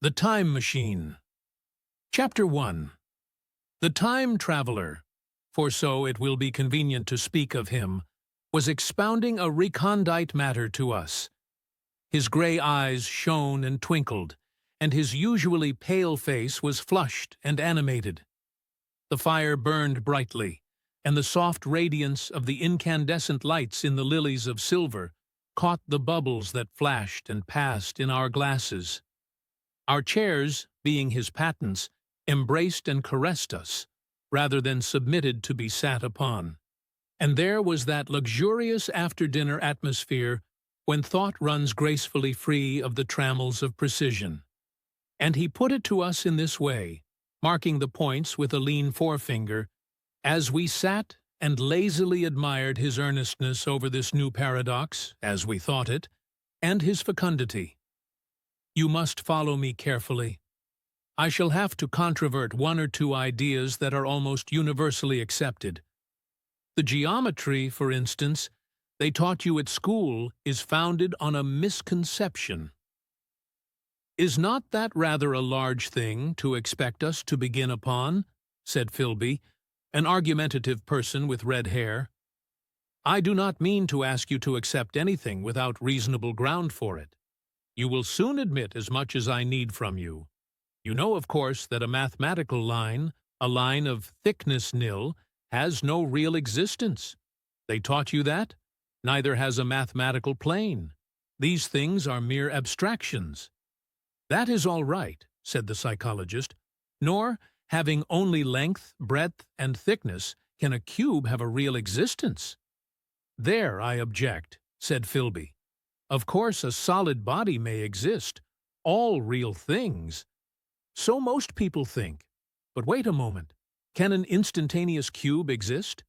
The Time Machine. Chapter 1. The Time Traveler, for so it will be convenient to speak of him, was expounding a recondite matter to us. His grey eyes shone and twinkled, and his usually pale face was flushed and animated. The fire burned brightly, and the soft radiance of the incandescent lights in the lilies of silver caught the bubbles that flashed and passed in our glasses. Our chairs, being his patents, embraced and caressed us, rather than submitted to be sat upon. And there was that luxurious after-dinner atmosphere when thought runs gracefully free of the trammels of precision. And he put it to us in this way, marking the points with a lean forefinger, as we sat and lazily admired his earnestness over this new paradox, as we thought it, and his fecundity. You must follow me carefully. I shall have to controvert one or two ideas that are almost universally accepted. The geometry, for instance, they taught you at school is founded on a misconception. Is not that rather a large thing to expect us to begin upon? Said Philby, an argumentative person with red hair. I do not mean to ask you to accept anything without reasonable ground for it. You will soon admit as much as I need from you. You know, of course, that a mathematical line, a line of thickness nil, has no real existence. They taught you that? Neither has a mathematical plane. These things are mere abstractions. That is all right, said the psychologist, nor, having only length, breadth, and thickness, can a cube have a real existence. There I object, said Philby. Of course, a solid body may exist, all real things. So most people think. But wait a moment. Can an instantaneous cube exist?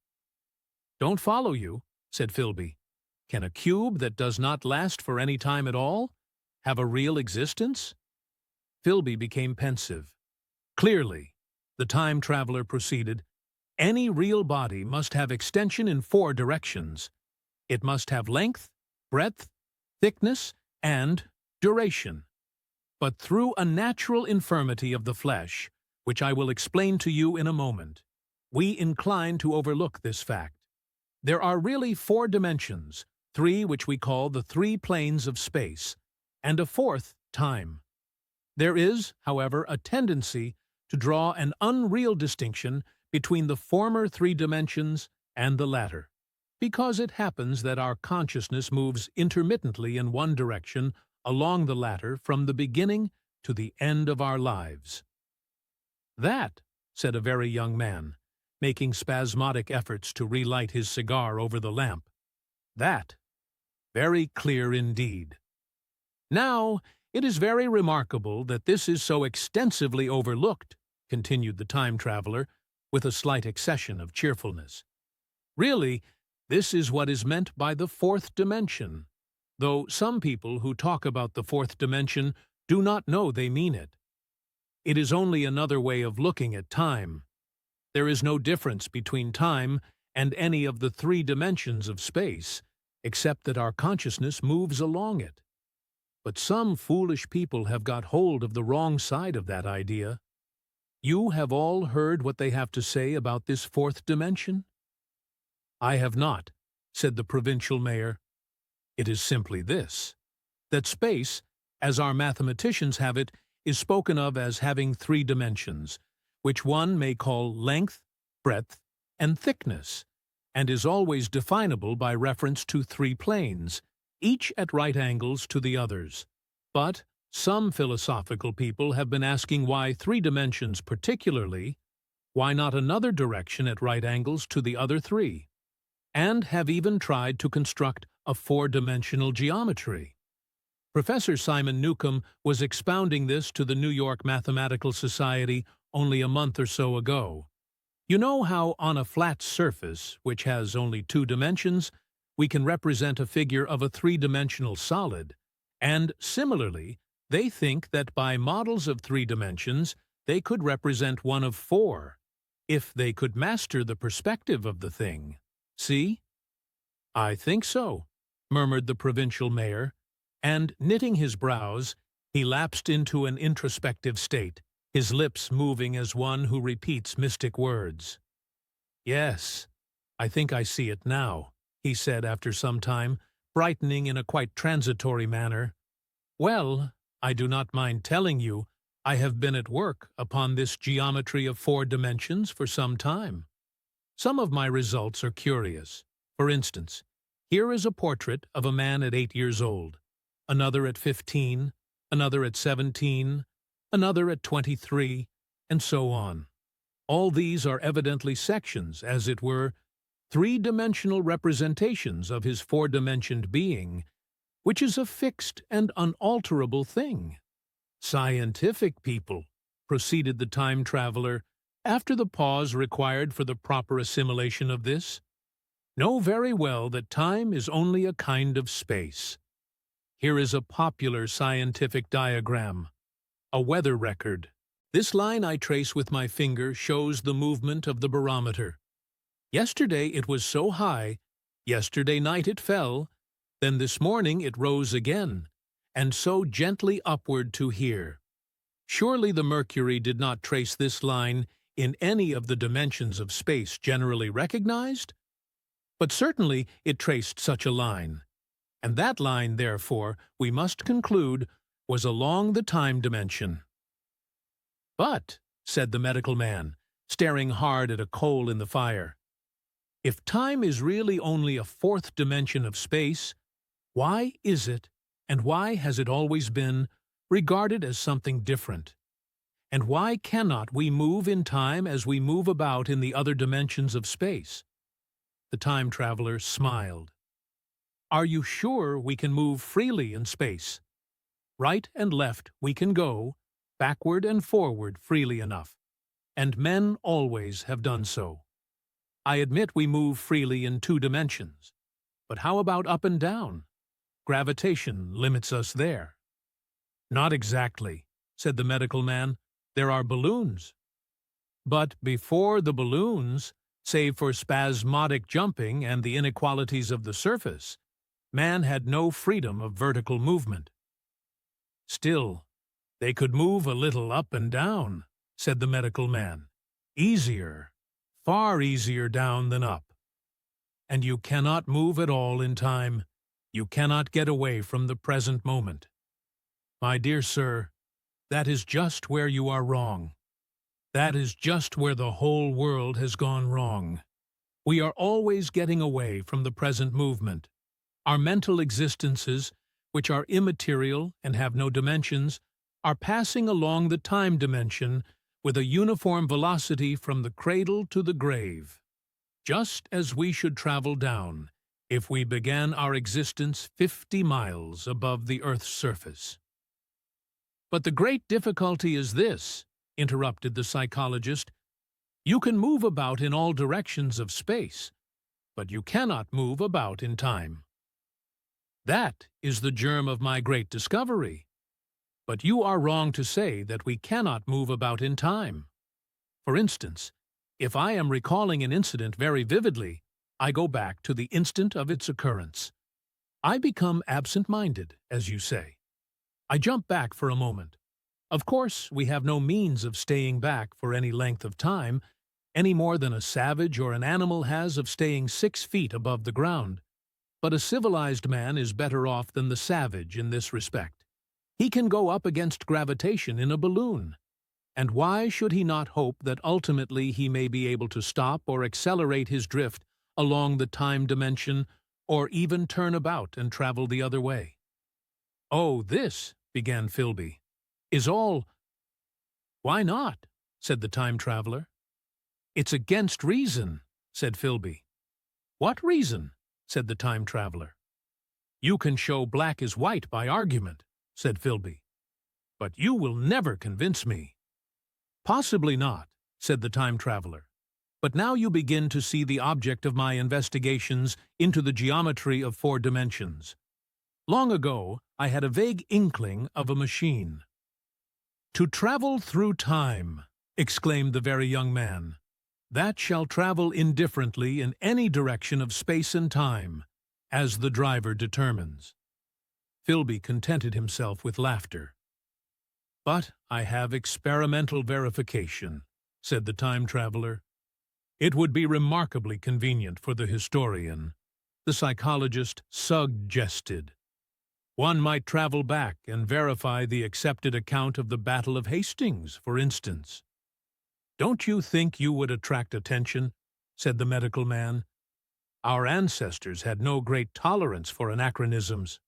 Don't follow you, said Philby. Can a cube that does not last for any time at all have a real existence? Philby became pensive. Clearly, the time traveler proceeded, any real body must have extension in 4 directions. It must have length, breadth, thickness, and duration. But through a natural infirmity of the flesh, which I will explain to you in a moment, we incline to overlook this fact. There are really 4 dimensions, 3 which we call the 3 planes of space, and a 4th, time. There is, however, a tendency to draw an unreal distinction between the former 3 dimensions and the latter, because it happens that our consciousness moves intermittently in one direction along the latter from the beginning to the end of our lives. That, said a very young man, making spasmodic efforts to relight his cigar over the lamp. That. Very clear indeed. Now, it is very remarkable that this is so extensively overlooked, continued the time traveler, with a slight accession of cheerfulness. Really, this is what is meant by the 4th dimension, though some people who talk about the 4th dimension do not know they mean it. It is only another way of looking at time. There is no difference between time and any of the 3 dimensions of space, except that our consciousness moves along it. But some foolish people have got hold of the wrong side of that idea. You have all heard what they have to say about this 4th dimension? I have not, said the provincial mayor. It is simply this, that space, as our mathematicians have it, is spoken of as having 3 dimensions, which one may call length, breadth, and thickness, and is always definable by reference to 3 planes, each at right angles to the others. But some philosophical people have been asking why 3 dimensions particularly, why not another direction at right angles to the other 3? And have even tried to construct a 4-dimensional geometry. Professor Simon Newcomb was expounding this to the New York Mathematical Society only a month or so ago. You know how on a flat surface, which has only 2 dimensions, we can represent a figure of a 3-dimensional solid, and similarly, they think that by models of 3 dimensions, they could represent one of 4, if they could master the perspective of the thing. See? I think so, murmured the provincial mayor, and, knitting his brows, He lapsed into an introspective state, his lips moving as one who repeats mystic words. "Yes, I think I see it now," he said after some time, brightening in a quite transitory manner. "Well, I do not mind telling you, I have been at work upon this geometry of 4 dimensions for some time. Some of my results are curious. For instance, here is a portrait of a man at 8 years old, another at 15, another at 17, another at 23, and so on. All these are evidently sections, as it were, 3-dimensional representations of his 4-dimensioned being, which is a fixed and unalterable thing. Scientific people," proceeded the time traveler, after the pause required for the proper assimilation of this, "know very well that time is only a kind of space. Here is a popular scientific diagram, a weather record. This line I trace with my finger shows the movement of the barometer. Yesterday it was so high, yesterday night it fell, then this morning it rose again, and so gently upward to here. Surely the mercury did not trace this line in any of the dimensions of space generally recognized? But certainly it traced such a line, and that line, therefore, we must conclude, was along the time dimension." "But," said the medical man, staring hard at a coal in the fire, "if time is really only a 4th dimension of space, why is it, and why has it always been, regarded as something different? And why cannot we move in time as we move about in the other dimensions of space?" The time traveler smiled. "Are you sure we can move freely in space? Right and left we can go, backward and forward freely enough, and men always have done so. I admit we move freely in 2 dimensions, but how about up and down? Gravitation limits us there." "Not exactly," said the medical man. "There are balloons." "But before the balloons, save for spasmodic jumping and the inequalities of the surface, man had no freedom of vertical movement." "Still, they could move a little up and down," said the medical man. "Easier, far easier down than up. And you cannot move at all in time. You cannot get away from the present moment. My dear sir, that is just where you are wrong. That is just where the whole world has gone wrong. We are always getting away from the present movement. Our mental existences, which are immaterial and have no dimensions, are passing along the time dimension with a uniform velocity from the cradle to the grave, just as we should travel down if we began our existence 50 miles above the Earth's surface." "But the great difficulty is this," interrupted the psychologist. "You can move about in all directions of space, but you cannot move about in time. That is the germ of my great discovery. But you are wrong to say that we cannot move about in time. For instance, if I am recalling an incident very vividly, I go back to the instant of its occurrence. I become absent-minded, as you say. I jump back for a moment. Of course, we have no means of staying back for any length of time, any more than a savage or an animal has of staying 6 feet above the ground. But a civilized man is better off than the savage in this respect. He can go up against gravitation in a balloon. And why should he not hope that ultimately he may be able to stop or accelerate his drift along the time dimension, or even turn about and travel the other way?" "Oh, this," began Philby, "is all—" "Why not?" said the time traveler. "It's against reason," said Philby. "What reason?" said the time traveler. "You can show black is white by argument," said Philby. "But you will never convince me." "Possibly not," said the time traveler. "But now you begin to see the object of my investigations into the geometry of 4 dimensions. Long ago, I had a vague inkling of a machine." "To travel through time," exclaimed the very young man. "That shall travel indifferently in any direction of space and time, as the driver determines." Philby contented himself with laughter. But I have experimental verification, said the time traveler. It would be remarkably convenient for the historian, the psychologist suggested. One might travel back and verify the accepted account of the Battle of Hastings, for instance. Don't you think you would attract attention? Said the medical man. Our ancestors had no great tolerance for anachronisms.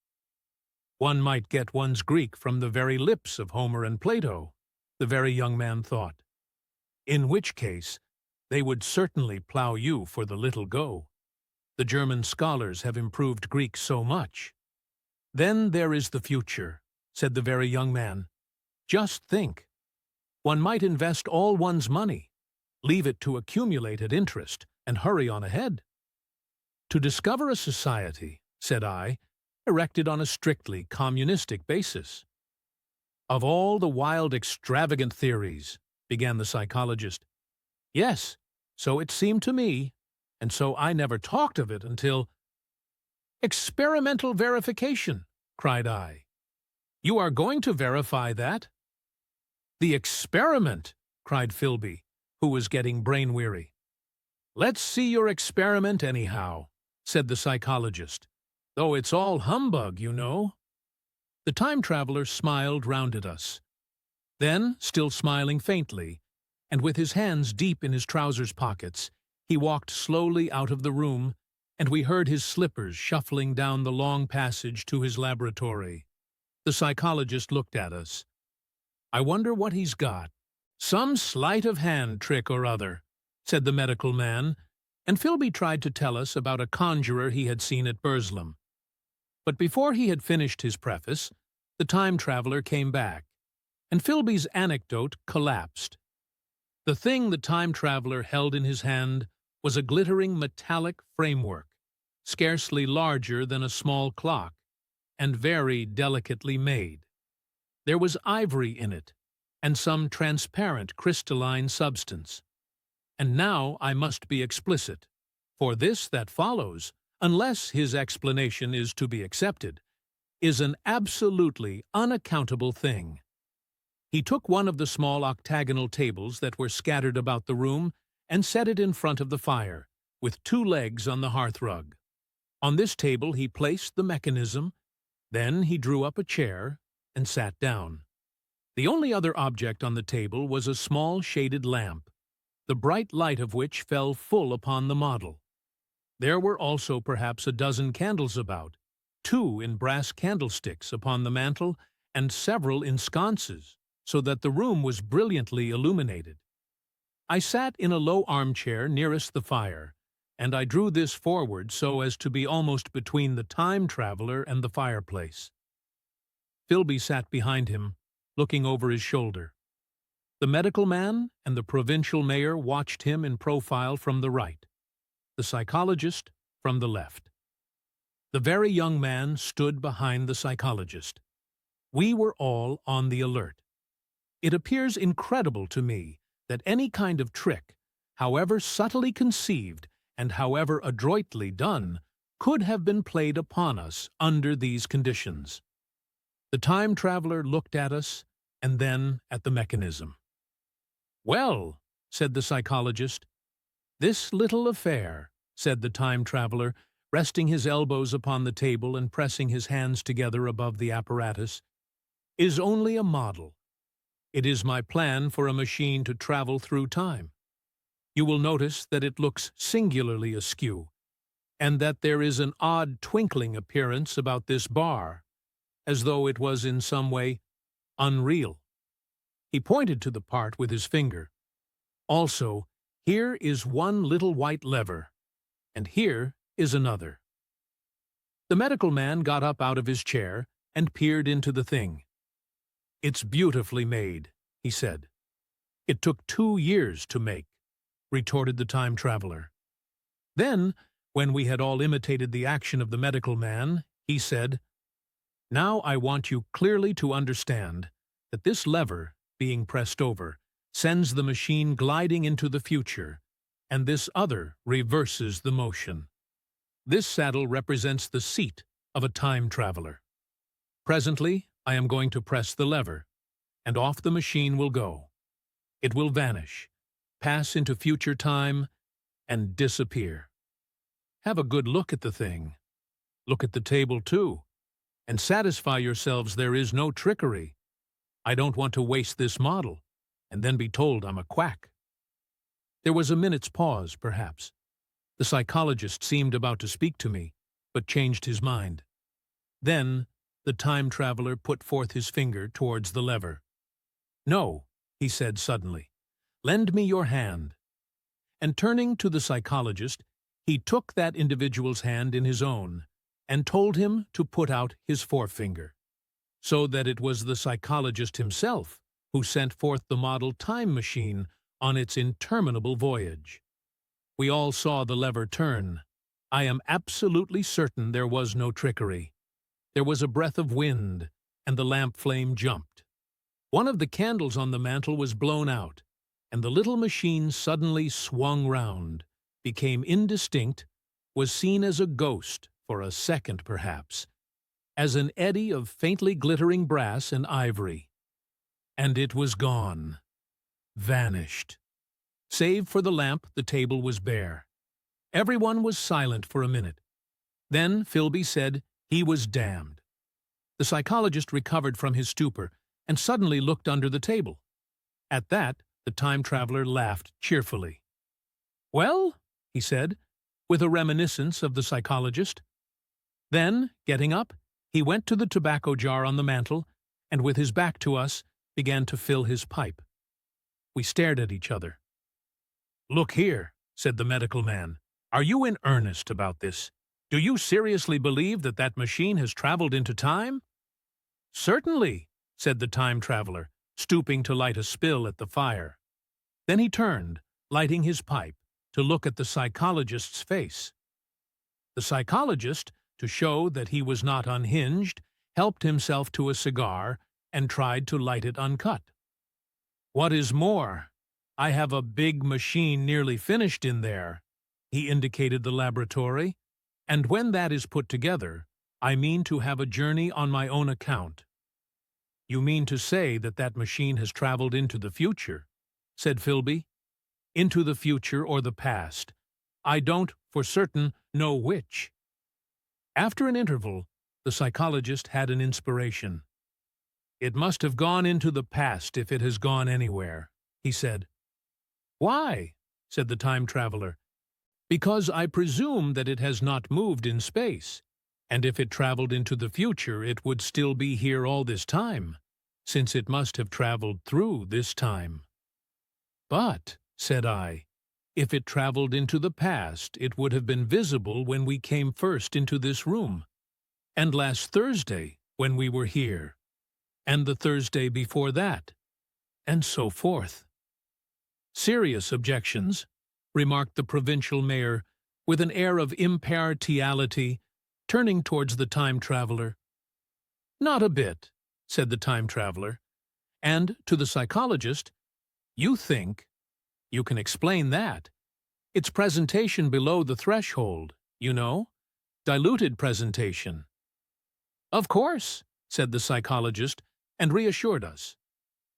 One might get one's Greek from the very lips of Homer and Plato, the very young man thought. In which case, they would certainly plough you for the little go. The German scholars have improved Greek so much. Then there is the future, said the very young man. Just think. One might invest all one's money, leave it to accumulate at interest, and hurry on ahead. To discover a society, said I, erected on a strictly communistic basis. Of all the wild, extravagant theories, began the psychologist. Yes, so it seemed to me, and so I never talked of it until— Experimental verification, cried I. You are going to verify that? The experiment, cried Philby, who was getting brain-weary. Let's see your experiment anyhow, said the psychologist, though it's all humbug, you know. The time traveler smiled round at us. Then, still smiling faintly, and with his hands deep in his trousers pockets, he walked slowly out of the room, and we heard his slippers shuffling down the long passage to his laboratory. The psychologist looked at us. I wonder what he's got. Some sleight-of-hand trick or other, said the medical man, and Philby tried to tell us about a conjurer he had seen at Burslem. But before he had finished his preface, the time traveler came back, and Philby's anecdote collapsed. The thing the time traveler held in his hand was a glittering metallic framework, scarcely larger than a small clock, and very delicately made. There was ivory in it, and some transparent crystalline substance. And now I must be explicit, for this that follows, unless his explanation is to be accepted, is an absolutely unaccountable thing. He took one of the small octagonal tables that were scattered about the room and set it in front of the fire, with 2 legs on the hearthrug. On this table he placed the mechanism, then he drew up a chair and sat down. The only other object on the table was a small shaded lamp, the bright light of which fell full upon the model. There were also perhaps a dozen candles about, 2 in brass candlesticks upon the mantel, and several in sconces, so that the room was brilliantly illuminated. I sat in a low armchair nearest the fire, and I drew this forward so as to be almost between the time traveler and the fireplace. Philby sat behind him, looking over his shoulder. The medical man and the provincial mayor watched him in profile from the right, the psychologist from the left. The very young man stood behind the psychologist. We were all on the alert. It appears incredible to me that any kind of trick, however subtly conceived and however adroitly done, could have been played upon us under these conditions. The time traveler looked at us and then at the mechanism. Well, said the psychologist. This little affair, said the time traveler, resting his elbows upon the table and pressing his hands together above the apparatus, is only a model. It is my plan for a machine to travel through time. You will notice that it looks singularly askew, and that there is an odd twinkling appearance about this bar, as though it was in some way unreal. He pointed to the part with his finger. Also, here is one little white lever, and here is another. The medical man got up out of his chair and peered into the thing. It's beautifully made, he said. It took 2 years to make, retorted the time traveler. Then, when we had all imitated the action of the medical man, he said, Now I want you clearly to understand that this lever, being pressed over, sends the machine gliding into the future, and this other reverses the motion. This saddle represents the seat of a time traveler. Presently, I am going to press the lever, and off the machine will go. It will vanish, pass into future time, and disappear. Have a good look at the thing. Look at the table, too, and satisfy yourselves there is no trickery. I don't want to waste this model, and then be told I'm a quack." There was a minute's pause, perhaps. The psychologist seemed about to speak to me, but changed his mind. Then the time traveler put forth his finger towards the lever. "No," he said suddenly. "Lend me your hand." And turning to the psychologist, he took that individual's hand in his own and told him to put out his forefinger, so that it was the psychologist himself who sent forth the model time machine on its interminable voyage. We all saw the lever turn. I am absolutely certain there was no trickery. There was a breath of wind, and the lamp flame jumped. One of the candles on the mantel was blown out, and the little machine suddenly swung round, became indistinct, was seen as a ghost for a second perhaps, as an eddy of faintly glittering brass and ivory. And it was gone, vanished. Save for the lamp, the table was bare. Everyone was silent for a minute. Then Philby said he was damned. The psychologist recovered from his stupor and suddenly looked under the table. At that, the time traveler laughed cheerfully. "Well," he said, with a reminiscence of the psychologist. Then, getting up, he went to the tobacco jar on the mantel, and with his back to us, began to fill his pipe. We stared at each other. "Look here," said the medical man. "Are you in earnest about this? Do you seriously believe that that machine has traveled into time?" "Certainly," said the time traveler, stooping to light a spill at the fire. Then he turned, lighting his pipe, to look at the psychologist's face. The psychologist, to show that he was not unhinged, helped himself to a cigar and tried to light it uncut. "What is more, I have a big machine nearly finished in there," he indicated the laboratory, "and when that is put together, I mean to have a journey on my own account." "You mean to say that that machine has traveled into the future?" said Philby. "Into the future or the past. I don't, for certain, know which." After an interval, the psychologist had an inspiration. "It must have gone into the past if it has gone anywhere," he said. "Why?" said the time traveler. "Because I presume that it has not moved in space, and if it traveled into the future it would still be here all this time, since it must have traveled through this time." "But," said I, "if it traveled into the past, it would have been visible when we came first into this room, and last Thursday when we were here, and the Thursday before that, and so forth." "Serious objections," remarked the provincial mayor, with an air of impartiality, turning towards the time traveler. "Not a bit," said the time traveler, and to the psychologist, "You think you can explain that. It's presentation below the threshold, you know, diluted presentation." "Of course," said the psychologist, and reassured us.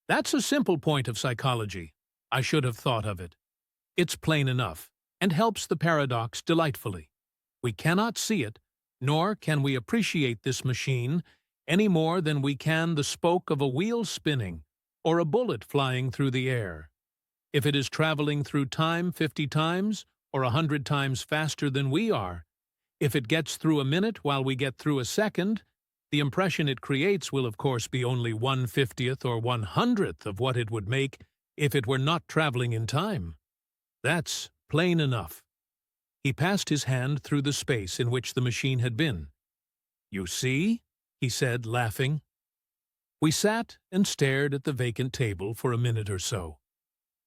"That's a simple point of psychology. I should have thought of it. It's plain enough, and helps the paradox delightfully. We cannot see it, nor can we appreciate this machine any more than we can the spoke of a wheel spinning or a bullet flying through the air. If it is traveling through time 50 times or 100 times faster than we are, if it gets through a minute while we get through a second, the impression it creates will of course be only 1/50th or 1/100th of what it would make if it were not traveling in time. That's plain enough." He passed his hand through the space in which the machine had been. "You see?" he said, laughing. We sat and stared at the vacant table for a minute or so.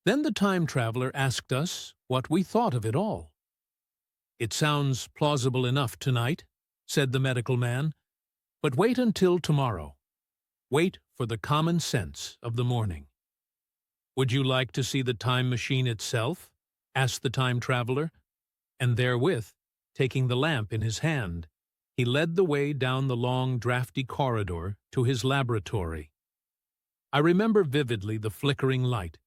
Then the time traveler asked us what we thought of it all. "It sounds plausible enough tonight," said the medical man, "but wait until tomorrow. Wait for the common sense of the morning." "Would you like to see the time machine itself?" asked the time traveler, and therewith, taking the lamp in his hand, he led the way down the long drafty corridor to his laboratory. I remember vividly the flickering light,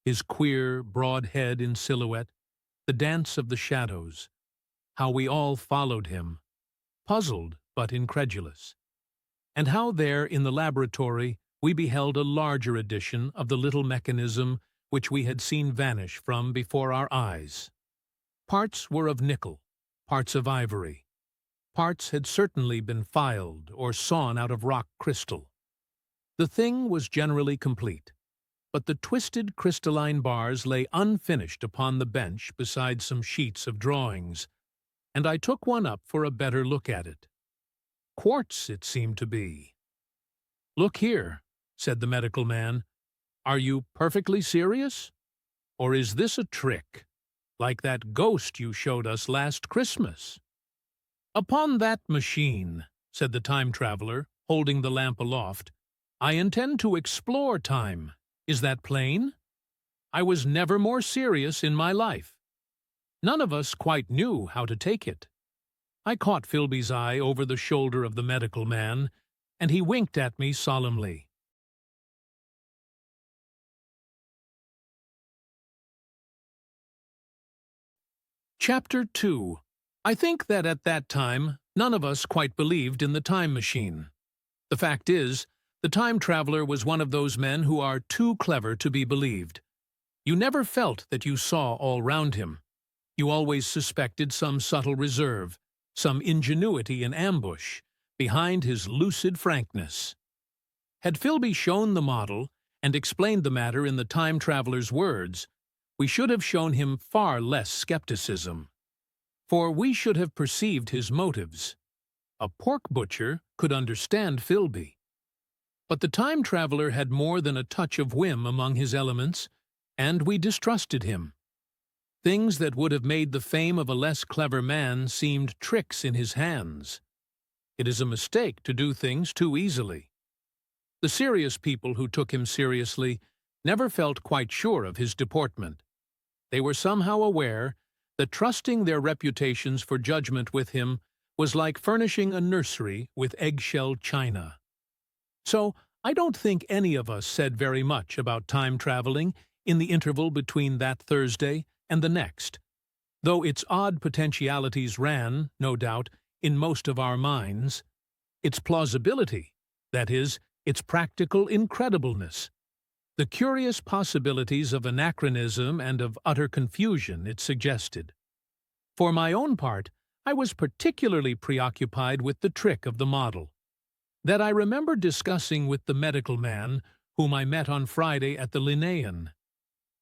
his queer, broad head in silhouette, the dance of the shadows, how we all followed him, puzzled but incredulous, and how there in the laboratory we beheld a larger edition of the little mechanism which we had seen vanish from before our eyes. Parts were of nickel, parts of ivory. Parts had certainly been filed or sawn out of rock crystal. The thing was generally complete, but the twisted crystalline bars lay unfinished upon the bench beside some sheets of drawings, and I took one up for a better look at it. Quartz it seemed to be. "Look here," said the medical man. "Are you perfectly serious? Or is this a trick, like that ghost you showed us last Christmas?" "Upon that machine," said the time traveler, holding the lamp aloft, "I intend to explore time. Is that plain? I was never more serious in my life." None of us quite knew how to take it. I caught Philby's eye over the shoulder of the medical man, and he winked at me solemnly. Chapter 2. I think that at that time, none of us quite believed in the time machine. The fact is, the time traveler was one of those men who are too clever to be believed. You never felt that you saw all round him. You always suspected some subtle reserve, some ingenuity in ambush, behind his lucid frankness. Had Philby shown the model and explained the matter in the time traveler's words, we should have shown him far less skepticism. For we should have perceived his motives. A pork butcher could understand Philby. But the time traveler had more than a touch of whim among his elements, and we distrusted him. Things that would have made the fame of a less clever man seemed tricks in his hands. It is a mistake to do things too easily. The serious people who took him seriously never felt quite sure of his deportment. They were somehow aware that trusting their reputations for judgment with him was like furnishing a nursery with eggshell china. So I don't think any of us said very much about time traveling in the interval between that Thursday and the next, though its odd potentialities ran, no doubt, in most of our minds. Its plausibility, that is, its practical incredibleness, the curious possibilities of anachronism and of utter confusion it suggested. For my own part, I was particularly preoccupied with the trick of the model, that I remember discussing with the medical man whom I met on Friday at the Linnaean.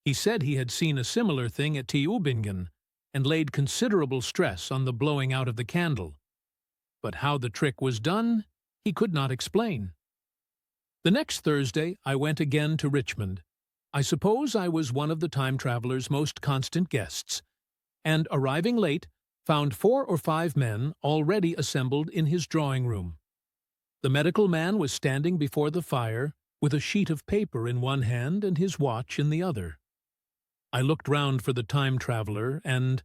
He said he had seen a similar thing at Tübingen, and laid considerable stress on the blowing out of the candle. But how the trick was done, he could not explain. The next Thursday I went again to Richmond. I suppose I was one of the time traveler's most constant guests, and, arriving late, found 4 or 5 men already assembled in his drawing-room. The medical man was standing before the fire, with a sheet of paper in one hand and his watch in the other. I looked round for the time traveler, and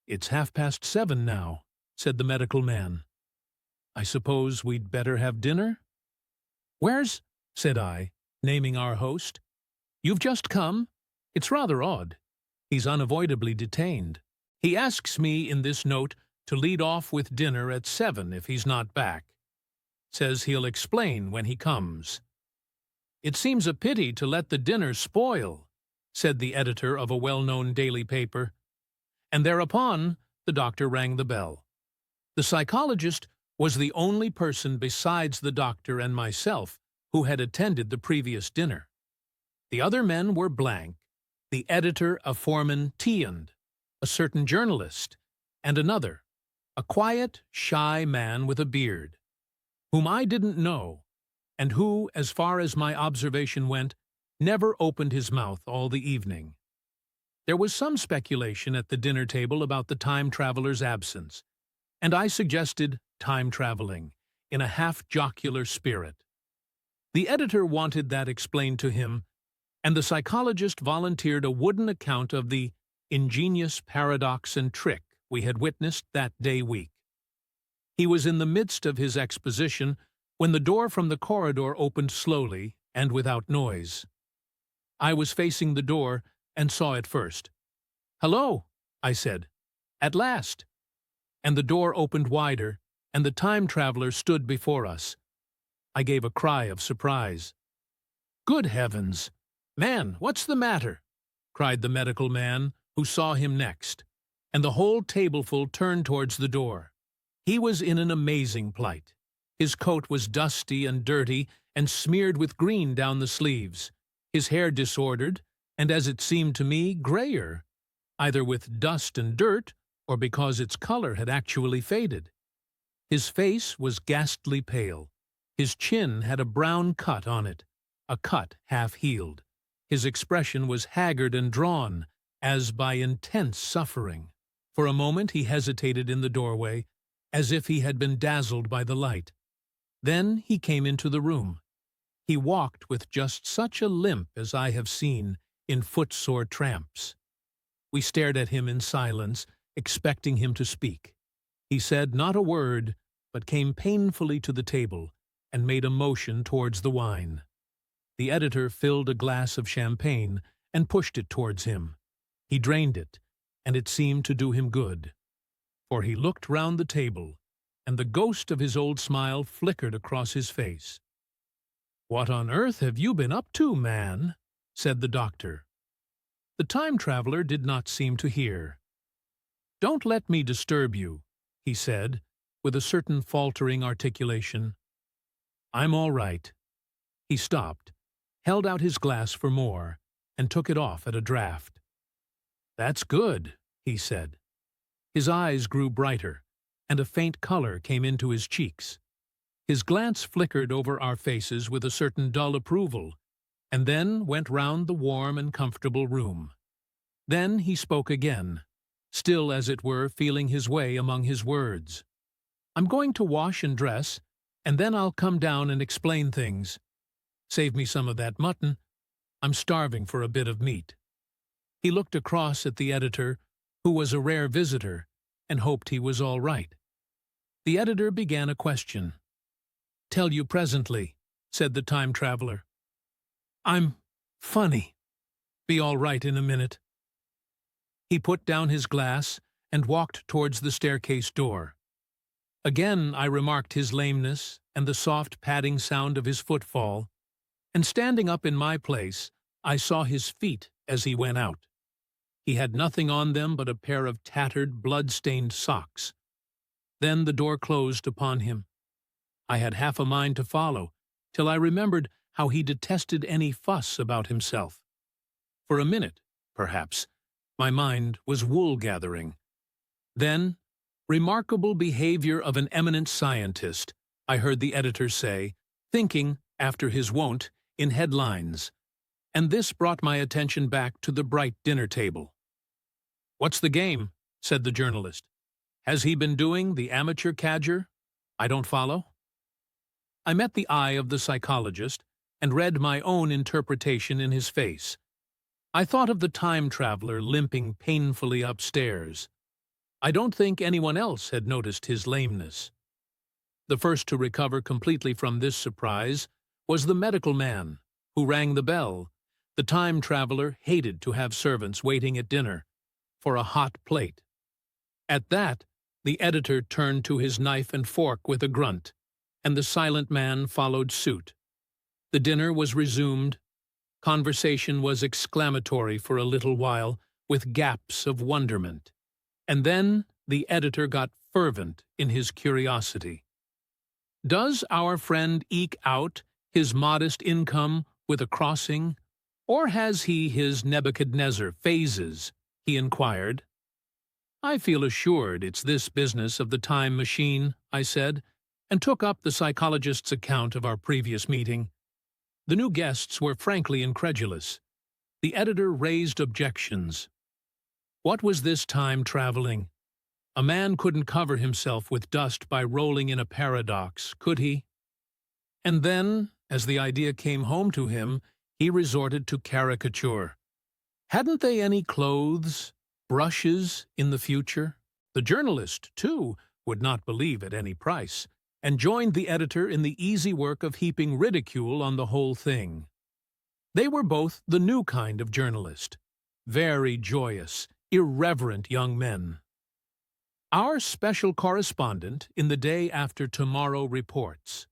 "It's 7:30 now," said the medical man. "I suppose we'd better have dinner?" "Where's—" said I, naming our host. "You've just come? It's rather odd. He's unavoidably detained. He asks me in this note to lead off with dinner at 7 if he's not back. Says he'll explain when he comes." "It seems a pity to let the dinner spoil," said the editor of a well-known daily paper. And thereupon the doctor rang the bell. The psychologist was the only person besides the doctor and myself who had attended the previous dinner. The other men were blank, the editor a foreman Tiand, a certain journalist, and another, a quiet, shy man with a beard, whom I didn't know, and who, as far as my observation went, never opened his mouth all the evening. There was some speculation at the dinner table about the time traveler's absence, and I suggested time traveling in a half-jocular spirit. The editor wanted that explained to him, and the psychologist volunteered a wooden account of the ingenious paradox and trick we had witnessed that day week. He was in the midst of his exposition when the door from the corridor opened slowly, and without noise. I was facing the door and saw it first. "Hello," I said. "At last." And the door opened wider, and the time traveler stood before us. I gave a cry of surprise. "Good heavens! Man, what's the matter?" cried the medical man, who saw him next, and the whole tableful turned towards the door. He was in an amazing plight. His coat was dusty and dirty and smeared with green down the sleeves, his hair disordered, and as it seemed to me, grayer, either with dust and dirt or because its color had actually faded. His face was ghastly pale. His chin had a brown cut on it, a cut half-healed. His expression was haggard and drawn, as by intense suffering. For a moment he hesitated in the doorway, as if he had been dazzled by the light. Then he came into the room. He walked with just such a limp as I have seen in footsore tramps. We stared at him in silence, expecting him to speak. He said not a word, but came painfully to the table and made a motion towards the wine. The editor filled a glass of champagne and pushed it towards him. He drained it, and it seemed to do him good. For he looked round the table, and the ghost of his old smile flickered across his face. "What on earth have you been up to, man?" said the doctor. The time traveler did not seem to hear. "Don't let me disturb you," he said, with a certain faltering articulation. "I'm all right." He stopped, held out his glass for more, and took it off at a draught. "That's good," he said. His eyes grew brighter, and a faint color came into his cheeks. His glance flickered over our faces with a certain dull approval, and then went round the warm and comfortable room. Then he spoke again, still as it were feeling his way among his words. "I'm going to wash and dress, and then I'll come down and explain things. Save me some of that mutton. I'm starving for a bit of meat." He looked across at the editor, who was a rare visitor, and hoped he was all right. The editor began a question. "Tell you presently," said the time traveler. "I'm funny. Be all right in a minute." He put down his glass and walked towards the staircase door. Again I remarked his lameness and the soft padding sound of his footfall, and standing up in my place, I saw his feet as he went out. He had nothing on them but a pair of tattered, blood-stained socks. Then the door closed upon him. I had half a mind to follow, till I remembered how he detested any fuss about himself. For a minute, perhaps, my mind was wool-gathering. Then, "Remarkable behavior of an eminent scientist," I heard the editor say, thinking, after his wont, in headlines, and this brought my attention back to the bright dinner table. "What's the game?" said the journalist. "Has he been doing the amateur cadger? I don't follow." I met the eye of the psychologist and read my own interpretation in his face. I thought of the time traveler limping painfully upstairs. I don't think anyone else had noticed his lameness. The first to recover completely from this surprise was the medical man, who rang the bell. The time traveler hated to have servants waiting at dinner for a hot plate. At that, the editor turned to his knife and fork with a grunt, and the silent man followed suit. The dinner was resumed. Conversation was exclamatory for a little while, with gaps of wonderment. And then the editor got fervent in his curiosity. "Does our friend eke out his modest income with a crossing, or has he his Nebuchadnezzar phases?" he inquired. "I feel assured it's this business of the time machine," I said, and took up the psychologist's account of our previous meeting. The new guests were frankly incredulous. The editor raised objections. What was this time traveling? A man couldn't cover himself with dust by rolling in a paradox, could he? And then, as the idea came home to him, he resorted to caricature. Hadn't they any clothes, brushes in the future? The journalist, too, would not believe at any price. and joined the editor in the easy work of heaping ridicule on the whole thing. They were both the new kind of journalist, very joyous, irreverent young men. "Our special correspondent in the day after tomorrow reports,"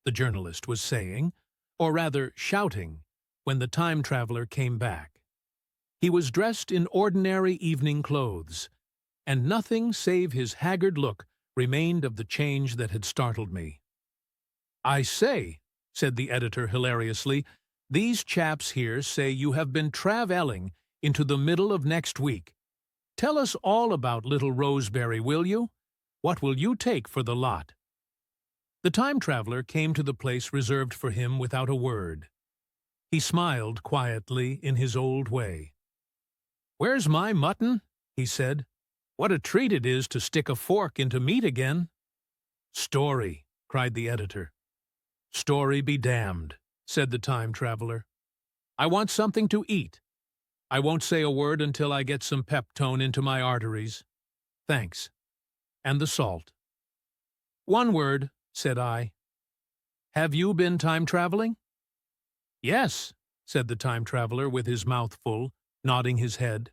the journalist was saying, or rather shouting, when the time traveler came back. He was dressed in ordinary evening clothes, and nothing save his haggard look remained of the change that had startled me. "I say," said the editor hilariously, "these chaps here say you have been travelling into the middle of next week. Tell us all about little Roseberry, will you? What will you take for the lot?" The time traveler came to the place reserved for him without a word. He smiled quietly in his old way. "Where's my mutton?" he said. "What a treat it is to stick a fork into meat again." "Story," cried the editor. "Story be damned," said the time traveler. "I want something to eat. I won't say a word until I get some peptone into my arteries. Thanks. And the salt." "One word," said I. "Have you been time traveling?" "Yes," said the time traveler with his mouth full, nodding his head.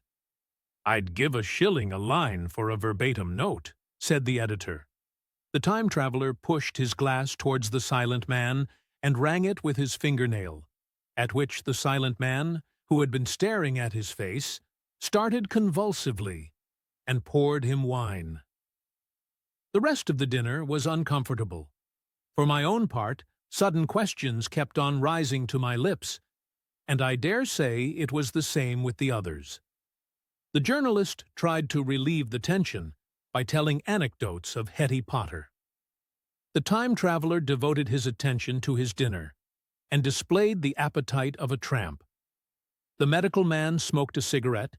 "I'd give a shilling a line for a verbatim note," said the editor. The time traveler pushed his glass towards the silent man and rang it with his fingernail, at which the silent man, who had been staring at his face, started convulsively and poured him wine. The rest of the dinner was uncomfortable. For my own part, sudden questions kept on rising to my lips, and I dare say it was the same with the others. The journalist tried to relieve the tension by telling anecdotes of Hetty Potter. The time traveler devoted his attention to his dinner and displayed the appetite of a tramp. The medical man smoked a cigarette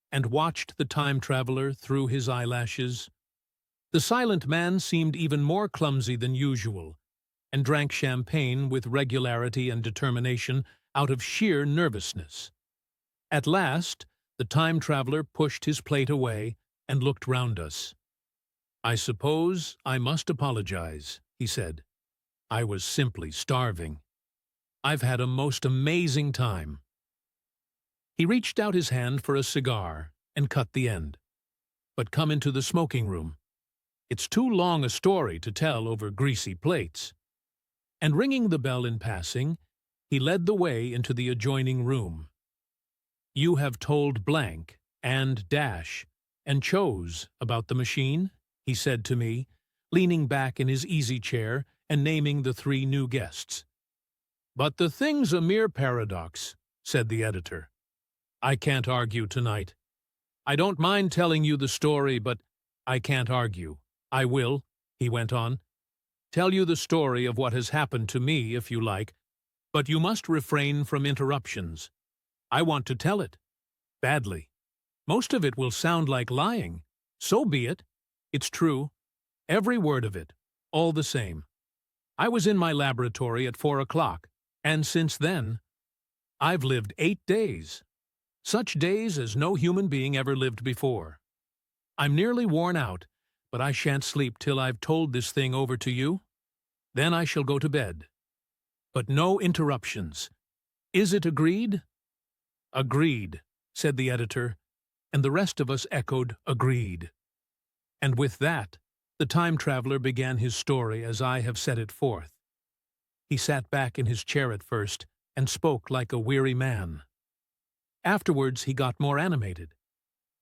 and watched the time traveler through his eyelashes. The silent man seemed even more clumsy than usual and drank champagne with regularity and determination out of sheer nervousness. At last, the time traveler pushed his plate away and looked round us. "I suppose I must apologize," he said. "I was simply starving. I've had a most amazing time." He reached out his hand for a cigar and cut the end. "But come into the smoking room. It's too long a story to tell over greasy plates." And ringing the bell in passing, he led the way into the adjoining room. "You have told blank and dash and chose about the machine?" he said to me, leaning back in his easy chair and naming the 3 new guests. "But the thing's a mere paradox," said the editor. "I can't argue tonight. I don't mind telling you the story, but I can't argue. I will," he went on, "tell you the story of what has happened to me, if you like, but you must refrain from interruptions. I want to tell it. Badly. Most of it will sound like lying. So be it. It's true. Every word of it. All the same. I was in my laboratory at 4 o'clock, and since then, I've lived 8 days. Such days as no human being ever lived before. I'm nearly worn out, but I shan't sleep till I've told this thing over to you. Then I shall go to bed. But no interruptions. Is it agreed?" "Agreed," said the editor, and the rest of us echoed "agreed." And with that, the time traveler began his story as I have set it forth. He sat back in his chair at first and spoke like a weary man. Afterwards he got more animated.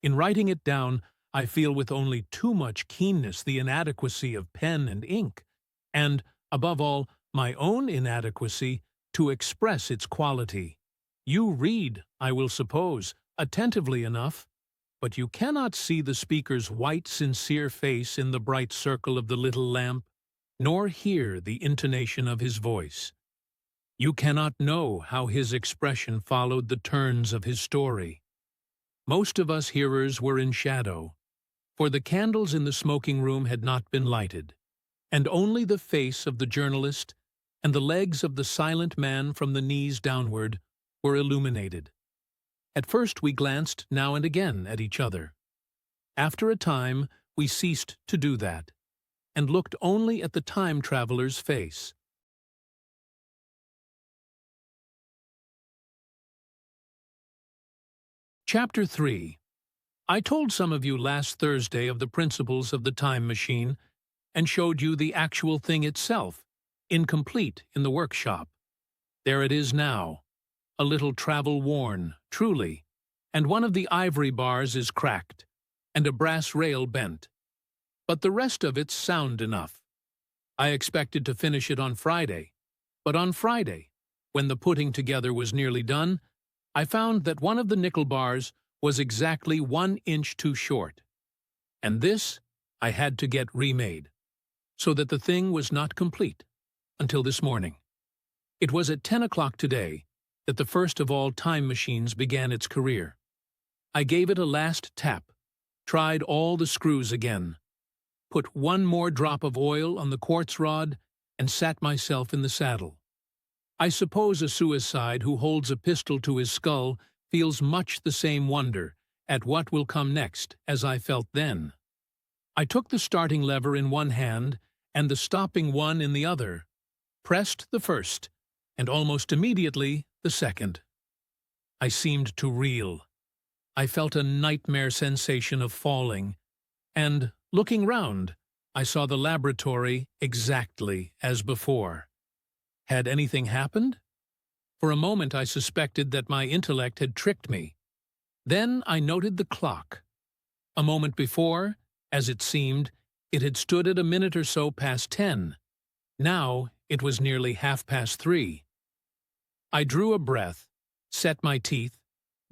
In writing it down, I feel with only too much keenness the inadequacy of pen and ink, and, above all, my own inadequacy to express its quality. You read, I will suppose, attentively enough, but you cannot see the speaker's white, sincere face in the bright circle of the little lamp, nor hear the intonation of his voice. You cannot know how his expression followed the turns of his story. Most of us hearers were in shadow, for the candles in the smoking room had not been lighted, and only the face of the journalist and the legs of the silent man from the knees downward were illuminated. At first we glanced now and again at each other. After a time we ceased to do that, and looked only at the time traveler's face. Chapter 3. I told some of you last Thursday of the principles of the time machine and showed you the actual thing itself, incomplete in the workshop. There it is now, a little travel-worn, truly, and one of the ivory bars is cracked, and a brass rail bent. But the rest of it's sound enough. I expected to finish it on Friday, but on Friday, when the putting together was nearly done, I found that one of the nickel bars was exactly 1 inch too short. And this I had to get remade, so that the thing was not complete until this morning. It was at 10 o'clock today that the first of all time machines began its career. I gave it a last tap, tried all the screws again, put one more drop of oil on the quartz rod, and sat myself in the saddle. I suppose a suicide who holds a pistol to his skull feels much the same wonder at what will come next as I felt then. I took the starting lever in one hand and the stopping one in the other, pressed the first, and almost immediately the second. I seemed to reel. I felt a nightmare sensation of falling, and, looking round, I saw the laboratory exactly as before. Had anything happened? For a moment I suspected that my intellect had tricked me. Then I noted the clock. A moment before, as it seemed, it had stood at a minute or so past 10. Now it was nearly 3:30. I drew a breath, set my teeth,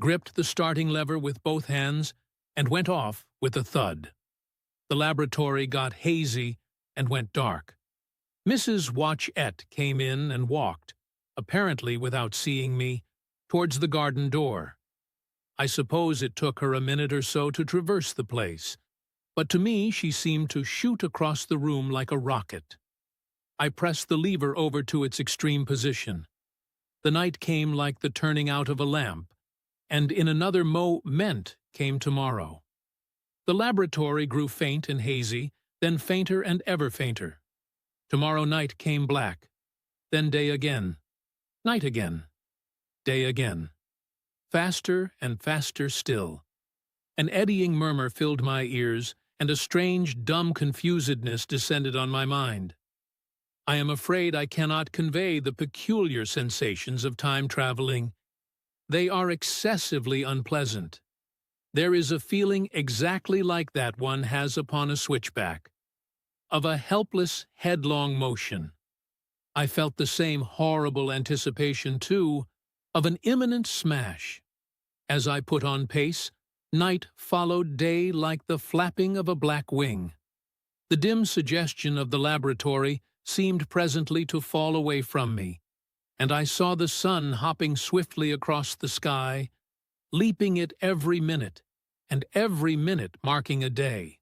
gripped the starting lever with both hands, and went off with a thud. The laboratory got hazy and went dark. Mrs. Watchett came in and walked, apparently without seeing me, towards the garden door. I suppose it took her a minute or so to traverse the place, but to me she seemed to shoot across the room like a rocket. I pressed the lever over to its extreme position. The night came like the turning out of a lamp, and in another moment came tomorrow. The laboratory grew faint and hazy, then fainter and ever fainter. Tomorrow night came black, then day again, night again, day again. Faster and faster still. An eddying murmur filled my ears, and a strange, dumb confusedness descended on my mind. I am afraid I cannot convey the peculiar sensations of time traveling. They are excessively unpleasant. There is a feeling exactly like that one has upon a switchback, of a helpless, headlong motion. I felt the same horrible anticipation, too, of an imminent smash. As I put on pace, night followed day like the flapping of a black wing. The dim suggestion of the laboratory seemed presently to fall away from me, and I saw the sun hopping swiftly across the sky, leaping it every minute, and every minute marking a day.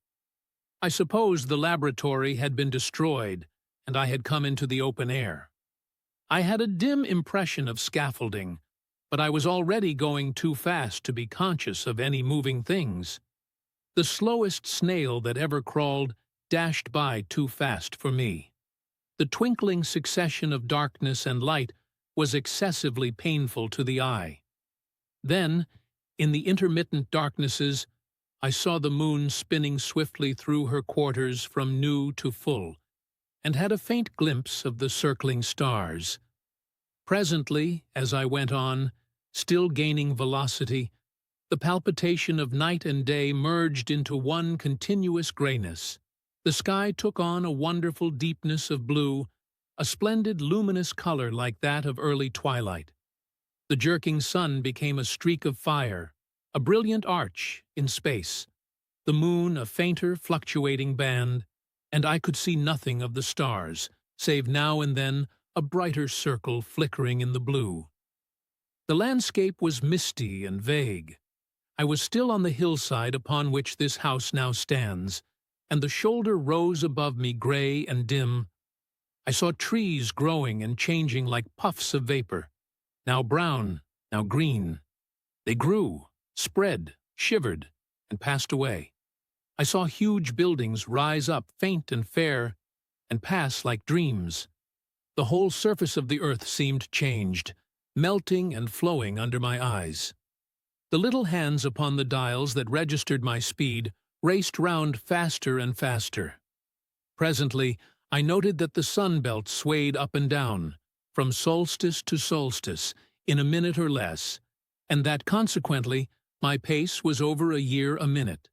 I supposed the laboratory had been destroyed, and I had come into the open air. I had a dim impression of scaffolding, but I was already going too fast to be conscious of any moving things. The slowest snail that ever crawled dashed by too fast for me. The twinkling succession of darkness and light was excessively painful to the eye. Then, in the intermittent darknesses, I saw the moon spinning swiftly through her quarters from new to full, and had a faint glimpse of the circling stars. Presently, as I went on, still gaining velocity, the palpitation of night and day merged into one continuous grayness. The sky took on a wonderful deepness of blue, a splendid luminous color like that of early twilight. The jerking sun became a streak of fire, a brilliant arch in space, the moon a fainter fluctuating band, and I could see nothing of the stars, save now and then a brighter circle flickering in the blue. The landscape was misty and vague. I was still on the hillside upon which this house now stands, and the shoulder rose above me gray and dim. I saw trees growing and changing like puffs of vapor, now brown, now green. They grew, spread, shivered, and passed away. I saw huge buildings rise up faint and fair and pass like dreams. The whole surface of the earth seemed changed, melting and flowing under my eyes. The little hands upon the dials that registered my speed raced round faster and faster. Presently, I noted that the sun belt swayed up and down, from solstice to solstice, in a minute or less, and that consequently my pace was over a year a minute.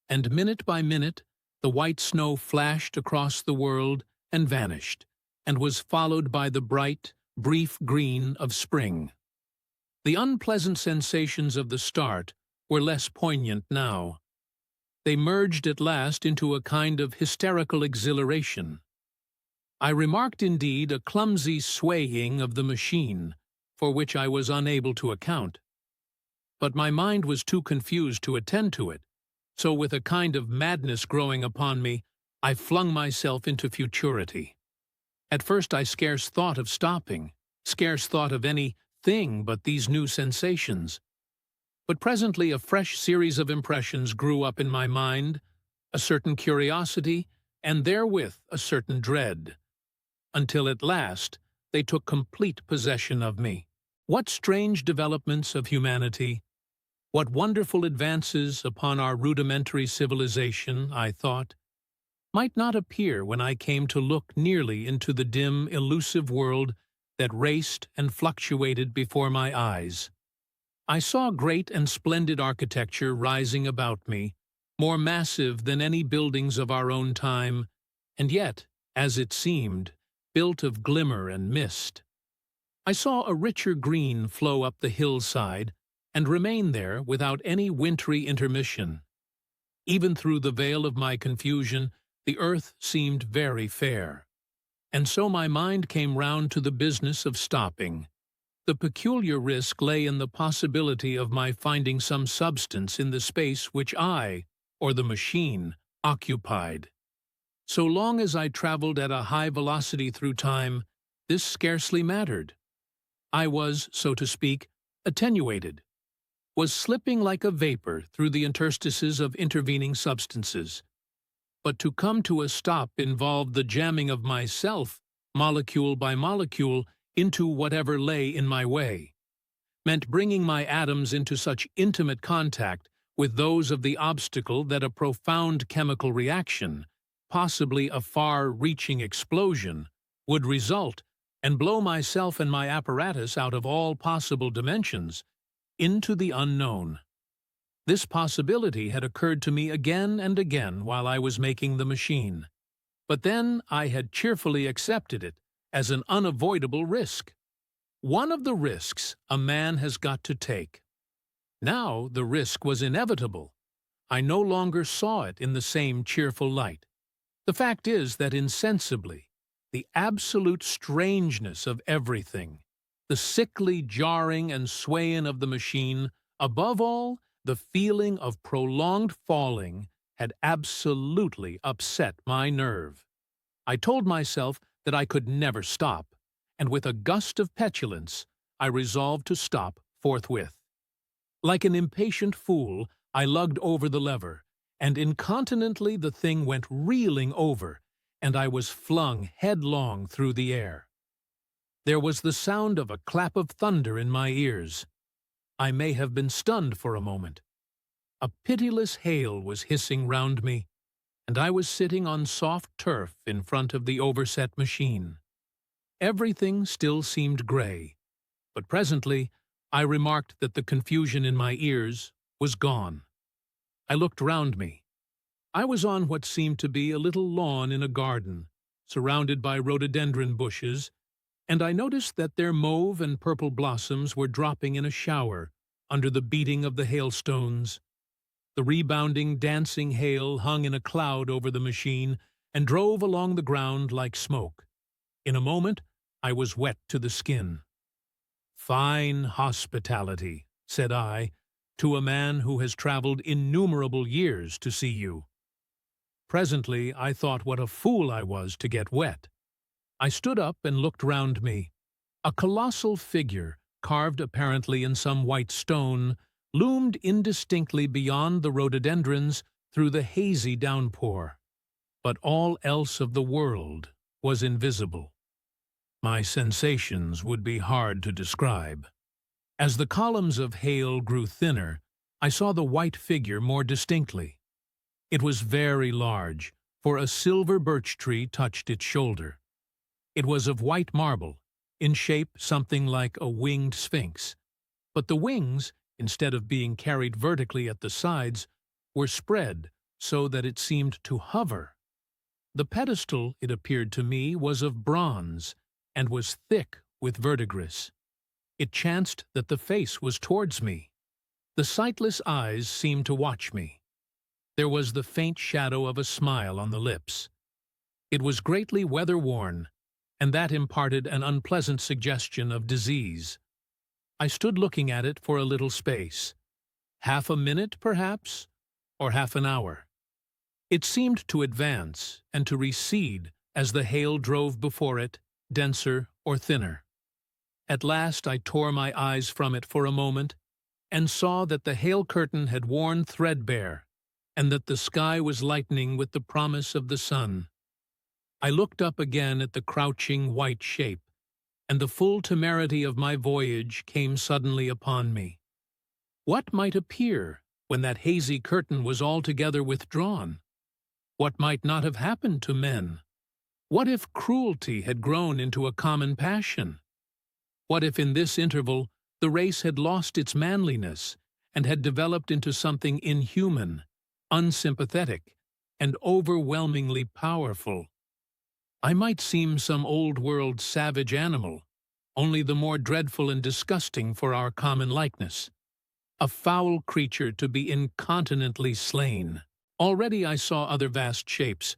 And minute by minute, the white snow flashed across the world and vanished, and was followed by the bright, brief green of spring. The unpleasant sensations of the start were less poignant now. They merged at last into a kind of hysterical exhilaration. I remarked indeed a clumsy swaying of the machine, for which I was unable to account. But my mind was too confused to attend to it, so with a kind of madness growing upon me, I flung myself into futurity. At first I scarce thought of stopping, scarce thought of any thing but these new sensations. But presently a fresh series of impressions grew up in my mind, a certain curiosity, and therewith a certain dread, until at last they took complete possession of me. What strange developments of humanity, what wonderful advances upon our rudimentary civilization, I thought, might not appear when I came to look nearly into the dim, elusive world that raced and fluctuated before my eyes. I saw great and splendid architecture rising about me, more massive than any buildings of our own time, and yet, as it seemed, built of glimmer and mist. I saw a richer green flow up the hillside and remain there without any wintry intermission. Even through the veil of my confusion, the earth seemed very fair. And so my mind came round to the business of stopping. The peculiar risk lay in the possibility of my finding some substance in the space which I, or the machine, occupied. So long as I traveled at a high velocity through time, this scarcely mattered. I was, so to speak, attenuated, was slipping like a vapor through the interstices of intervening substances. But to come to a stop involved the jamming of myself, molecule by molecule, into whatever lay in my way, meant bringing my atoms into such intimate contact with those of the obstacle that a profound chemical reaction, possibly a far-reaching explosion, would result and blow myself and my apparatus out of all possible dimensions into the unknown. This possibility had occurred to me again and again while I was making the machine, but then I had cheerfully accepted it as an unavoidable risk. One of the risks a man has got to take. Now the risk was inevitable. I no longer saw it in the same cheerful light. The fact is that insensibly, the absolute strangeness of everything, the sickly jarring and swaying of the machine, above all, the feeling of prolonged falling, had absolutely upset my nerve. I told myself that I could never stop, and with a gust of petulance, I resolved to stop forthwith. Like an impatient fool, I lugged over the lever, and incontinently the thing went reeling over, and I was flung headlong through the air. There was the sound of a clap of thunder in my ears. I may have been stunned for a moment. A pitiless hail was hissing round me, and I was sitting on soft turf in front of the overset machine. Everything still seemed grey, but presently I remarked that the confusion in my ears was gone. I looked round me. I was on what seemed to be a little lawn in a garden, surrounded by rhododendron bushes, and I noticed that their mauve and purple blossoms were dropping in a shower under the beating of the hailstones. The rebounding, dancing hail hung in a cloud over the machine and drove along the ground like smoke. In a moment, I was wet to the skin. "Fine hospitality," said I, "to a man who has traveled innumerable years to see you." Presently I thought what a fool I was to get wet. I stood up and looked round me. A colossal figure, carved apparently in some white stone, loomed indistinctly beyond the rhododendrons through the hazy downpour, but all else of the world was invisible. My sensations would be hard to describe. As the columns of hail grew thinner, I saw the white figure more distinctly. It was very large, for a silver birch tree touched its shoulder. It was of white marble, in shape something like a winged sphinx, but the wings, instead of being carried vertically at the sides, were spread so that it seemed to hover. The pedestal, it appeared to me, was of bronze, and was thick with verdigris. It chanced that the face was towards me. The sightless eyes seemed to watch me. There was the faint shadow of a smile on the lips. It was greatly weather-worn, and that imparted an unpleasant suggestion of disease. I stood looking at it for a little space. Half a minute, perhaps, or half an hour. It seemed to advance and to recede as the hail drove before it, denser or thinner. At last I tore my eyes from it for a moment, and saw that the hail curtain had worn threadbare, and that the sky was lightening with the promise of the sun. I looked up again at the crouching white shape, and the full temerity of my voyage came suddenly upon me. What might appear when that hazy curtain was altogether withdrawn? What might not have happened to men? What if cruelty had grown into a common passion? What if in this interval the race had lost its manliness and had developed into something inhuman, unsympathetic, and overwhelmingly powerful? I might seem some old-world savage animal, only the more dreadful and disgusting for our common likeness. A foul creature to be incontinently slain. Already I saw other vast shapes,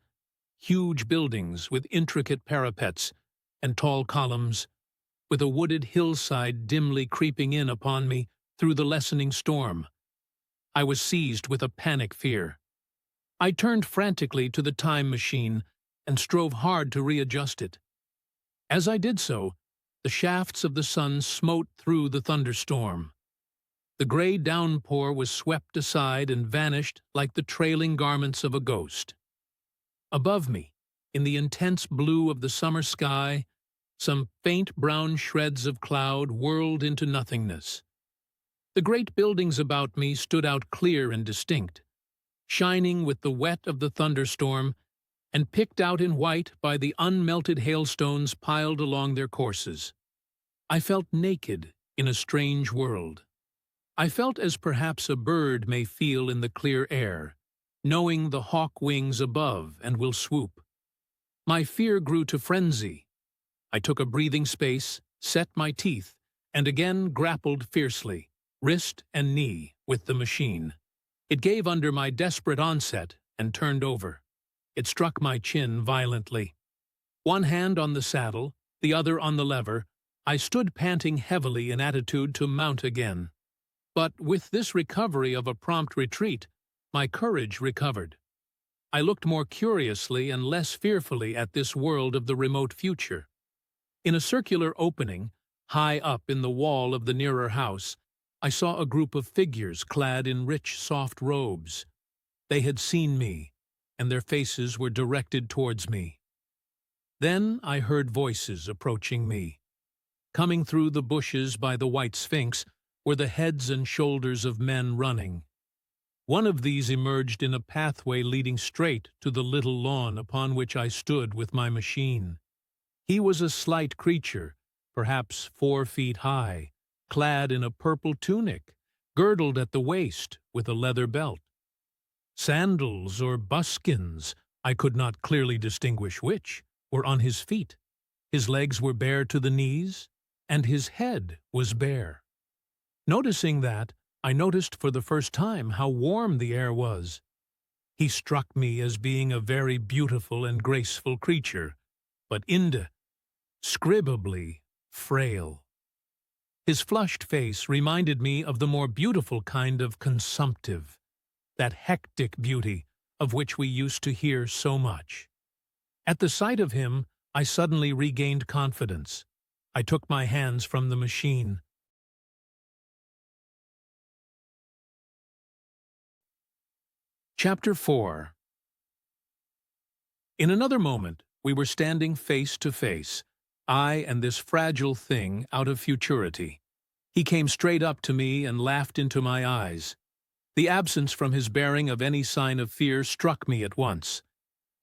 huge buildings with intricate parapets and tall columns, with a wooded hillside dimly creeping in upon me through the lessening storm. I was seized with a panic fear. I turned frantically to the time machine and strove hard to readjust it. As I did so, the shafts of the sun smote through the thunderstorm. The gray downpour was swept aside and vanished like the trailing garments of a ghost. Above me, in the intense blue of the summer sky, some faint brown shreds of cloud whirled into nothingness. The great buildings about me stood out clear and distinct, shining with the wet of the thunderstorm and picked out in white by the unmelted hailstones piled along their courses. I felt naked in a strange world. I felt as perhaps a bird may feel in the clear air, knowing the hawk wings above and will swoop. My fear grew to frenzy. I took a breathing space, set my teeth, and again grappled fiercely, wrist and knee, with the machine. It gave under my desperate onset and turned over. It struck my chin violently. One hand on the saddle, the other on the lever, I stood panting heavily in attitude to mount again. But with this recovery of a prompt retreat, my courage recovered. I looked more curiously and less fearfully at this world of the remote future. In a circular opening, high up in the wall of the nearer house, I saw a group of figures clad in rich, soft robes. They had seen me, and their faces were directed towards me. Then I heard voices approaching me. Coming through the bushes by the white sphinx were the heads and shoulders of men running. One of these emerged in a pathway leading straight to the little lawn upon which I stood with my machine. He was a slight creature, perhaps 4 feet high, clad in a purple tunic, girdled at the waist with a leather belt. Sandals or buskins, I could not clearly distinguish which, were on his feet. His legs were bare to the knees, and his head was bare. Noticing that, I noticed for the first time how warm the air was. He struck me as being a very beautiful and graceful creature, but indescribably frail. His flushed face reminded me of the more beautiful kind of consumptive, that hectic beauty of which we used to hear so much. At the sight of him, I suddenly regained confidence. I took my hands from the machine. Chapter 4. In another moment, we were standing face to face, I and this fragile thing out of futurity. He came straight up to me and laughed into my eyes. The absence from his bearing of any sign of fear struck me at once.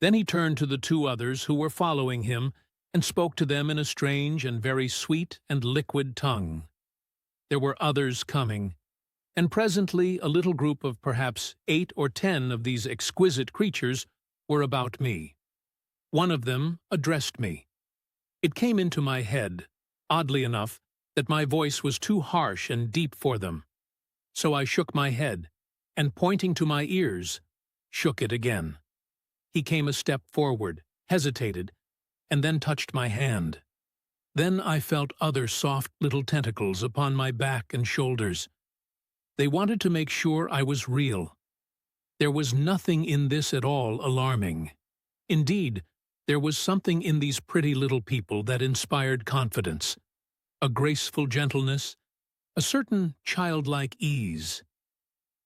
Then he turned to the two others who were following him and spoke to them in a strange and very sweet and liquid tongue. There were others coming, and presently a little group of perhaps 8 or 10 of these exquisite creatures were about me. One of them addressed me. It came into my head, oddly enough, that my voice was too harsh and deep for them. So I shook my head, and pointing to my ears, shook it again. He came a step forward, hesitated, and then touched my hand. Then I felt other soft little tentacles upon my back and shoulders. They wanted to make sure I was real. There was nothing in this at all alarming. Indeed, there was something in these pretty little people that inspired confidence, a graceful gentleness, a certain childlike ease.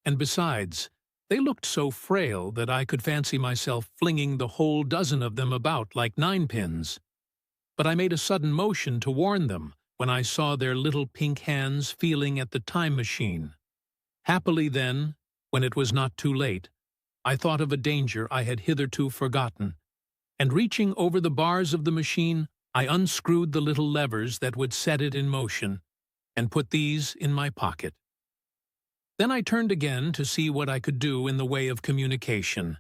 And besides, they looked so frail that I could fancy myself flinging the whole dozen of them about like ninepins. But I made a sudden motion to warn them when I saw their little pink hands feeling at the time machine. Happily then, when it was not too late, I thought of a danger I had hitherto forgotten, and reaching over the bars of the machine, I unscrewed the little levers that would set it in motion, and put these in my pocket. Then I turned again to see what I could do in the way of communication,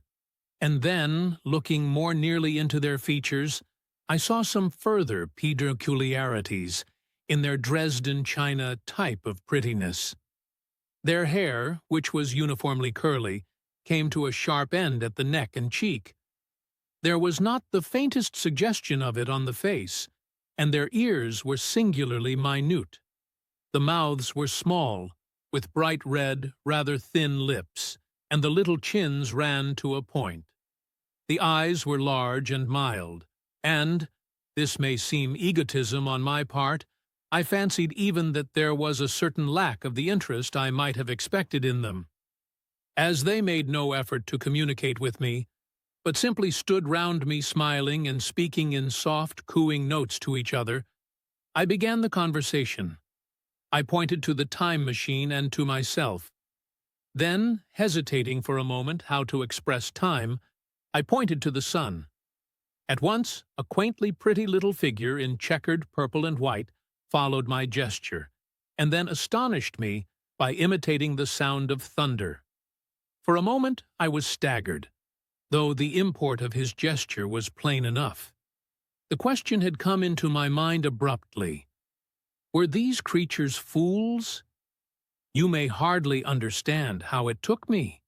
and then, looking more nearly into their features, I saw some further peculiarities in their Dresden china type of prettiness. Their hair, which was uniformly curly, came to a sharp end at the neck and cheek. There was not the faintest suggestion of it on the face, and their ears were singularly minute. The mouths were small, with bright red, rather thin lips, and the little chins ran to a point. The eyes were large and mild, and, this may seem egotism on my part, I fancied even that there was a certain lack of the interest I might have expected in them. As they made no effort to communicate with me, but simply stood round me smiling and speaking in soft, cooing notes to each other, I began the conversation. I pointed to the time machine and to myself. Then, hesitating for a moment how to express time, I pointed to the sun. At once, a quaintly pretty little figure in checkered purple and white followed my gesture, and then astonished me by imitating the sound of thunder. For a moment I was staggered, though the import of his gesture was plain enough. The question had come into my mind abruptly. Were these creatures fools? You may hardly understand how it took me.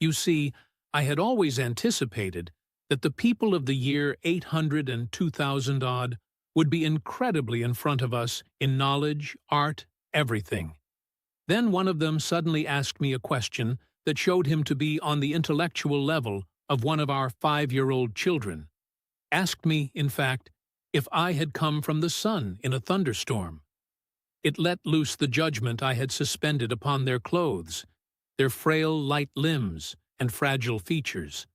You see, I had always anticipated that the people of the year 800 and 2000 odd would be incredibly in front of us in knowledge, art, everything. Then one of them suddenly asked me a question that showed him to be on the intellectual level of one of our 5-year-old children. Asked me, in fact, if I had come from the sun in a thunderstorm. It let loose the judgment I had suspended upon their clothes, their frail, light limbs, and fragile features.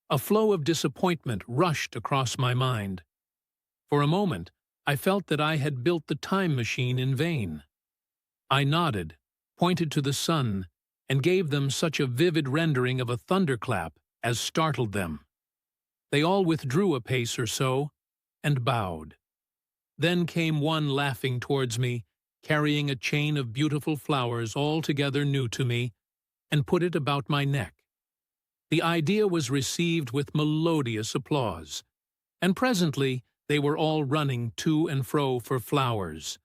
A flow of disappointment rushed across my mind. For a moment, I felt that I had built the time machine in vain. I nodded, pointed to the sun, and gave them such a vivid rendering of a thunderclap as startled them. They all withdrew a pace or so, and bowed. Then came one laughing towards me, carrying a chain of beautiful flowers altogether new to me, and put it about my neck. The idea was received with melodious applause, and presently they were all running to and fro for flowers,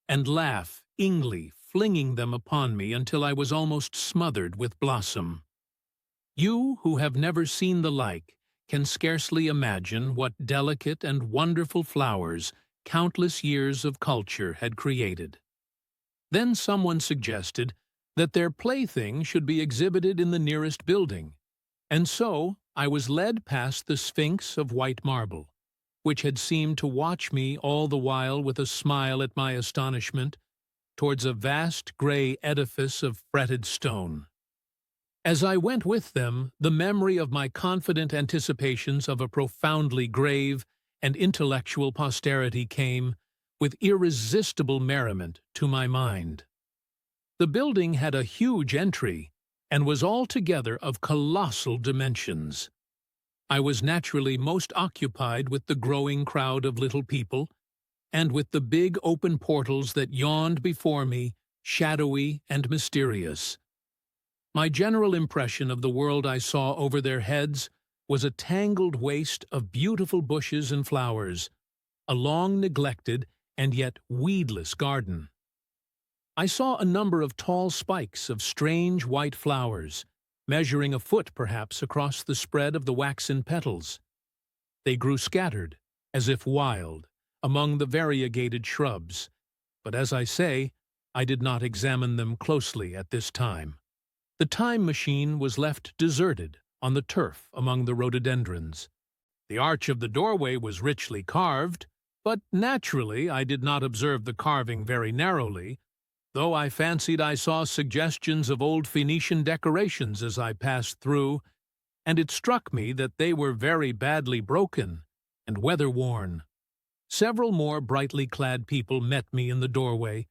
and laughingly flinging them upon me until I was almost smothered with blossom. You who have never seen the like can scarcely imagine what delicate and wonderful flowers countless years of culture had created. Then someone suggested that their plaything should be exhibited in the nearest building, and so I was led past the Sphinx of white marble, which had seemed to watch me all the while with a smile at my astonishment, towards a vast grey edifice of fretted stone. As I went with them, the memory of my confident anticipations of a profoundly grave and intellectual posterity came, with irresistible merriment, to my mind. The building had a huge entry, and was altogether of colossal dimensions. I was naturally most occupied with the growing crowd of little people, and with the big open portals that yawned before me, shadowy and mysterious. My general impression of the world I saw over their heads was a tangled waste of beautiful bushes and flowers, a long-neglected and yet weedless garden. I saw a number of tall spikes of strange white flowers, measuring a foot perhaps across the spread of the waxen petals. They grew scattered, as if wild, among the variegated shrubs, but as I say, I did not examine them closely at this time. The time machine was left deserted on the turf among the rhododendrons. The arch of the doorway was richly carved, but naturally I did not observe the carving very narrowly, though I fancied I saw suggestions of old Phoenician decorations as I passed through, and it struck me that they were very badly broken and weather-worn. Several more brightly clad people met me in the doorway,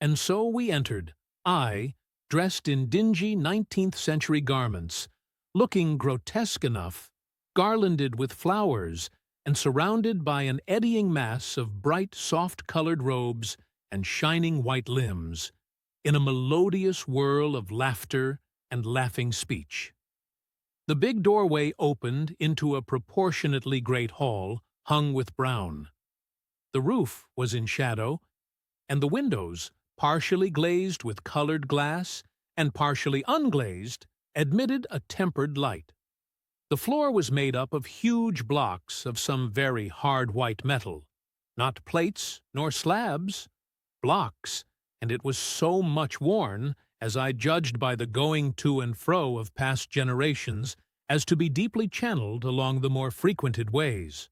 and so we entered, I, dressed in dingy 19th-century garments, looking grotesque enough, garlanded with flowers, and surrounded by an eddying mass of bright, soft-colored robes and shining white limbs, in a melodious whirl of laughter and laughing speech. The big doorway opened into a proportionately great hall hung with brown. The roof was in shadow, and the windows, partially glazed with colored glass and partially unglazed, admitted a tempered light. The floor was made up of huge blocks of some very hard white metal, not plates nor slabs, blocks, and it was so much worn, as I judged by the going to and fro of past generations, as to be deeply channeled along the more frequented ways.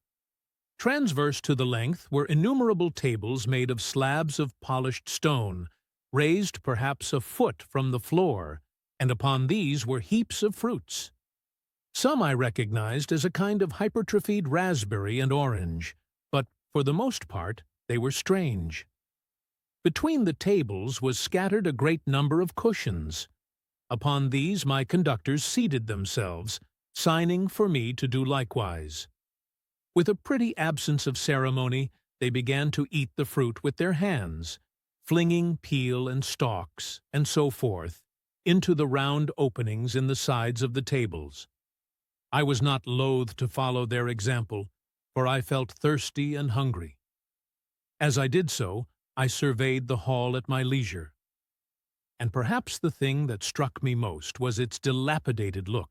Transverse to the length were innumerable tables made of slabs of polished stone, raised perhaps a foot from the floor, and upon these were heaps of fruits. Some I recognized as a kind of hypertrophied raspberry and orange, but for the most part they were strange. Between the tables was scattered a great number of cushions. Upon these my conductors seated themselves, signing for me to do likewise. With a pretty absence of ceremony, they began to eat the fruit with their hands, flinging peel and stalks, and so forth, into the round openings in the sides of the tables. I was not loath to follow their example, for I felt thirsty and hungry. As I did so, I surveyed the hall at my leisure. And perhaps the thing that struck me most was its dilapidated look.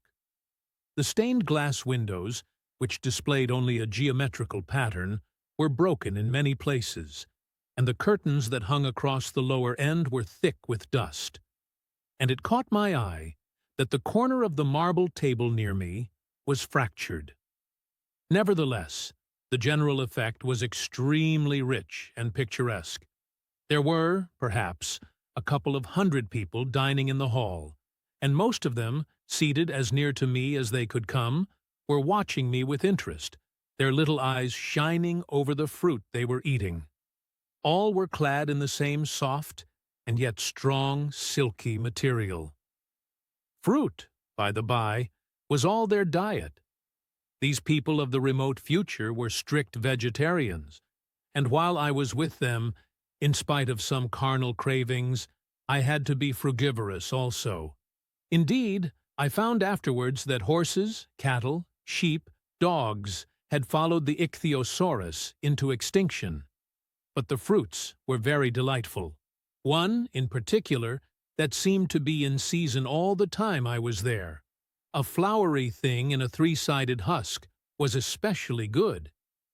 The stained glass windows, which displayed only a geometrical pattern, were broken in many places, and the curtains that hung across the lower end were thick with dust. And it caught my eye that the corner of the marble table near me was fractured. Nevertheless, the general effect was extremely rich and picturesque. There were, perhaps, a couple of 100 people dining in the hall, and most of them, seated as near to me as they could come, were watching me with interest, their little eyes shining over the fruit they were eating. All were clad in the same soft and yet strong, silky material. Fruit, by the by, was all their diet. These people of the remote future were strict vegetarians, and while I was with them, in spite of some carnal cravings, I had to be frugivorous also. Indeed, I found afterwards that horses, cattle, sheep, dogs had followed the ichthyosaurus into extinction. But the fruits were very delightful. One, in particular, that seemed to be in season all the time I was there, a flowery thing in a three-sided husk, was especially good,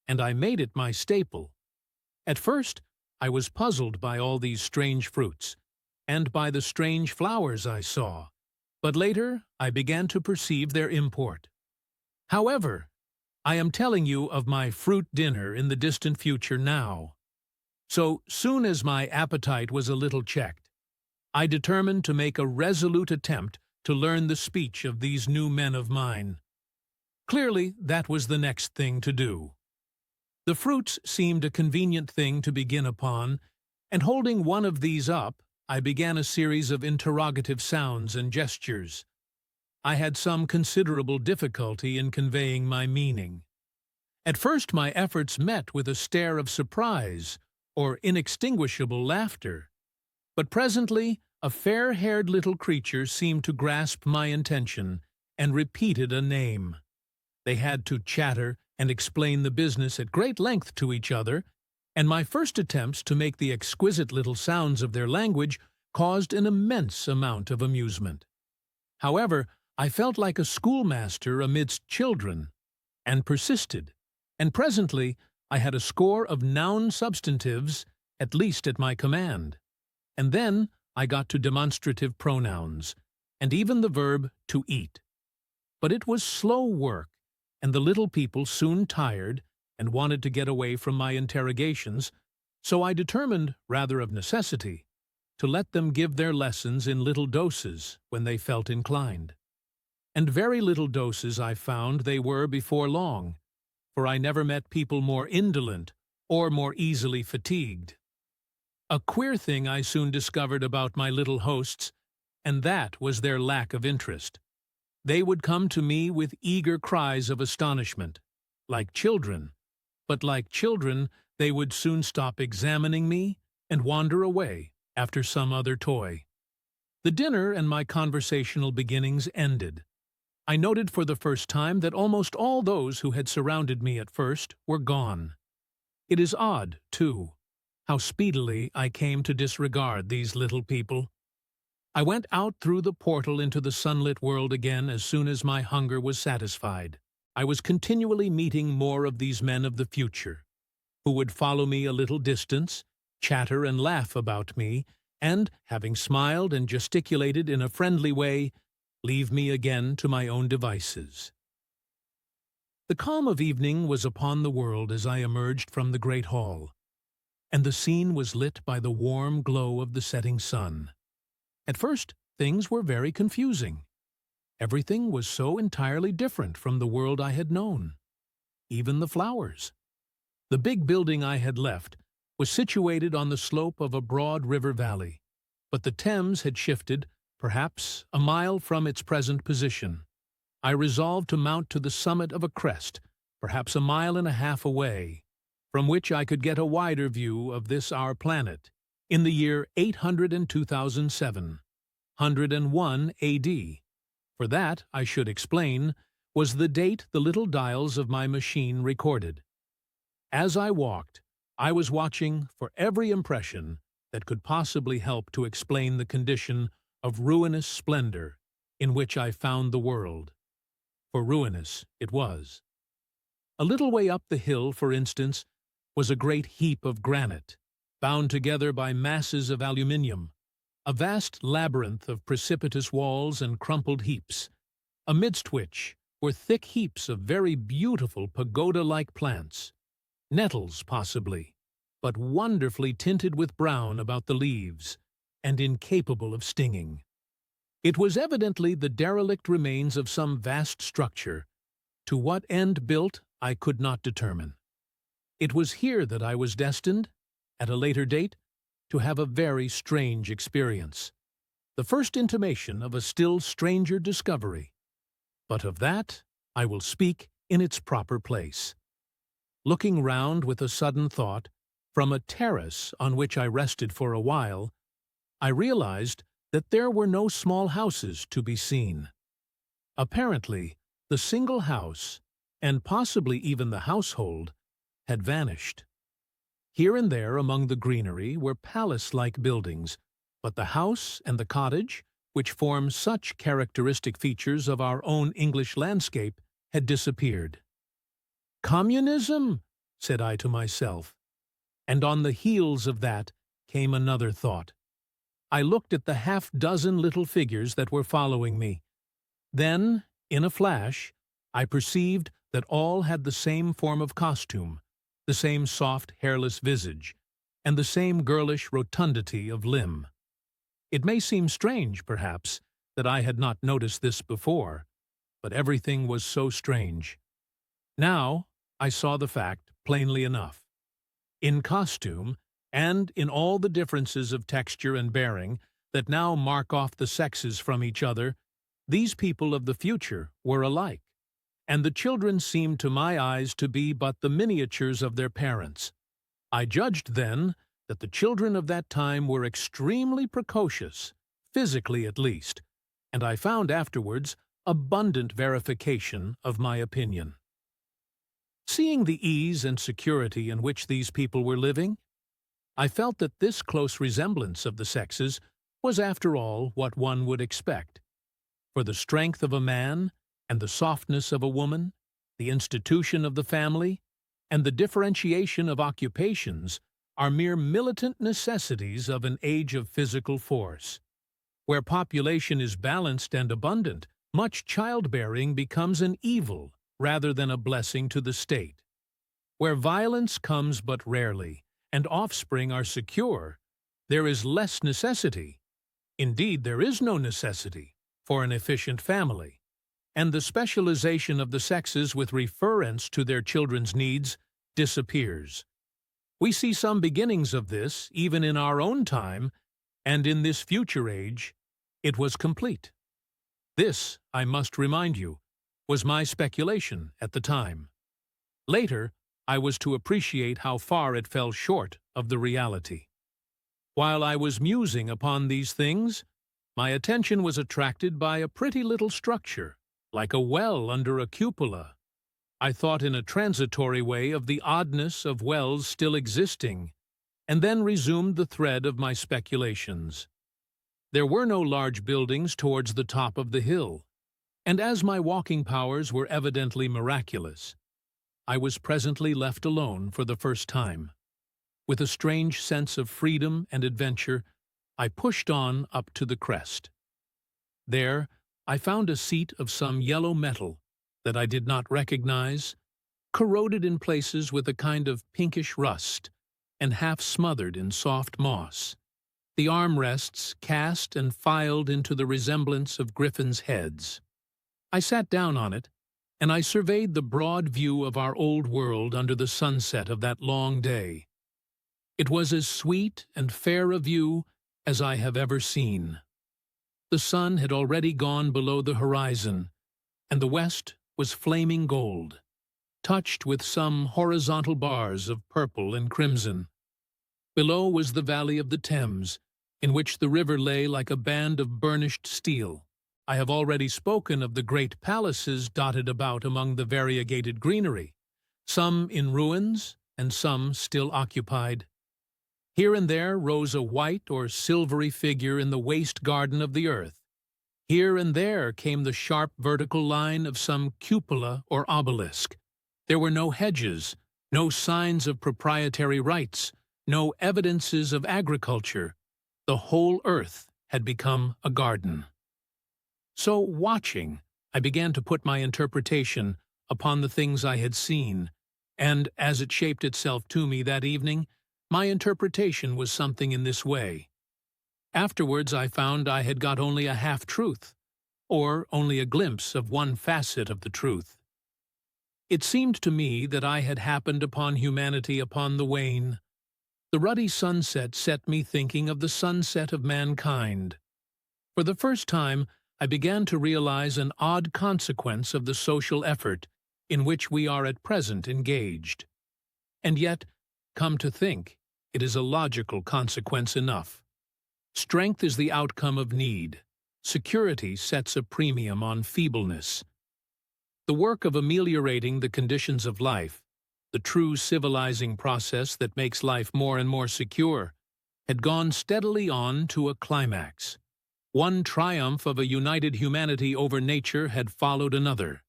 and I made it my staple. At first, I was puzzled by all these strange fruits, and by the strange flowers I saw, but later I began to perceive their import. However, I am telling you of my fruit dinner in the distant future now. So soon as my appetite was a little checked, I determined to make a resolute attempt to learn the speech of these new men of mine. Clearly, that was the next thing to do. The fruits seemed a convenient thing to begin upon, and holding one of these up, I began a series of interrogative sounds and gestures. I had some considerable difficulty in conveying my meaning. At first my efforts met with a stare of surprise or inextinguishable laughter, but presently a fair-haired little creature seemed to grasp my intention and repeated a name. They had to chatter and explain the business at great length to each other, and my first attempts to make the exquisite little sounds of their language caused an immense amount of amusement. However, I felt like a schoolmaster amidst children, and persisted, and presently I had a score of noun substantives, at least at my command. And then I got to demonstrative pronouns, and even the verb to eat. But it was slow work, and the little people soon tired and wanted to get away from my interrogations, so I determined, rather of necessity, to let them give their lessons in little doses when they felt inclined. And very little doses I found they were before long, for I never met people more indolent or more easily fatigued. A queer thing I soon discovered about my little hosts, and that was their lack of interest. They would come to me with eager cries of astonishment, like children, but like children they would soon stop examining me and wander away after some other toy. The dinner and my conversational beginnings ended. I noted for the first time that almost all those who had surrounded me at first were gone. It is odd, too, how speedily I came to disregard these little people. I went out through the portal into the sunlit world again as soon as my hunger was satisfied. I was continually meeting more of these men of the future, who would follow me a little distance, chatter and laugh about me, and, having smiled and gesticulated in a friendly way, leave me again to my own devices. The calm of evening was upon the world as I emerged from the great hall, and the scene was lit by the warm glow of the setting sun. At first, things were very confusing. Everything was so entirely different from the world I had known. Even the flowers. The big building I had left was situated on the slope of a broad river valley, but the Thames had shifted, perhaps a mile from its present position. I resolved to mount to the summit of a crest, perhaps a mile and a half away, from which I could get a wider view of this our planet, in the year 802,007, 101 A.D. For that, I should explain, was the date the little dials of my machine recorded. As I walked, I was watching for every impression that could possibly help to explain the condition of ruinous splendor in which I found the world. For ruinous it was. A little way up the hill, for instance, was a great heap of granite, bound together by masses of aluminium, a vast labyrinth of precipitous walls and crumpled heaps, amidst which were thick heaps of very beautiful pagoda-like plants, nettles possibly, but wonderfully tinted with brown about the leaves, and incapable of stinging. It was evidently the derelict remains of some vast structure. To what end built, I could not determine. It was here that I was destined, at a later date, to have a very strange experience, the first intimation of a still stranger discovery. But of that I will speak in its proper place. Looking round with a sudden thought, from a terrace on which I rested for a while, I realized that there were no small houses to be seen. Apparently, the single house, and possibly even the household, had vanished. Here and there among the greenery were palace-like buildings, but the house and the cottage, which form such characteristic features of our own English landscape, had disappeared. "Communism," said I to myself, and on the heels of that came another thought. I looked at the half-dozen little figures that were following me. Then, in a flash, I perceived that all had the same form of costume, the same soft, hairless visage, and the same girlish rotundity of limb. It may seem strange, perhaps, that I had not noticed this before, but everything was so strange. Now I saw the fact plainly enough. In costume, and in all the differences of texture and bearing that now mark off the sexes from each other, these people of the future were alike, and the children seemed to my eyes to be but the miniatures of their parents. I judged then that the children of that time were extremely precocious, physically at least, and I found afterwards abundant verification of my opinion. Seeing the ease and security in which these people were living, I felt that this close resemblance of the sexes was after all what one would expect. For the strength of a man and the softness of a woman, the institution of the family, and the differentiation of occupations are mere militant necessities of an age of physical force. Where population is balanced and abundant, much childbearing becomes an evil rather than a blessing to the state. Where violence comes but rarely, and offspring are secure, there is less necessity. Indeed, there is no necessity for an efficient family, and the specialization of the sexes with reference to their children's needs disappears. We see some beginnings of this even in our own time, and in this future age, it was complete. This, I must remind you, was my speculation at the time. Later, I was to appreciate how far it fell short of the reality. While I was musing upon these things, my attention was attracted by a pretty little structure, like a well under a cupola. I thought in a transitory way of the oddness of wells still existing, and then resumed the thread of my speculations. There were no large buildings towards the top of the hill, and as my walking powers were evidently miraculous, I was presently left alone for the first time. With a strange sense of freedom and adventure, I pushed on up to the crest. There, I found a seat of some yellow metal that I did not recognize, corroded in places with a kind of pinkish rust, and half smothered in soft moss. The armrests cast and filed into the resemblance of griffins' heads. I sat down on it, and I surveyed the broad view of our old world under the sunset of that long day. It was as sweet and fair a view as I have ever seen. The sun had already gone below the horizon, and the west was flaming gold, touched with some horizontal bars of purple and crimson. Below was the valley of the Thames, in which the river lay like a band of burnished steel. I have already spoken of the great palaces dotted about among the variegated greenery, some in ruins and some still occupied. Here and there rose a white or silvery figure in the waste garden of the earth. Here and there came the sharp vertical line of some cupola or obelisk. There were no hedges, no signs of proprietary rights, no evidences of agriculture. The whole earth had become a garden. So, watching, I began to put my interpretation upon the things I had seen, and as it shaped itself to me that evening, my interpretation was something in this way. Afterwards I found I had got only a half-truth, or only a glimpse of one facet of the truth. It seemed to me that I had happened upon humanity upon the wane. The ruddy sunset set me thinking of the sunset of mankind. For the first time, I began to realize an odd consequence of the social effort in which we are at present engaged. And yet, come to think, it is a logical consequence enough. Strength is the outcome of need. Security sets a premium on feebleness. The work of ameliorating the conditions of life, the true civilizing process that makes life more and more secure, had gone steadily on to a climax. One triumph of a united humanity over nature had followed another.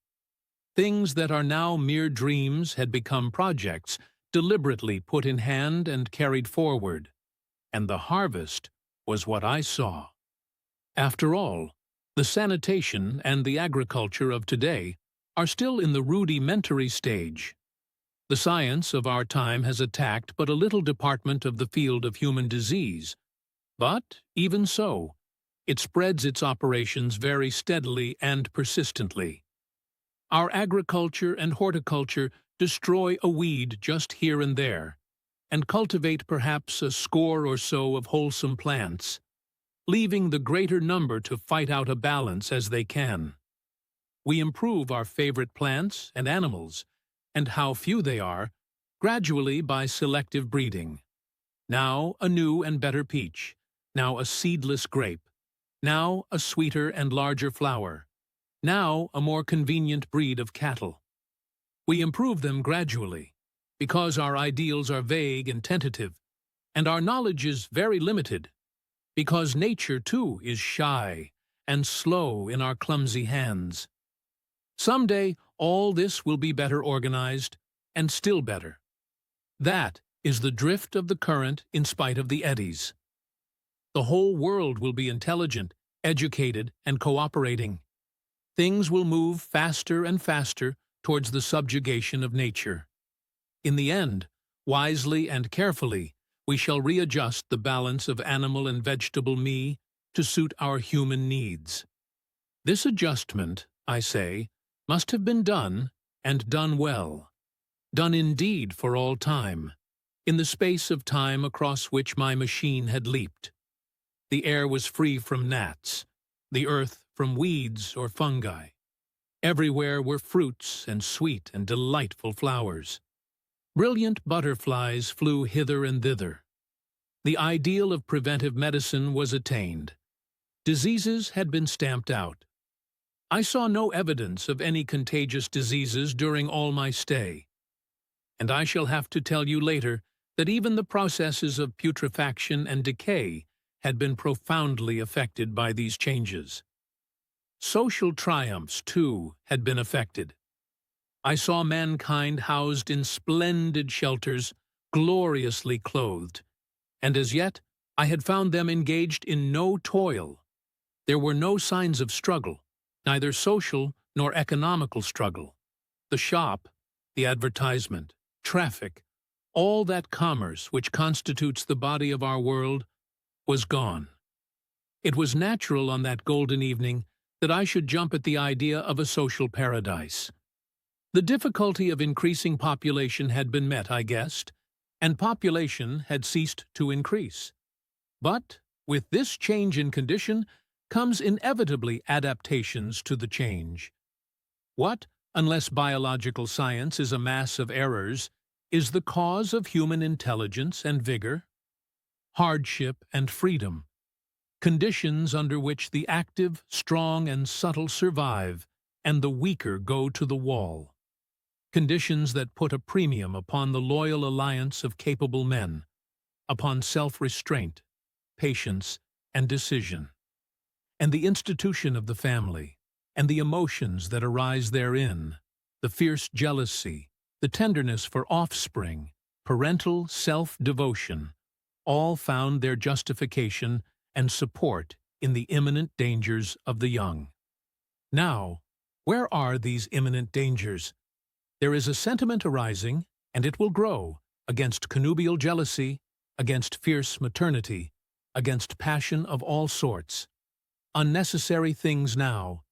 Things that are now mere dreams had become projects deliberately put in hand and carried forward, and the harvest was what I saw. After all, the sanitation and the agriculture of today are still in the rudimentary stage. The science of our time has attacked but a little department of the field of human disease, but, even so, It spreads its operations very steadily and persistently. Our agriculture and horticulture destroy a weed just here and there, and cultivate perhaps a score or so of wholesome plants, leaving the greater number to fight out a balance as they can. We improve our favorite plants and animals, and how few they are, gradually by selective breeding. Now a new and better peach, now a seedless grape, now a sweeter and larger flower, now a more convenient breed of cattle. We improve them gradually, because our ideals are vague and tentative, and our knowledge is very limited, because nature, too, is shy and slow in our clumsy hands. Someday, all this will be better organized, and still better. That is the drift of the current in spite of the eddies. The whole world will be intelligent, educated, and cooperating. Things will move faster and faster towards the subjugation of nature. In the end, wisely and carefully, we shall readjust the balance of animal and vegetable me to suit our human needs. This adjustment, I say, must have been done, and done well. Done indeed for all time, in the space of time across which my machine had leaped. The air was free from gnats, the earth from weeds or fungi. Everywhere were fruits and sweet and delightful flowers. Brilliant butterflies flew hither and thither. The ideal of preventive medicine was attained. Diseases had been stamped out. I saw no evidence of any contagious diseases during all my stay. And I shall have to tell you later that even the processes of putrefaction and decay had been profoundly affected by these changes. Social triumphs, too, had been affected. I saw mankind housed in splendid shelters, gloriously clothed, and as yet I had found them engaged in no toil. There were no signs of struggle, neither social nor economical struggle. The shop, the advertisement, traffic, all that commerce which constitutes the body of our world, was gone. It was natural on that golden evening that I should jump at the idea of a social paradise. The difficulty of increasing population had been met, I guessed, and population had ceased to increase. But with this change in condition comes inevitably adaptations to the change. What, unless biological science is a mass of errors, is the cause of human intelligence and vigor? Hardship and freedom, conditions under which the active, strong, and subtle survive, and the weaker go to the wall. Conditions that put a premium upon the loyal alliance of capable men, upon self-restraint, patience, and decision, and the institution of the family, and the emotions that arise therein, the fierce jealousy, the tenderness for offspring, parental self-devotion, all found their justification and support in the imminent dangers of the young. Now, where are these imminent dangers? There is a sentiment arising, and it will grow, against connubial jealousy, against fierce maternity, against passion of all sorts. Unnecessary things now,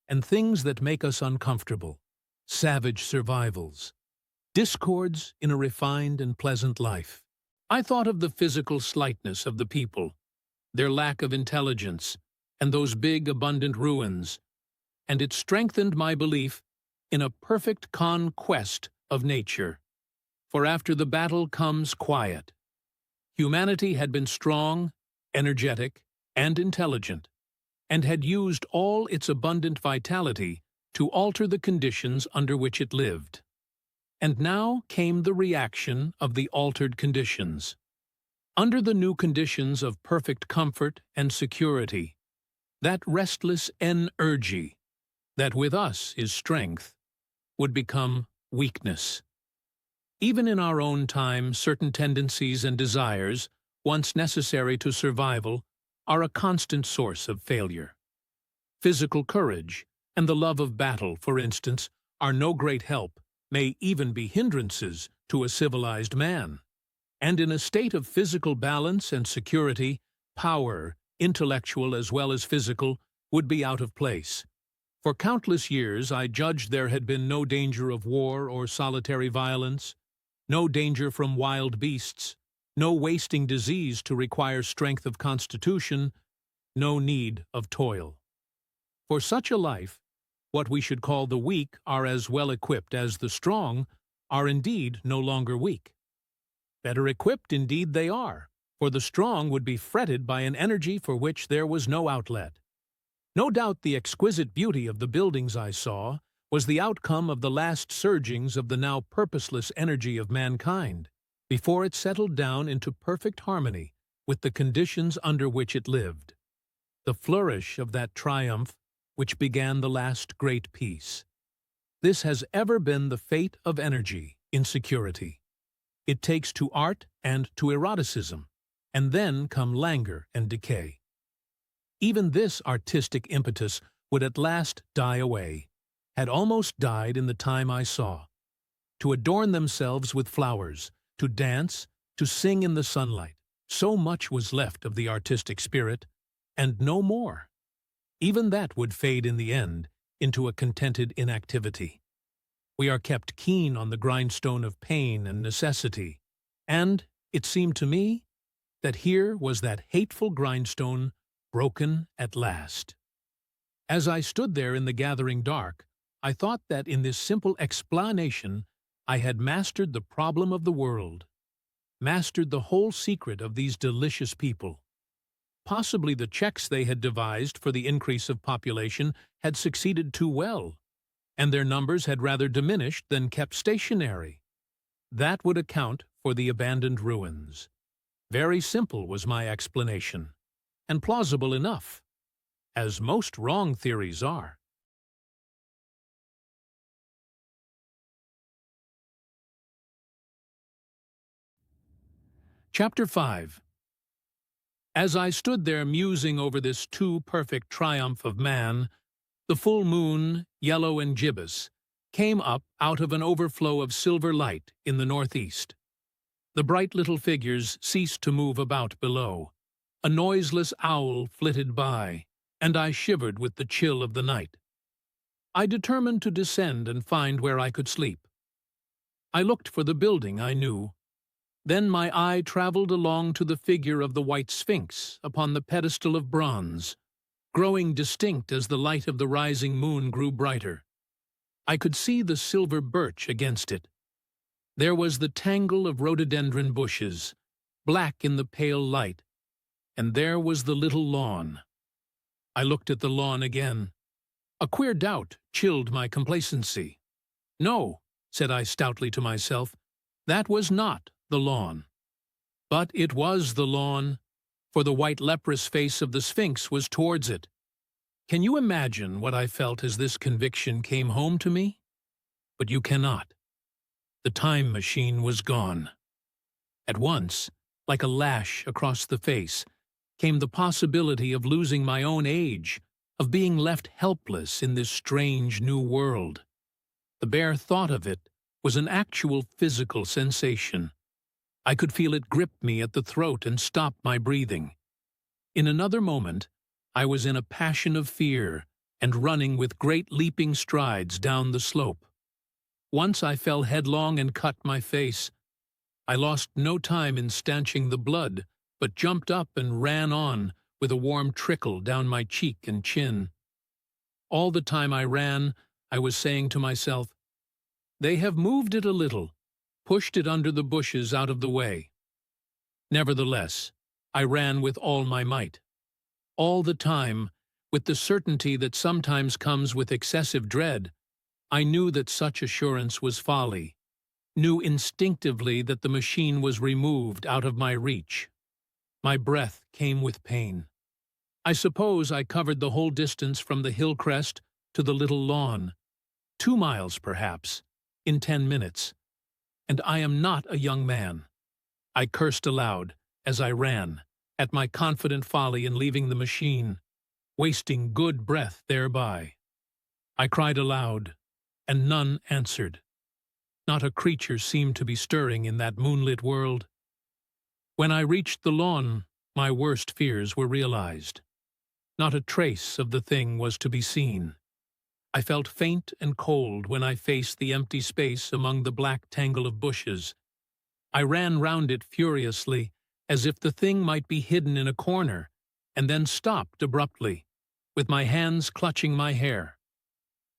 and things that make us uncomfortable, savage survivals, discords in a refined and pleasant life. I thought of the physical slightness of the people, their lack of intelligence, and those big, abundant ruins, and it strengthened my belief in a perfect conquest of nature. For after the battle comes quiet. Humanity had been strong, energetic, and intelligent, and had used all its abundant vitality to alter the conditions under which it lived. And now came the reaction of the altered conditions. Under the new conditions of perfect comfort and security, that restless energy, that with us is strength, would become weakness. Even in our own time, certain tendencies and desires, once necessary to survival, are a constant source of failure. Physical courage and the love of battle, for instance, are no great help, may even be hindrances to a civilized man. And in a state of physical balance and security, power intellectual as well as physical, would be out of place. For countless years I judged there had been no danger of war or solitary violence, no danger from wild beasts, no wasting disease to require strength of constitution, no need of toil. For such a life, what we should call the weak are as well equipped as the strong are indeed no longer weak. Better equipped indeed they are, for the strong would be fretted by an energy for which there was no outlet. No doubt the exquisite beauty of the buildings I saw was the outcome of the last surgings of the now purposeless energy of mankind, before it settled down into perfect harmony with the conditions under which it lived. The flourish of that triumph which began the last great peace. This has ever been the fate of energy in security. It takes to art and to eroticism, and then come languor and decay. Even this artistic impetus would at last die away, had almost died in the time I saw. To adorn themselves with flowers, to dance, to sing in the sunlight, so much was left of the artistic spirit, and no more. Even that would fade in the end into a contented inactivity. We are kept keen on the grindstone of pain and necessity, and it seemed to me that here was that hateful grindstone broken at last. As I stood there in the gathering dark, I thought that in this simple explanation I had mastered the problem of the world, mastered the whole secret of these delicious people. Possibly the checks they had devised for the increase of population had succeeded too well, and their numbers had rather diminished than kept stationary. That would account for the abandoned ruins. Very simple was my explanation, and plausible enough, as most wrong theories are. Chapter 5. As I stood there musing over this too perfect triumph of man, the full moon, yellow and gibbous, came up out of an overflow of silver light in the northeast. The bright little figures ceased to move about below. A noiseless owl flitted by, and I shivered with the chill of the night. I determined to descend and find where I could sleep. I looked for the building I knew. Then my eye traveled along to the figure of the white sphinx upon the pedestal of bronze, growing distinct as the light of the rising moon grew brighter. I could see the silver birch against it. There was the tangle of rhododendron bushes, black in the pale light, and there was the little lawn. I looked at the lawn again. A queer doubt chilled my complacency. No, said I stoutly to myself, that was not the lawn. But it was the lawn, for the white leprous face of the Sphinx was towards it. Can you imagine what I felt as this conviction came home to me? But you cannot. The time machine was gone. At once, like a lash across the face, came the possibility of losing my own age, of being left helpless in this strange new world. The bare thought of it was an actual physical sensation. I could feel it grip me at the throat and stop my breathing. In another moment, I was in a passion of fear and running with great leaping strides down the slope. Once I fell headlong and cut my face. I lost no time in stanching the blood, but jumped up and ran on with a warm trickle down my cheek and chin. All the time I ran, I was saying to myself, "They have moved it a little, pushed it under the bushes out of the way." Nevertheless, I ran with all my might. All the time, with the certainty that sometimes comes with excessive dread, I knew that such assurance was folly, knew instinctively that the machine was removed out of my reach. My breath came with pain. I suppose I covered the whole distance from the hill crest to the little lawn, 2 miles perhaps, in 10 minutes. And I am not a young man. I cursed aloud as I ran, at my confident folly in leaving the machine, wasting good breath thereby. I cried aloud, and none answered. Not a creature seemed to be stirring in that moonlit world. When I reached the lawn, my worst fears were realized. Not a trace of the thing was to be seen. I felt faint and cold when I faced the empty space among the black tangle of bushes. I ran round it furiously, as if the thing might be hidden in a corner, and then stopped abruptly, with my hands clutching my hair.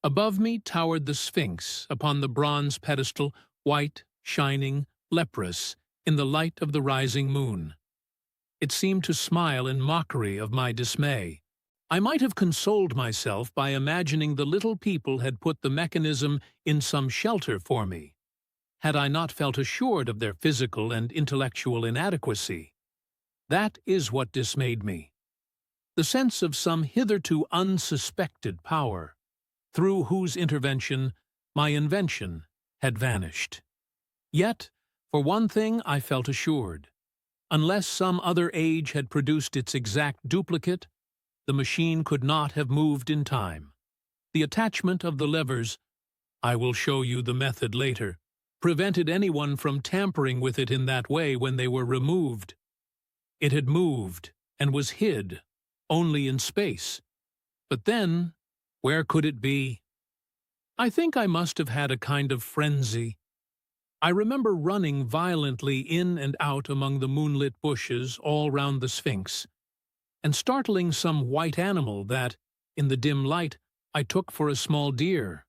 Above me towered the Sphinx upon the bronze pedestal, white, shining, leprous, in the light of the rising moon. It seemed to smile in mockery of my dismay. I might have consoled myself by imagining the little people had put the mechanism in some shelter for me, had I not felt assured of their physical and intellectual inadequacy. That is what dismayed me. The sense of some hitherto unsuspected power, through whose intervention my invention had vanished. Yet, for one thing I felt assured. Unless some other age had produced its exact duplicate, the machine could not have moved in time. The attachment of the levers, I will show you the method later, prevented anyone from tampering with it in that way when they were removed. It had moved and was hid, only in space. But then, where could it be? I think I must have had a kind of frenzy. I remember running violently in and out among the moonlit bushes all round the Sphinx, and startling some white animal that, in the dim light, I took for a small deer.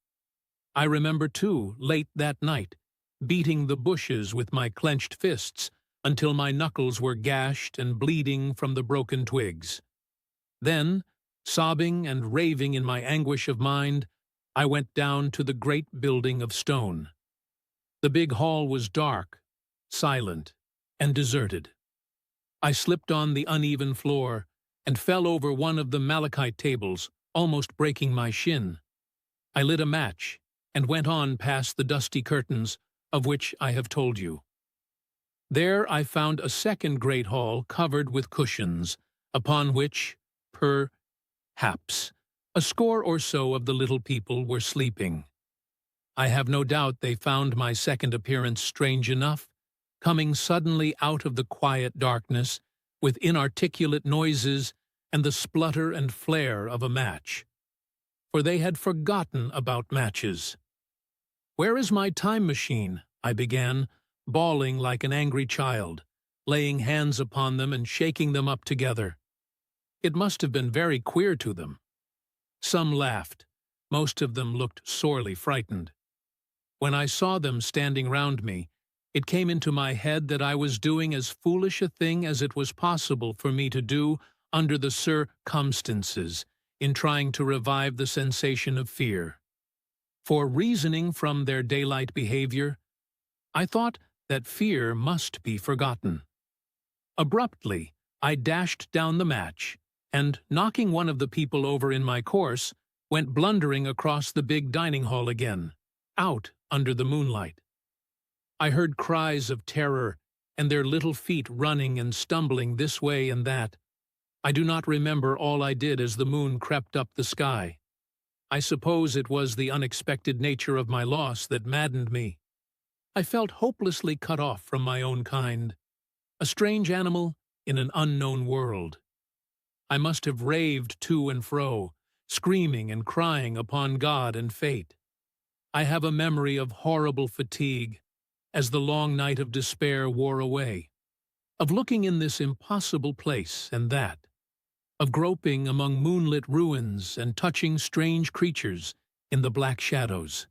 I remember, too, late that night, beating the bushes with my clenched fists until my knuckles were gashed and bleeding from the broken twigs. Then, sobbing and raving in my anguish of mind, I went down to the great building of stone. The big hall was dark, silent, and deserted. I slipped on the uneven floor and fell over one of the malachite tables, almost breaking my shin. I lit a match and went on past the dusty curtains, of which I have told you. There I found a second great hall covered with cushions, upon which, perhaps, a score or so of the little people were sleeping. I have no doubt they found my second appearance strange enough, coming suddenly out of the quiet darkness, with inarticulate noises and the splutter and flare of a match. For they had forgotten about matches. "Where is my time machine?" I began, bawling like an angry child, laying hands upon them and shaking them up together. It must have been very queer to them. Some laughed. Most of them looked sorely frightened. When I saw them standing round me, it came into my head that I was doing as foolish a thing as it was possible for me to do under the circumstances in trying to revive the sensation of fear. For reasoning from their daylight behavior, I thought that fear must be forgotten. Abruptly, I dashed down the match, and, knocking one of the people over in my course, went blundering across the big dining hall again, out under the moonlight. I heard cries of terror, and their little feet running and stumbling this way and that. I do not remember all I did as the moon crept up the sky. I suppose it was the unexpected nature of my loss that maddened me. I felt hopelessly cut off from my own kind, a strange animal in an unknown world. I must have raved to and fro, screaming and crying upon God and fate. I have a memory of horrible fatigue, as the long night of despair wore away, of looking in this impossible place and that, of groping among moonlit ruins and touching strange creatures in the black shadows.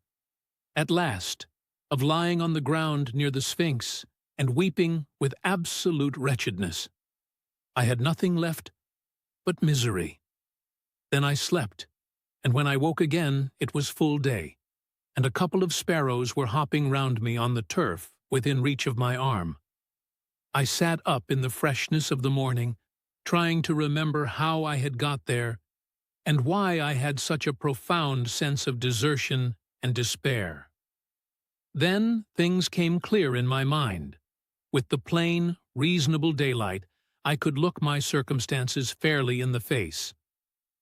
At last, of lying on the ground near the Sphinx and weeping with absolute wretchedness. I had nothing left but misery. Then I slept, and when I woke again it was full day, and a couple of sparrows were hopping round me on the turf within reach of my arm. I sat up in the freshness of the morning, trying to remember how I had got there, and why I had such a profound sense of desertion and despair. Then things came clear in my mind. With the plain, reasonable daylight, I could look my circumstances fairly in the face.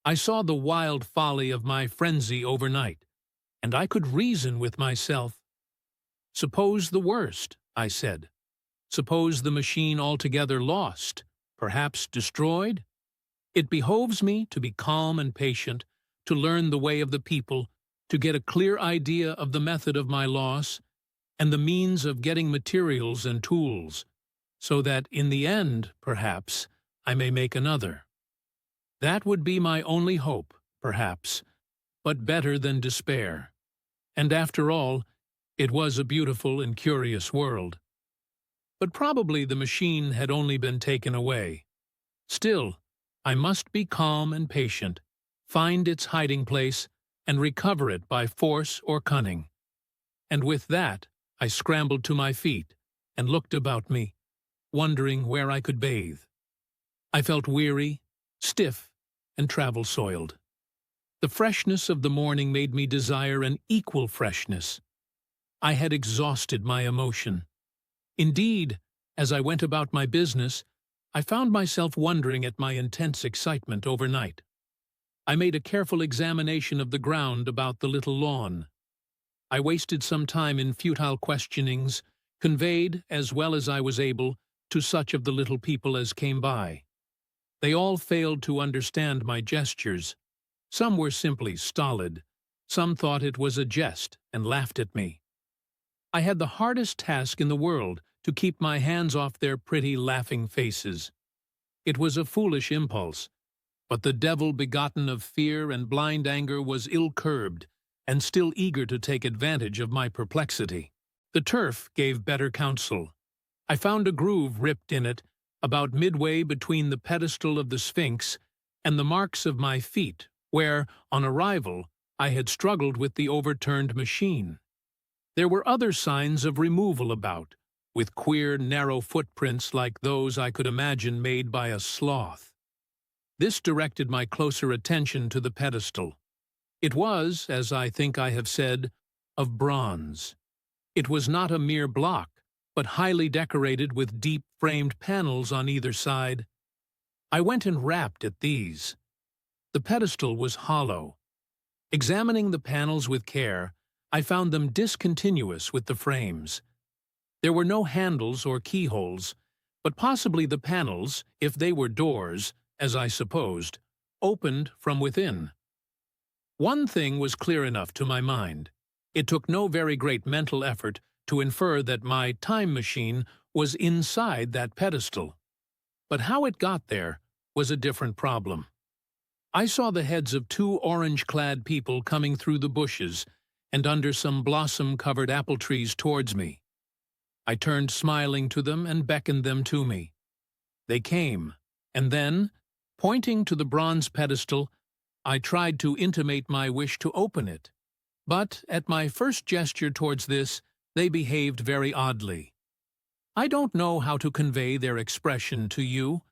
I saw the wild folly of my frenzy overnight, and I could reason with myself. Suppose the worst, I said. Suppose the machine altogether lost, perhaps destroyed? It behoves me to be calm and patient, to learn the way of the people, to get a clear idea of the method of my loss, and the means of getting materials and tools, so that in the end, perhaps, I may make another. That would be my only hope, perhaps, but better than despair. And after all, it was a beautiful and curious world. But probably the machine had only been taken away. Still, I must be calm and patient, find its hiding place, and recover it by force or cunning. And with that, I scrambled to my feet and looked about me, wondering where I could bathe. I felt weary, stiff, and travel-soiled. The freshness of the morning made me desire an equal freshness. I had exhausted my emotion. Indeed, as I went about my business, I found myself wondering at my intense excitement overnight. I made a careful examination of the ground about the little lawn. I wasted some time in futile questionings, conveyed, as well as I was able, to such of the little people as came by. They all failed to understand my gestures. Some were simply stolid. Some thought it was a jest and laughed at me. I had the hardest task in the world to keep my hands off their pretty, laughing faces. It was a foolish impulse, but the devil begotten of fear and blind anger was ill-curbed and still eager to take advantage of my perplexity. The turf gave better counsel. I found a groove ripped in it about midway between the pedestal of the Sphinx and the marks of my feet, where, on arrival, I had struggled with the overturned machine. There were other signs of removal about, with queer, narrow footprints like those I could imagine made by a sloth. This directed my closer attention to the pedestal. It was, as I think I have said, of bronze. It was not a mere block, but highly decorated with deep-framed panels on either side. I went and rapped at these. The pedestal was hollow. Examining the panels with care, I found them discontinuous with the frames. There were no handles or keyholes, but possibly the panels, if they were doors, as I supposed, opened from within. One thing was clear enough to my mind. It took no very great mental effort to infer that my time machine was inside that pedestal. But how it got there was a different problem. I saw the heads of two orange-clad people coming through the bushes and under some blossom-covered apple trees towards me. I turned smiling to them and beckoned them to me. They came, and then, pointing to the bronze pedestal, I tried to intimate my wish to open it. But at my first gesture towards this, they behaved very oddly. I don't know how to convey their expression to you.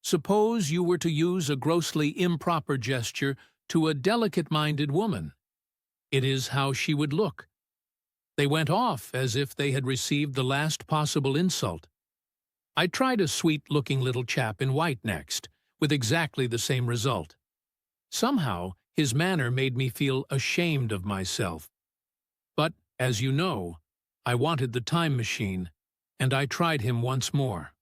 Suppose you were to use a grossly improper gesture to a delicate-minded woman. It is how she would look. They went off as if they had received the last possible insult. I tried a sweet-looking little chap in white next, with exactly the same result. Somehow, his manner made me feel ashamed of myself. But, as you know, I wanted the time machine, and I tried him once more.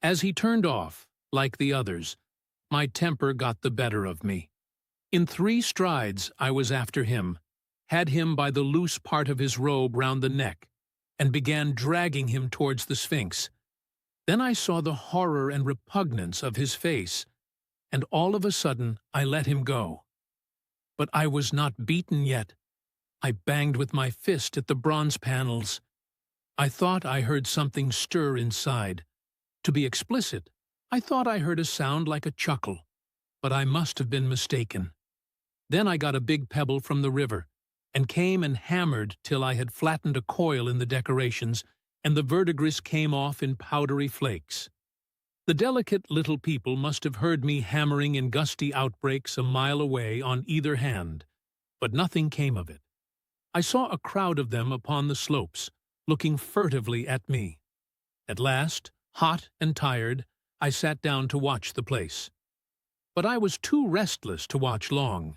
As he turned off, like the others, my temper got the better of me. In 3 strides I was after him, had him by the loose part of his robe round the neck, and began dragging him towards the Sphinx. Then I saw the horror and repugnance of his face, and all of a sudden I let him go. But I was not beaten yet. I banged with my fist at the bronze panels. I thought I heard something stir inside. To be explicit, I thought I heard a sound like a chuckle, but I must have been mistaken. Then I got a big pebble from the river, and came and hammered till I had flattened a coil in the decorations, and the verdigris came off in powdery flakes. The delicate little people must have heard me hammering in gusty outbreaks a mile away on either hand, but nothing came of it. I saw a crowd of them upon the slopes, looking furtively at me. At last, hot and tired, I sat down to watch the place. But I was too restless to watch long.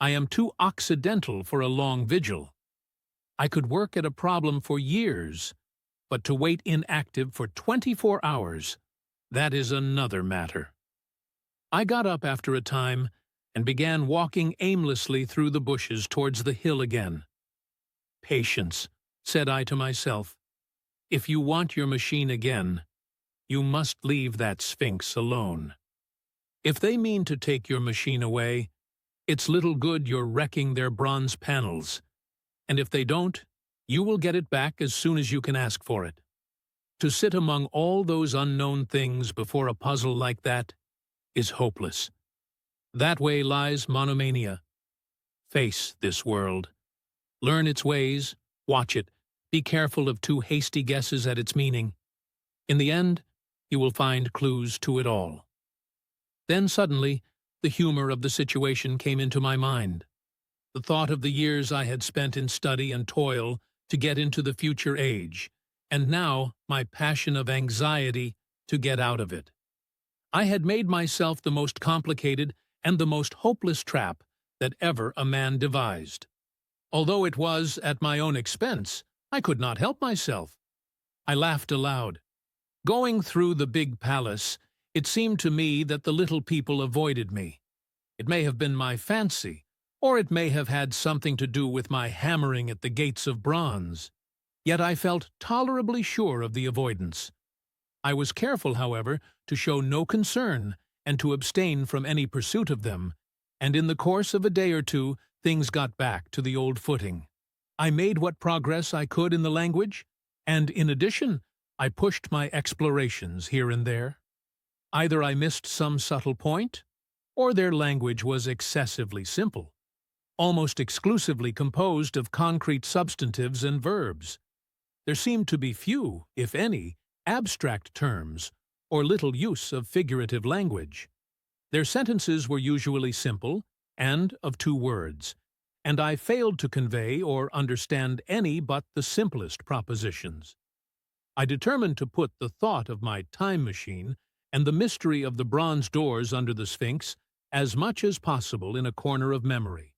I am too occidental for a long vigil. I could work at a problem for years, but to wait inactive for 24 hours, that is another matter. I got up after a time and began walking aimlessly through the bushes towards the hill again. Patience, said I to myself. If you want your machine again, you must leave that Sphinx alone. If they mean to take your machine away, it's little good you're wrecking their bronze panels, and if they don't, you will get it back as soon as you can ask for it. To sit among all those unknown things before a puzzle like that is hopeless. That way lies monomania. Face this world. Learn its ways, watch it, be careful of too hasty guesses at its meaning. In the end, you will find clues to it all. Then suddenly, the humor of the situation came into my mind. The thought of the years I had spent in study and toil to get into the future age, and now my passion of anxiety to get out of it. I had made myself the most complicated and the most hopeless trap that ever a man devised. Although it was at my own expense, I could not help myself. I laughed aloud. Going through the big palace, it seemed to me that the little people avoided me. It may have been my fancy, or it may have had something to do with my hammering at the gates of bronze. Yet I felt tolerably sure of the avoidance. I was careful, however, to show no concern and to abstain from any pursuit of them, and in the course of a day or two things got back to the old footing. I made what progress I could in the language, and in addition, I pushed my explorations here and there. Either I missed some subtle point, or their language was excessively simple, almost exclusively composed of concrete substantives and verbs. There seemed to be few, if any, abstract terms, or little use of figurative language. Their sentences were usually simple and of two words, and I failed to convey or understand any but the simplest propositions. I determined to put the thought of my time machine and the mystery of the bronze doors under the Sphinx as much as possible in a corner of memory,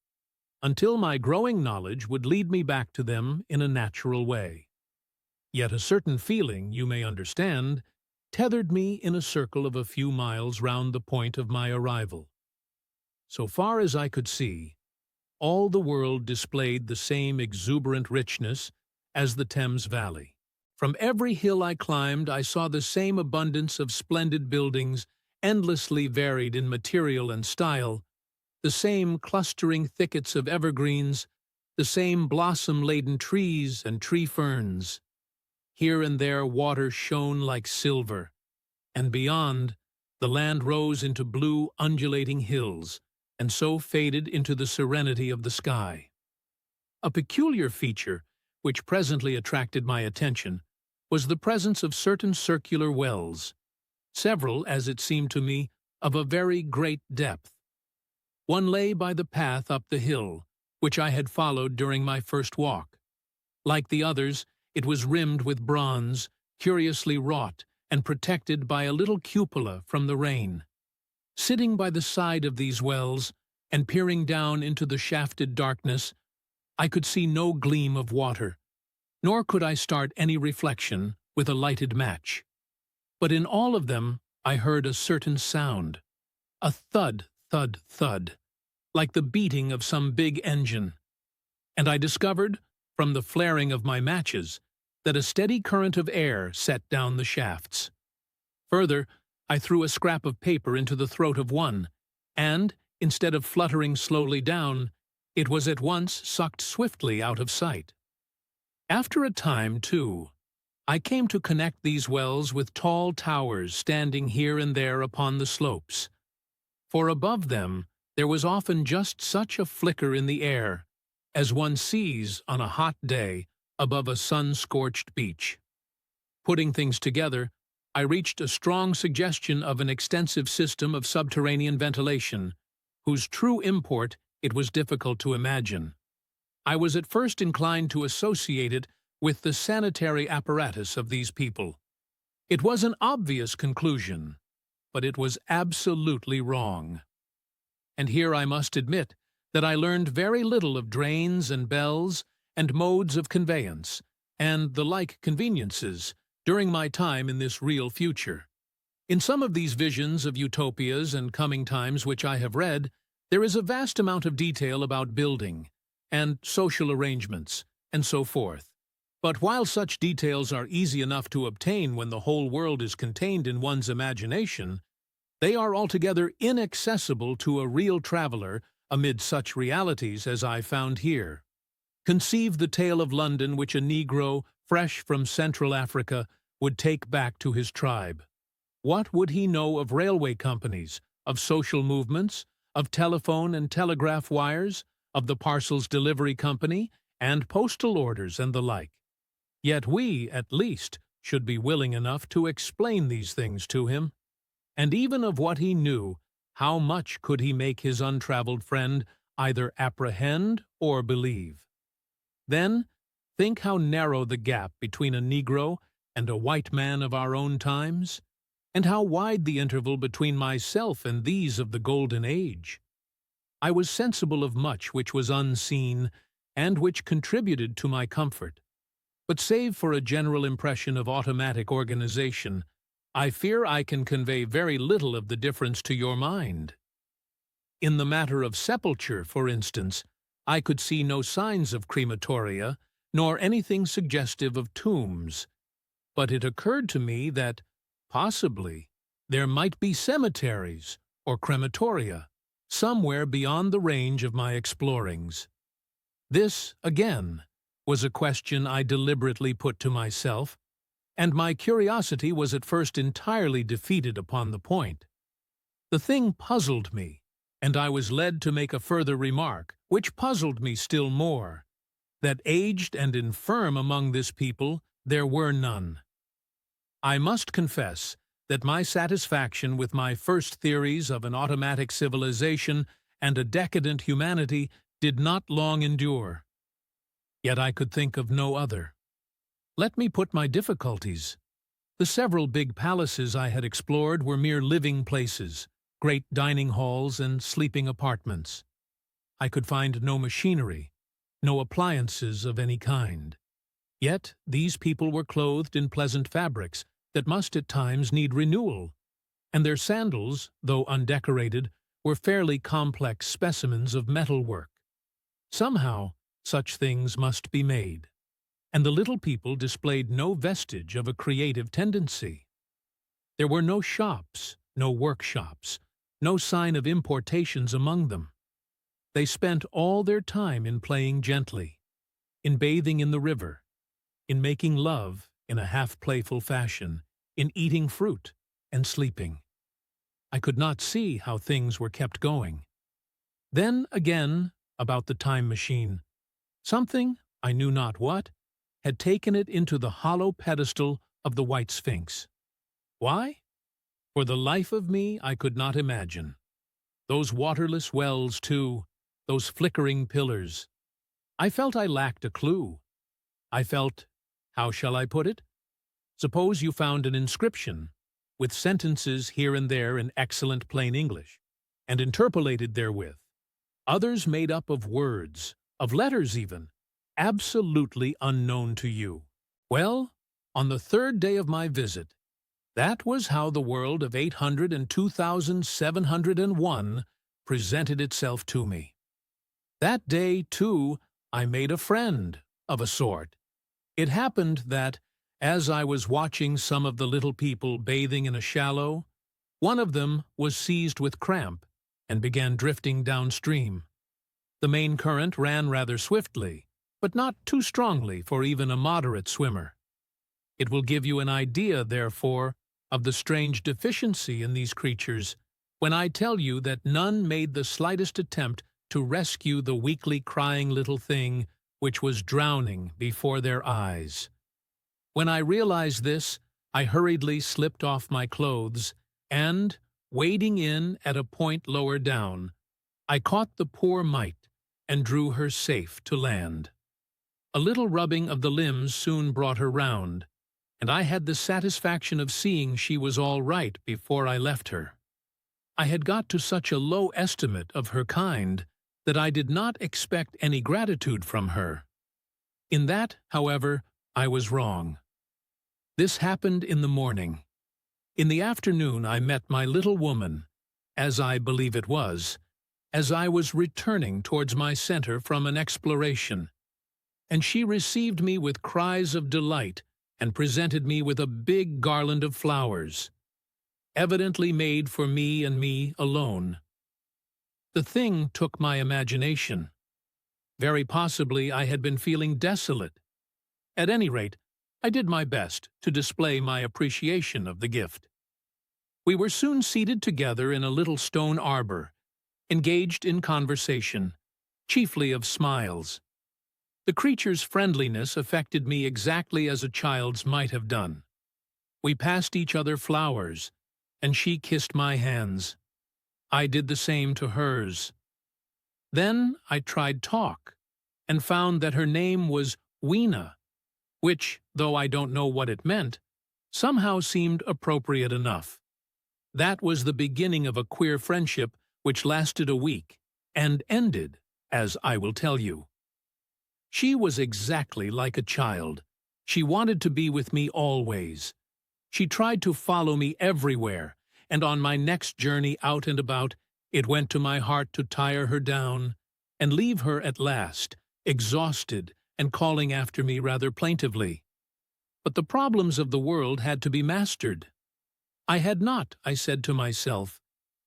until my growing knowledge would lead me back to them in a natural way. Yet a certain feeling, you may understand, tethered me in a circle of a few miles round the point of my arrival. So far as I could see, all the world displayed the same exuberant richness as the Thames Valley. From every hill I climbed, I saw the same abundance of splendid buildings, endlessly varied in material and style, the same clustering thickets of evergreens, the same blossom-laden trees and tree ferns. Here and there water shone like silver, and beyond, the land rose into blue, undulating hills, and so faded into the serenity of the sky. A peculiar feature, which presently attracted my attention, was the presence of certain circular wells, several, as it seemed to me, of a very great depth. One lay by the path up the hill, which I had followed during my first walk. Like the others, it was rimmed with bronze, curiously wrought, and protected by a little cupola from the rain. Sitting by the side of these wells, and peering down into the shafted darkness, I could see no gleam of water, nor could I start any reflection with a lighted match. But in all of them I heard a certain sound, a thud, thud, thud, like the beating of some big engine. And I discovered, from the flaring of my matches, that a steady current of air set down the shafts. Further, I threw a scrap of paper into the throat of one, and, instead of fluttering slowly down, it was at once sucked swiftly out of sight. After a time, too, I came to connect these wells with tall towers standing here and there upon the slopes. For above them there was often just such a flicker in the air as one sees on a hot day above a sun-scorched beach. Putting things together, I reached a strong suggestion of an extensive system of subterranean ventilation, whose true import it was difficult to imagine. I was at first inclined to associate it with the sanitary apparatus of these people. It was an obvious conclusion, but it was absolutely wrong. And here I must admit that I learned very little of drains and bells and modes of conveyance, and the like conveniences, during my time in this real future. In some of these visions of utopias and coming times which I have read, there is a vast amount of detail about building and social arrangements and so forth. But while such details are easy enough to obtain when the whole world is contained in one's imagination, they are altogether inaccessible to a real traveler amid such realities as I found here. Conceive the tale of London which a Negro, fresh from Central Africa, would take back to his tribe. What would he know of railway companies, of social movements, of telephone and telegraph wires, of the parcels delivery company, and postal orders and the like? Yet we, at least, should be willing enough to explain these things to him. And even of what he knew, how much could he make his untraveled friend either apprehend or believe? Then, think how narrow the gap between a Negro and a white man of our own times, and how wide the interval between myself and these of the Golden Age. I was sensible of much which was unseen and which contributed to my comfort, but save for a general impression of automatic organization, I fear I can convey very little of the difference to your mind. In the matter of sepulture, for instance, I could see no signs of crematoria, nor anything suggestive of tombs, but it occurred to me that, possibly, there might be cemeteries or crematoria somewhere beyond the range of my explorings. This, again, was a question I deliberately put to myself, and my curiosity was at first entirely defeated upon the point. The thing puzzled me, and I was led to make a further remark, which puzzled me still more, that aged and infirm among this people there were none. I must confess that my satisfaction with my first theories of an automatic civilization and a decadent humanity did not long endure. Yet I could think of no other. Let me put my difficulties. The several big palaces I had explored were mere living places, great dining halls and sleeping apartments. I could find no machinery, no appliances of any kind. Yet these people were clothed in pleasant fabrics that must at times need renewal, and their sandals, though undecorated, were fairly complex specimens of metalwork. Somehow, such things must be made, and the little people displayed no vestige of a creative tendency. There were no shops, no workshops, no sign of importations among them. They spent all their time in playing gently, in bathing in the river, in making love in a half-playful fashion, in eating fruit and sleeping. I could not see how things were kept going. Then, again, about the time machine. Something, I knew not what, had taken it into the hollow pedestal of the White Sphinx. Why? For the life of me, I could not imagine. Those waterless wells, too, those flickering pillars. I felt I lacked a clue. I felt, how shall I put it? Suppose you found an inscription, with sentences here and there in excellent plain English, and interpolated therewith. Others made up of words, of letters even, absolutely unknown to you. Well, on the third day of my visit, that was how the world of 802,701 presented itself to me. That day, too, I made a friend, of a sort. It happened that, as I was watching some of the little people bathing in a shallow, one of them was seized with cramp and began drifting downstream. The main current ran rather swiftly, but not too strongly for even a moderate swimmer. It will give you an idea, therefore, of the strange deficiency in these creatures when I tell you that none made the slightest attempt to rescue the weakly crying little thing which was drowning before their eyes. When I realized this, I hurriedly slipped off my clothes and, wading in at a point lower down, I caught the poor mite and drew her safe to land. A little rubbing of the limbs soon brought her round, and I had the satisfaction of seeing she was all right before I left her. I had got to such a low estimate of her kind that I did not expect any gratitude from her. In that, however, I was wrong. This happened in the morning. In the afternoon I met my little woman, as I believe it was, as I was returning towards my center from an exploration, and she received me with cries of delight and presented me with a big garland of flowers, evidently made for me and me alone. The thing took my imagination. Very possibly I had been feeling desolate. At any rate, I did my best to display my appreciation of the gift. We were soon seated together in a little stone arbor, engaged in conversation, chiefly of smiles. The creature's friendliness affected me exactly as a child's might have done. We passed each other flowers, and she kissed my hands. I did the same to hers. Then I tried talk, and found that her name was Weena, which, though I don't know what it meant, somehow seemed appropriate enough. That was the beginning of a queer friendship which lasted a week, and ended, as I will tell you. She was exactly like a child. She wanted to be with me always. She tried to follow me everywhere, and on my next journey out and about, it went to my heart to tire her down, and leave her at last, exhausted and calling after me rather plaintively. But the problems of the world had to be mastered. I had not, I said to myself,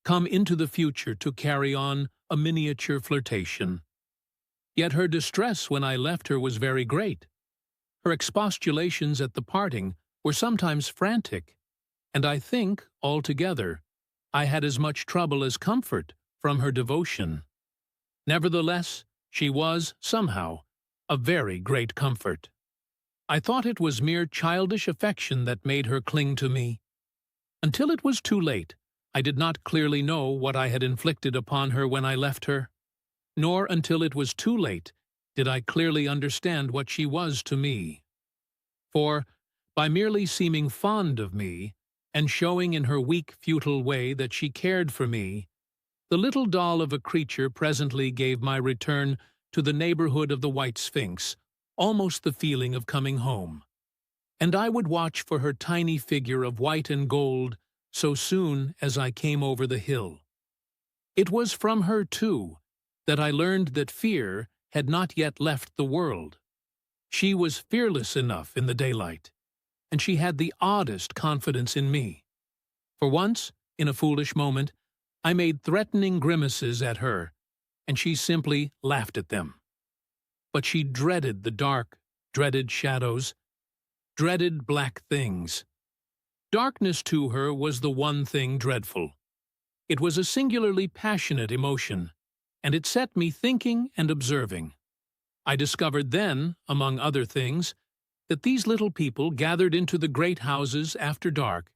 come into the future to carry on a miniature flirtation. Yet her distress when I left her was very great. Her expostulations at the parting were sometimes frantic, and I think, altogether, I had as much trouble as comfort from her devotion. Nevertheless, she was, somehow, a very great comfort. I thought it was mere childish affection that made her cling to me. Until it was too late, I did not clearly know what I had inflicted upon her when I left her, nor until it was too late did I clearly understand what she was to me. For, by merely seeming fond of me, and showing in her weak, futile way that she cared for me, the little doll of a creature presently gave my return to the neighborhood of the White Sphinx almost the feeling of coming home. And I would watch for her tiny figure of white and gold so soon as I came over the hill. It was from her, too, that I learned that fear had not yet left the world. She was fearless enough in the daylight, and she had the oddest confidence in me. For once, in a foolish moment, I made threatening grimaces at her, and she simply laughed at them. But she dreaded the dark, dreaded shadows, dreaded black things. Darkness to her was the one thing dreadful. It was a singularly passionate emotion, and it set me thinking and observing. I discovered then, among other things, that these little people gathered into the great houses after dark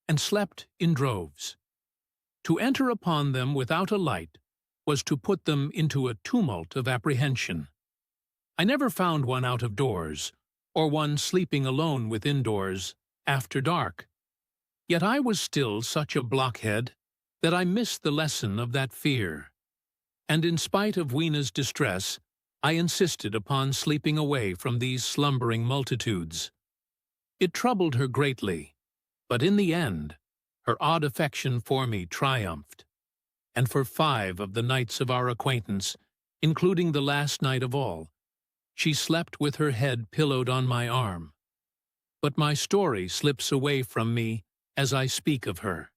and slept in droves. To enter upon them without a light was to put them into a tumult of apprehension. I never found one out of doors, or one sleeping alone within doors, after dark. Yet I was still such a blockhead that I missed the lesson of that fear. And in spite of Weena's distress, I insisted upon sleeping away from these slumbering multitudes. It troubled her greatly, but in the end, her odd affection for me triumphed. And for 5 of the nights of our acquaintance, including the last night of all, she slept with her head pillowed on my arm. But my story slips away from me as I speak of her.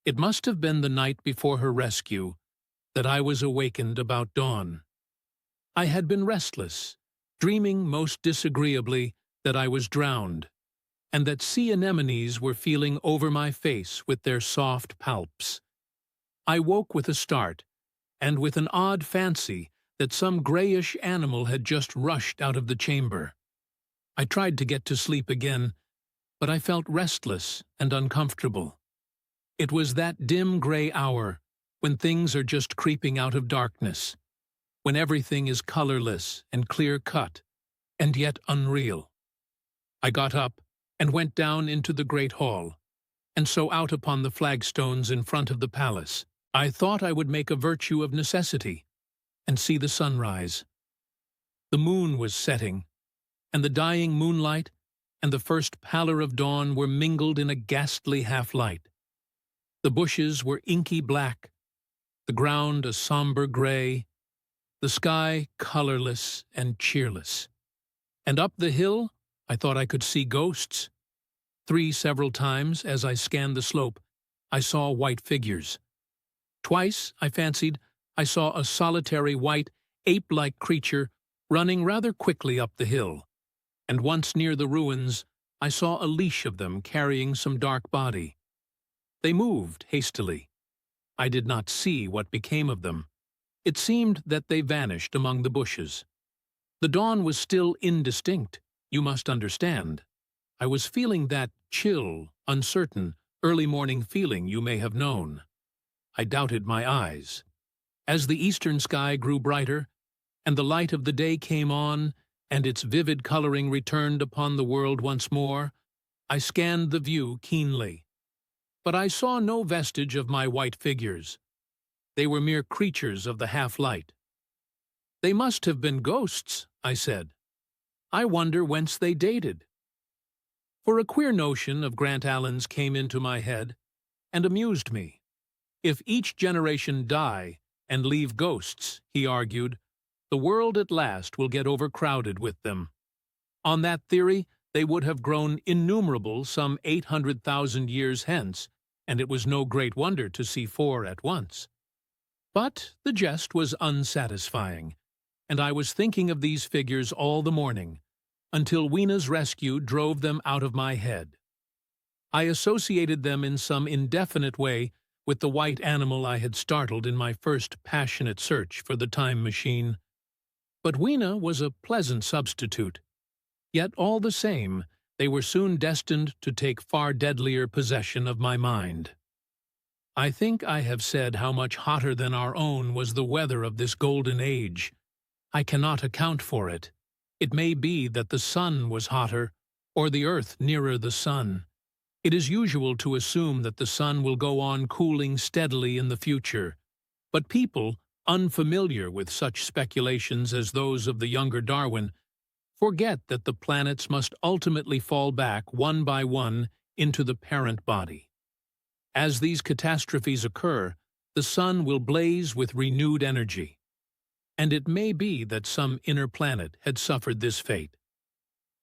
It must have been the night before her rescue that I was awakened about dawn. I had been restless, dreaming most disagreeably that I was drowned, and that sea anemones were feeling over my face with their soft palps. I woke with a start, and with an odd fancy that some grayish animal had just rushed out of the chamber. I tried to get to sleep again, but I felt restless and uncomfortable. It was that dim gray hour when things are just creeping out of darkness, when everything is colorless and clear-cut, and yet unreal. I got up and went down into the great hall, and so out upon the flagstones in front of the palace. I thought I would make a virtue of necessity, and see the sunrise. The moon was setting, and the dying moonlight, and the first pallor of dawn were mingled in a ghastly half-light. The bushes were inky black, the ground a somber gray, the sky colorless and cheerless. And up the hill, I thought I could see ghosts. Several times, as I scanned the slope, I saw white figures. Twice, I fancied, I saw a solitary white, ape-like creature running rather quickly up the hill. And once near the ruins, I saw a leash of them carrying some dark body. They moved hastily. I did not see what became of them. It seemed that they vanished among the bushes. The dawn was still indistinct, you must understand. I was feeling that chill, uncertain, early morning feeling you may have known. I doubted my eyes. As the eastern sky grew brighter, and the light of the day came on, and its vivid coloring returned upon the world once more, I scanned the view keenly. But I saw no vestige of my white figures. They were mere creatures of the half-light. "They must have been ghosts," I said. "I wonder whence they dated." For a queer notion of Grant Allen's came into my head and amused me. If each generation die and leave ghosts, he argued, the world at last will get overcrowded with them. On that theory, they would have grown innumerable some 800,000 years hence, and it was no great wonder to see 4 at once. But the jest was unsatisfying, and I was thinking of these figures all the morning, until Weena's rescue drove them out of my head. I associated them in some indefinite way with the white animal I had startled in my first passionate search for the time machine. But Weena was a pleasant substitute. Yet all the same, they were soon destined to take far deadlier possession of my mind. I think I have said how much hotter than our own was the weather of this golden age. I cannot account for it. It may be that the sun was hotter, or the earth nearer the sun. It is usual to assume that the sun will go on cooling steadily in the future, but people, unfamiliar with such speculations as those of the younger Darwin, forget that the planets must ultimately fall back one by one into the parent body. As these catastrophes occur, the sun will blaze with renewed energy. And it may be that some inner planet had suffered this fate.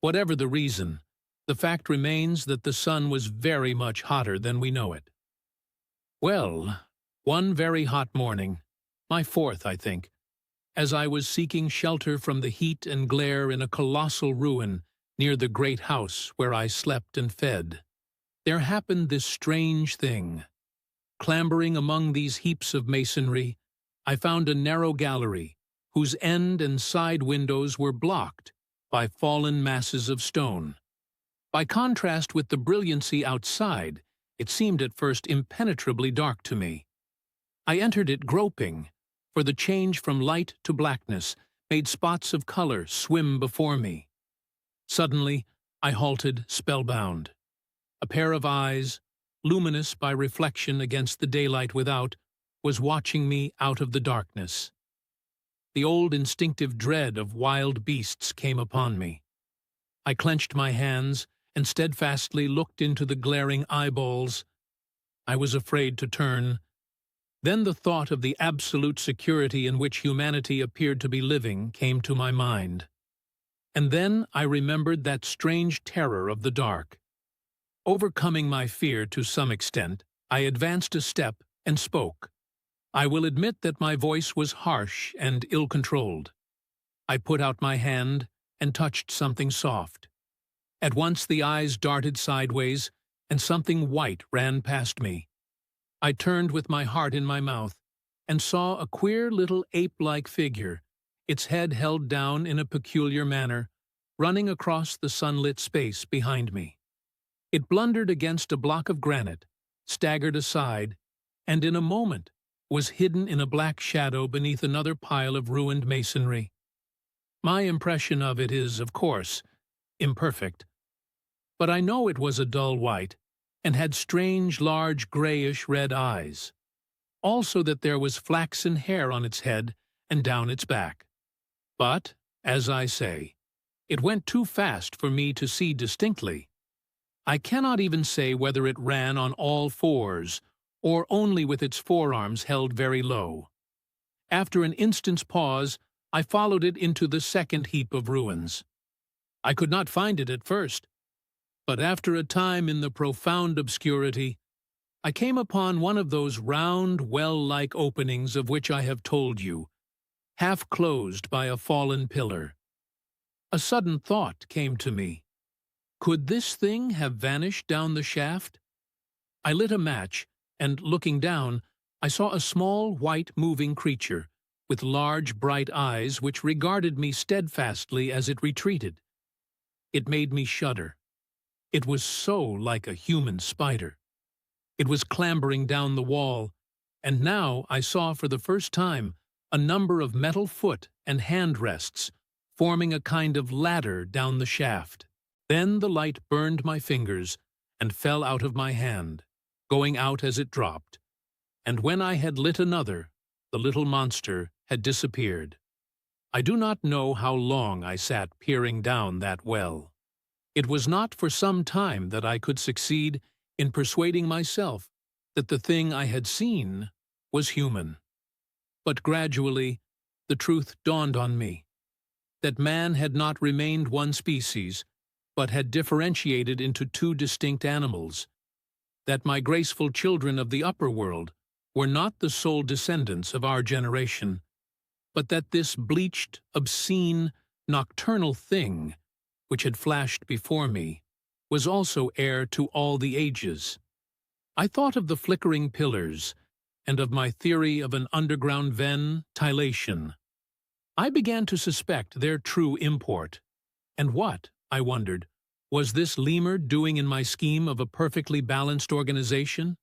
Whatever the reason, the fact remains that the sun was very much hotter than we know it. Well, one very hot morning, my 4th, I think, as I was seeking shelter from the heat and glare in a colossal ruin near the great house where I slept and fed, there happened this strange thing. Clambering among these heaps of masonry, I found a narrow gallery whose end and side windows were blocked by fallen masses of stone. By contrast with the brilliancy outside, it seemed at first impenetrably dark to me. I entered it groping, for the change from light to blackness made spots of color swim before me. Suddenly, I halted spellbound. A pair of eyes, luminous by reflection against the daylight without, was watching me out of the darkness. The old instinctive dread of wild beasts came upon me. I clenched my hands and steadfastly looked into the glaring eyeballs. I was afraid to turn. Then the thought of the absolute security in which humanity appeared to be living came to my mind. And then I remembered that strange terror of the dark. Overcoming my fear to some extent, I advanced a step and spoke. I will admit that my voice was harsh and ill-controlled. I put out my hand and touched something soft. At once the eyes darted sideways, and something white ran past me. I turned with my heart in my mouth and saw a queer little ape-like figure, its head held down in a peculiar manner, running across the sunlit space behind me. It blundered against a block of granite, staggered aside, and in a moment was hidden in a black shadow beneath another pile of ruined masonry. My impression of it is, of course, imperfect, but I know it was a dull white and had strange, large, grayish-red eyes. Also that there was flaxen hair on its head and down its back. But, as I say, It went too fast for me to see distinctly. I cannot even say whether it ran on all fours, or only with its forearms held very low. After an instant's pause, I followed it into the second heap of ruins. I could not find it at first, but after a time in the profound obscurity, I came upon one of those round, well-like openings of which I have told you, half closed by a fallen pillar. A sudden thought came to me. Could this thing have vanished down the shaft? I lit a match, and looking down, I saw a small, white, moving creature, with large, bright eyes which regarded me steadfastly as it retreated. It made me shudder. It was so like a human spider. It was clambering down the wall, and now I saw for the first time a number of metal foot and hand rests, forming a kind of ladder down the shaft. Then the light burned my fingers and fell out of my hand, going out as it dropped, and when I had lit another, the little monster had disappeared. I do not know how long I sat peering down that well. It was not for some time that I could succeed in persuading myself that the thing I had seen was human. But gradually, the truth dawned on me, that man had not remained one species, but had differentiated into two distinct animals, that my graceful children of the upper world were not the sole descendants of our generation, but that this bleached, obscene, nocturnal thing, which had flashed before me, was also heir to all the ages. I thought of the flickering pillars, and of my theory of an underground ventilation. I began to suspect their true import. And what, I wondered, was this lemur doing in my scheme of a perfectly balanced organization?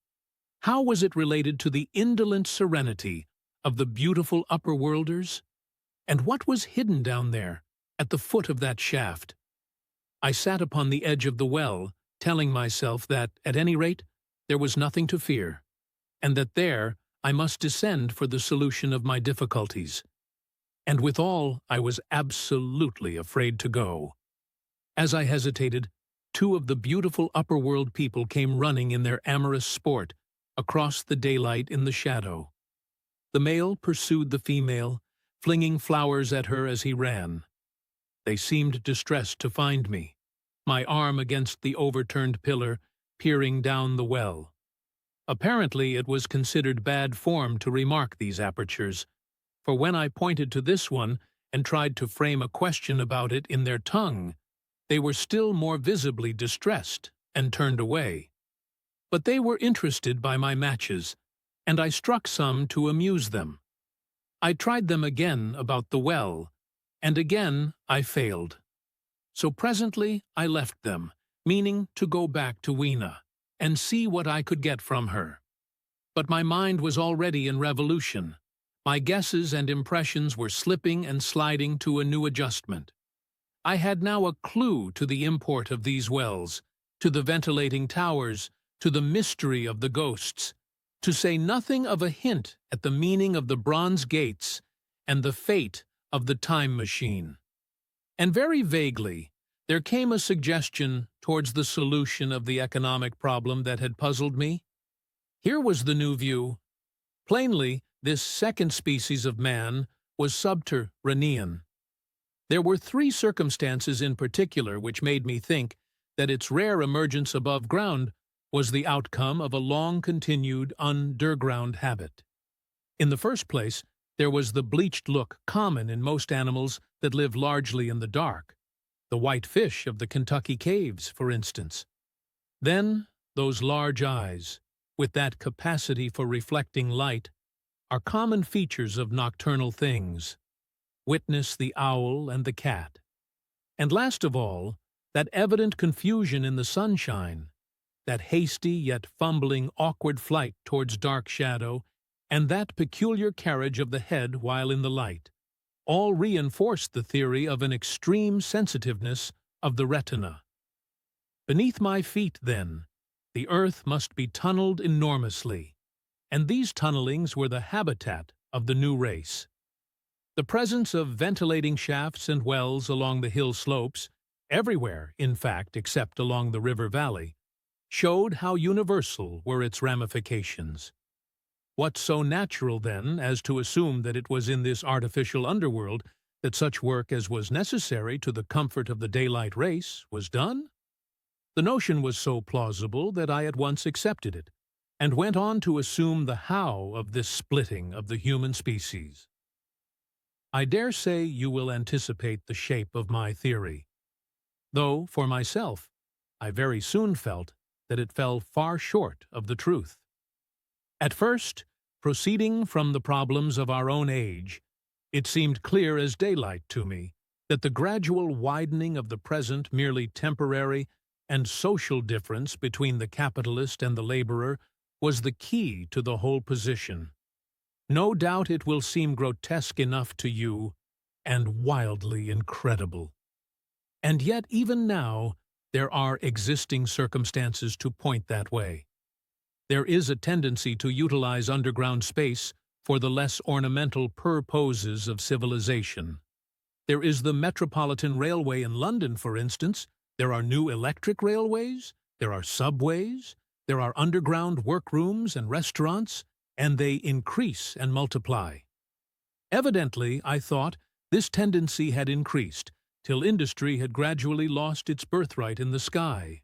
How was it related to the indolent serenity of the beautiful upper-worlders? And what was hidden down there, at the foot of that shaft? I sat upon the edge of the well, telling myself that, at any rate, there was nothing to fear, and that there I must descend for the solution of my difficulties. And withal, I was absolutely afraid to go. As I hesitated, two of the beautiful upper-world people came running in their amorous sport across the daylight in the shadow. The male pursued the female, flinging flowers at her as he ran. They seemed distressed to find me, my arm against the overturned pillar, peering down the well. Apparently it was considered bad form to remark these apertures, for when I pointed to this one and tried to frame a question about it in their tongue, they were still more visibly distressed and turned away. But they were interested by my matches, and I struck some to amuse them. I tried them again about the well, and again I failed. So presently I left them, meaning to go back to Weena and see what I could get from her. But my mind was already in revolution. My guesses and impressions were slipping and sliding to a new adjustment. I had now a clue to the import of these wells, to the ventilating towers, to the mystery of the ghosts, to say nothing of a hint at the meaning of the bronze gates and the fate of the time machine. And very vaguely, there came a suggestion towards the solution of the economic problem that had puzzled me. Here was the new view. Plainly, this second species of man was subterranean. There were three circumstances in particular which made me think that its rare emergence above ground was the outcome of a long-continued underground habit. In the first place, there was the bleached look common in most animals that live largely in the dark, the white fish of the Kentucky caves, for instance. Then, those large eyes, with that capacity for reflecting light, are common features of nocturnal things. Witness the owl and the cat. And last of all, that evident confusion in the sunshine, that hasty yet fumbling awkward flight towards dark shadow, and that peculiar carriage of the head while in the light, all reinforced the theory of an extreme sensitiveness of the retina. Beneath my feet, then, the earth must be tunneled enormously, and these tunnelings were the habitat of the new race. The presence of ventilating shafts and wells along the hill slopes, everywhere, in fact, except along the river valley, showed how universal were its ramifications. What so natural, then, as to assume that it was in this artificial underworld that such work as was necessary to the comfort of the daylight race was done? The notion was so plausible that I at once accepted it, and went on to assume the how of this splitting of the human species. I dare say you will anticipate the shape of my theory, though, for myself, I very soon felt that it fell far short of the truth. At first, proceeding from the problems of our own age, it seemed clear as daylight to me that the gradual widening of the present merely temporary and social difference between the capitalist and the laborer was the key to the whole position. No doubt it will seem grotesque enough to you, and wildly incredible. And yet even now there are existing circumstances to point that way. There is a tendency to utilize underground space for the less ornamental purposes of civilization. There is the Metropolitan Railway in London, for instance. There are new electric railways, there are subways, there are underground workrooms and restaurants, and they increase and multiply. Evidently, I thought, this tendency had increased, till industry had gradually lost its birthright in the sky.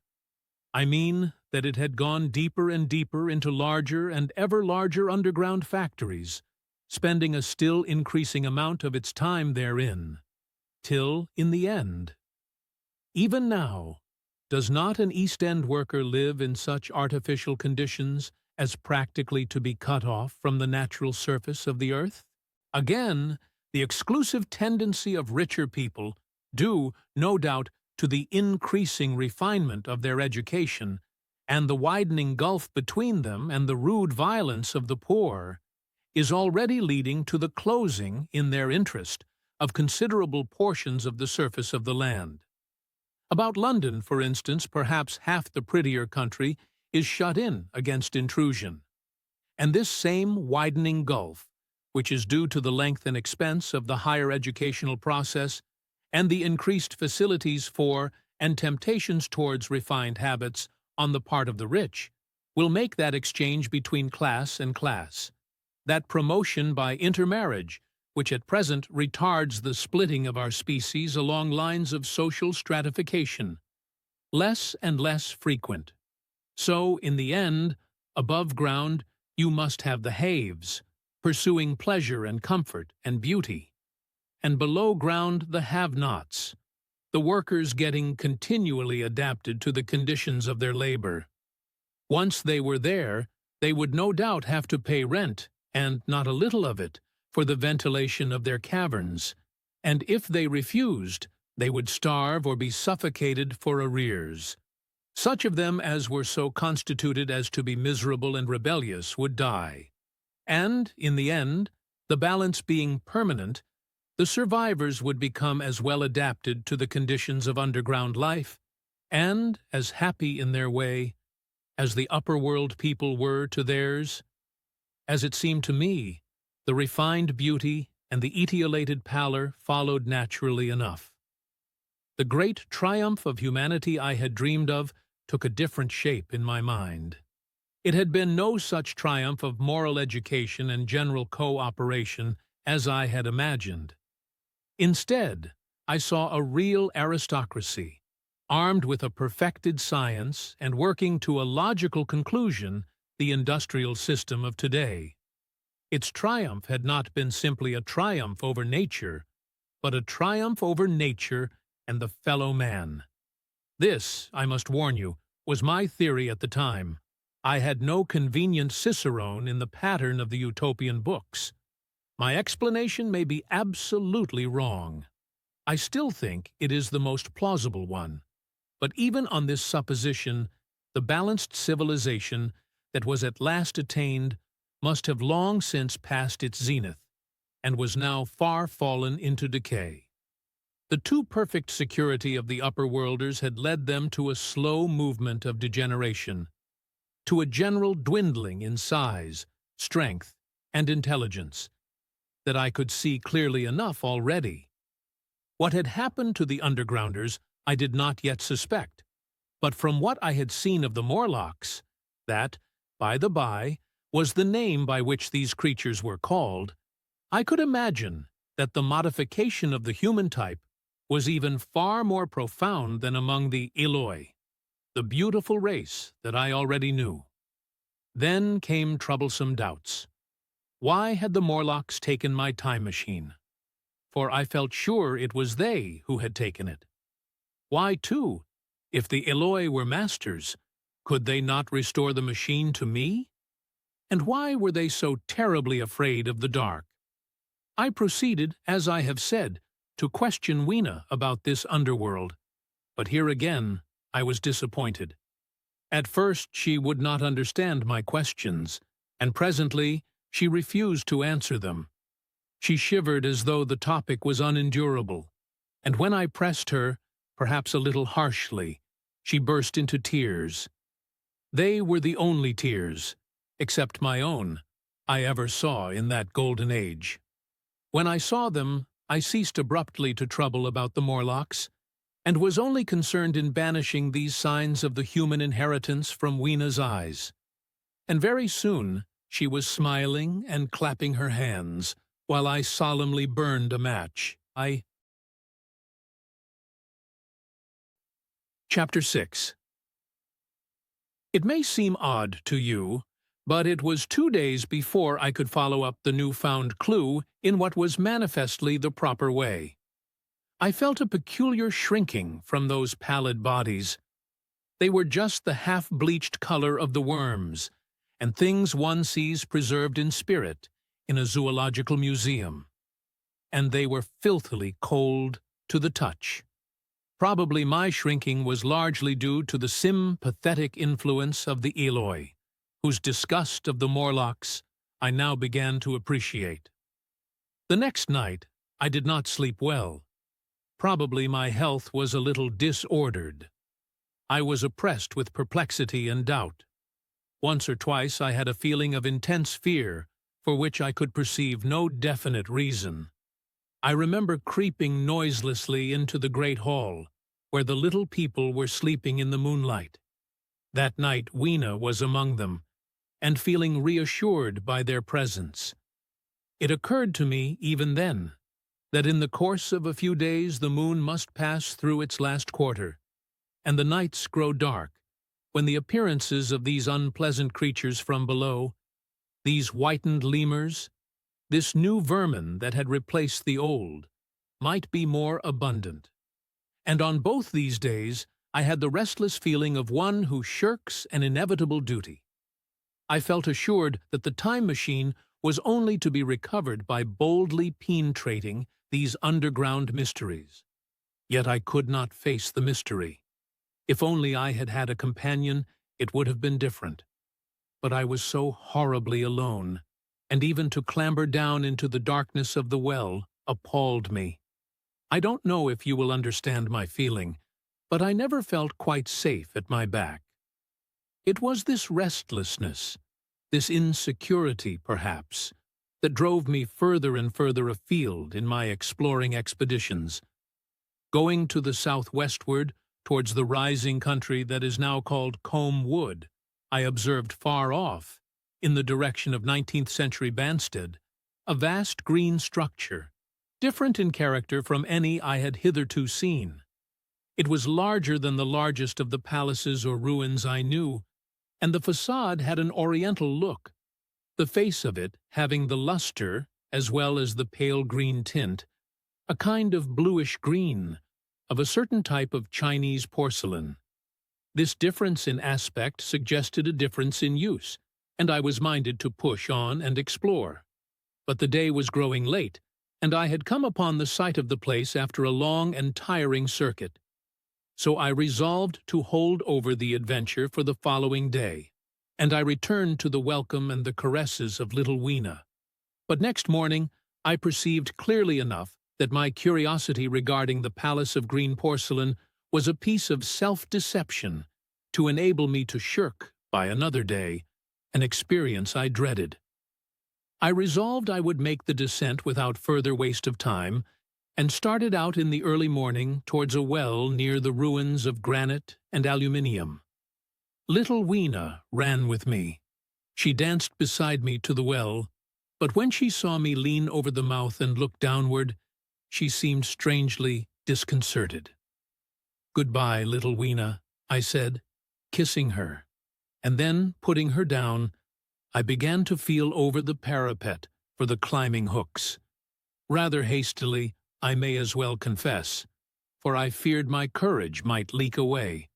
I mean that it had gone deeper and deeper into larger and ever larger underground factories, spending a still increasing amount of its time therein, till, in the end, even now, does not an East End worker live in such artificial conditions as practically to be cut off from the natural surface of the earth? Again, the exclusive tendency of richer people, due, no doubt, to the increasing refinement of their education, and the widening gulf between them and the rude violence of the poor, is already leading to the closing, in their interest, of considerable portions of the surface of the land. About London, for instance, perhaps half the prettier country is shut in against intrusion. And this same widening gulf, which is due to the length and expense of the higher educational process, and the increased facilities for and temptations towards refined habits on the part of the rich, will make that exchange between class and class, that promotion by intermarriage, which at present retards the splitting of our species along lines of social stratification, less and less frequent. So, in the end, above ground, you must have the haves, pursuing pleasure and comfort and beauty, and below ground the have-nots, the workers getting continually adapted to the conditions of their labor. Once they were there, they would no doubt have to pay rent, and not a little of it, for the ventilation of their caverns, and if they refused, they would starve or be suffocated for arrears. Such of them as were so constituted as to be miserable and rebellious would die. And, in the end, the balance being permanent, the survivors would become as well adapted to the conditions of underground life, and as happy in their way, as the upper world people were to theirs. As it seemed to me, the refined beauty and the etiolated pallor followed naturally enough. The great triumph of humanity I had dreamed of took a different shape in my mind. It had been no such triumph of moral education and general co-operation as I had imagined. Instead, I saw a real aristocracy, armed with a perfected science and working to a logical conclusion the industrial system of today. Its triumph had not been simply a triumph over nature, but a triumph over nature and the fellow man. This, I must warn you, was my theory at the time. I had no convenient cicerone in the pattern of the utopian books. My explanation may be absolutely wrong. I still think it is the most plausible one. But even on this supposition, the balanced civilization that was at last attained must have long since passed its zenith, and was now far fallen into decay. The too perfect security of the upper worlders had led them to a slow movement of degeneration, to a general dwindling in size, strength, and intelligence. that I could see clearly enough already. What had happened to the undergrounders I did not yet suspect, but from what I had seen of the Morlocks, that, by the by, was the name by which these creatures were called, I could imagine that the modification of the human type was even far more profound than among the Eloi, the beautiful race that I already knew. Then came troublesome doubts. Why had the Morlocks taken my time machine? For I felt sure it was they who had taken it. Why, too, if the Eloi were masters, could they not restore the machine to me? And why were they so terribly afraid of the dark? I proceeded, as I have said, to question Weena about this underworld, but here again I was disappointed. At first she would not understand my questions, and presently she refused to answer them. She shivered as though the topic was unendurable, and when I pressed her, perhaps a little harshly, she burst into tears. They were the only tears, except my own, I ever saw in that golden age. When I saw them, I ceased abruptly to trouble about the Morlocks, and was only concerned in banishing these signs of the human inheritance from Weena's eyes. And very soon she was smiling and clapping her hands, while I solemnly burned a match. Chapter 6. It may seem odd to you, but it was 2 days before I could follow up the newfound clue in what was manifestly the proper way. I felt a peculiar shrinking from those pallid bodies. They were just the half-bleached color of the worms, and things one sees preserved in spirit in a zoological museum. And they were filthily cold to the touch. Probably my shrinking was largely due to the sympathetic influence of the Eloi, whose disgust of the Morlocks I now began to appreciate. The next night I did not sleep well. Probably my health was a little disordered. I was oppressed with perplexity and doubt. Once or twice I had a feeling of intense fear, for which I could perceive no definite reason. I remember creeping noiselessly into the great hall, where the little people were sleeping in the moonlight. That night Weena was among them, and feeling reassured by their presence. It occurred to me, even then, that in the course of a few days the moon must pass through its last quarter, and the nights grow dark, when the appearances of these unpleasant creatures from below, these whitened lemurs, this new vermin that had replaced the old, might be more abundant. And on both these days I had the restless feeling of one who shirks an inevitable duty. I felt assured that the time machine was only to be recovered by boldly penetrating these underground mysteries. Yet I could not face the mystery. If only I had had a companion, it would have been different. But I was so horribly alone, and even to clamber down into the darkness of the well appalled me. I don't know if you will understand my feeling, but I never felt quite safe at my back. It was this restlessness, this insecurity, perhaps, that drove me further and further afield in my exploring expeditions. Going to the southwestward, towards the rising country that is now called Combe Wood, I observed far off, in the direction of 19th-century Banstead, a vast green structure, different in character from any I had hitherto seen. It was larger than the largest of the palaces or ruins I knew, and the facade had an oriental look, the face of it having the luster, as well as the pale green tint, a kind of bluish green, of a certain type of Chinese porcelain. This difference in aspect suggested a difference in use, and I was minded to push on and explore. But the day was growing late, and I had come upon the site of the place after a long and tiring circuit. So I resolved to hold over the adventure for the following day, and I returned to the welcome and the caresses of little Weena. But next morning I perceived clearly enough that my curiosity regarding the Palace of Green Porcelain was a piece of self-deception to enable me to shirk, by another day, an experience I dreaded. I resolved I would make the descent without further waste of time, and started out in the early morning towards a well near the ruins of granite and aluminium. Little Weena ran with me. She danced beside me to the well, but when she saw me lean over the mouth and look downward, she seemed strangely disconcerted. "Goodbye, little Weena," I said, kissing her, and then, putting her down, I began to feel over the parapet for the climbing hooks. Rather hastily, I may as well confess, for I feared my courage might leak away.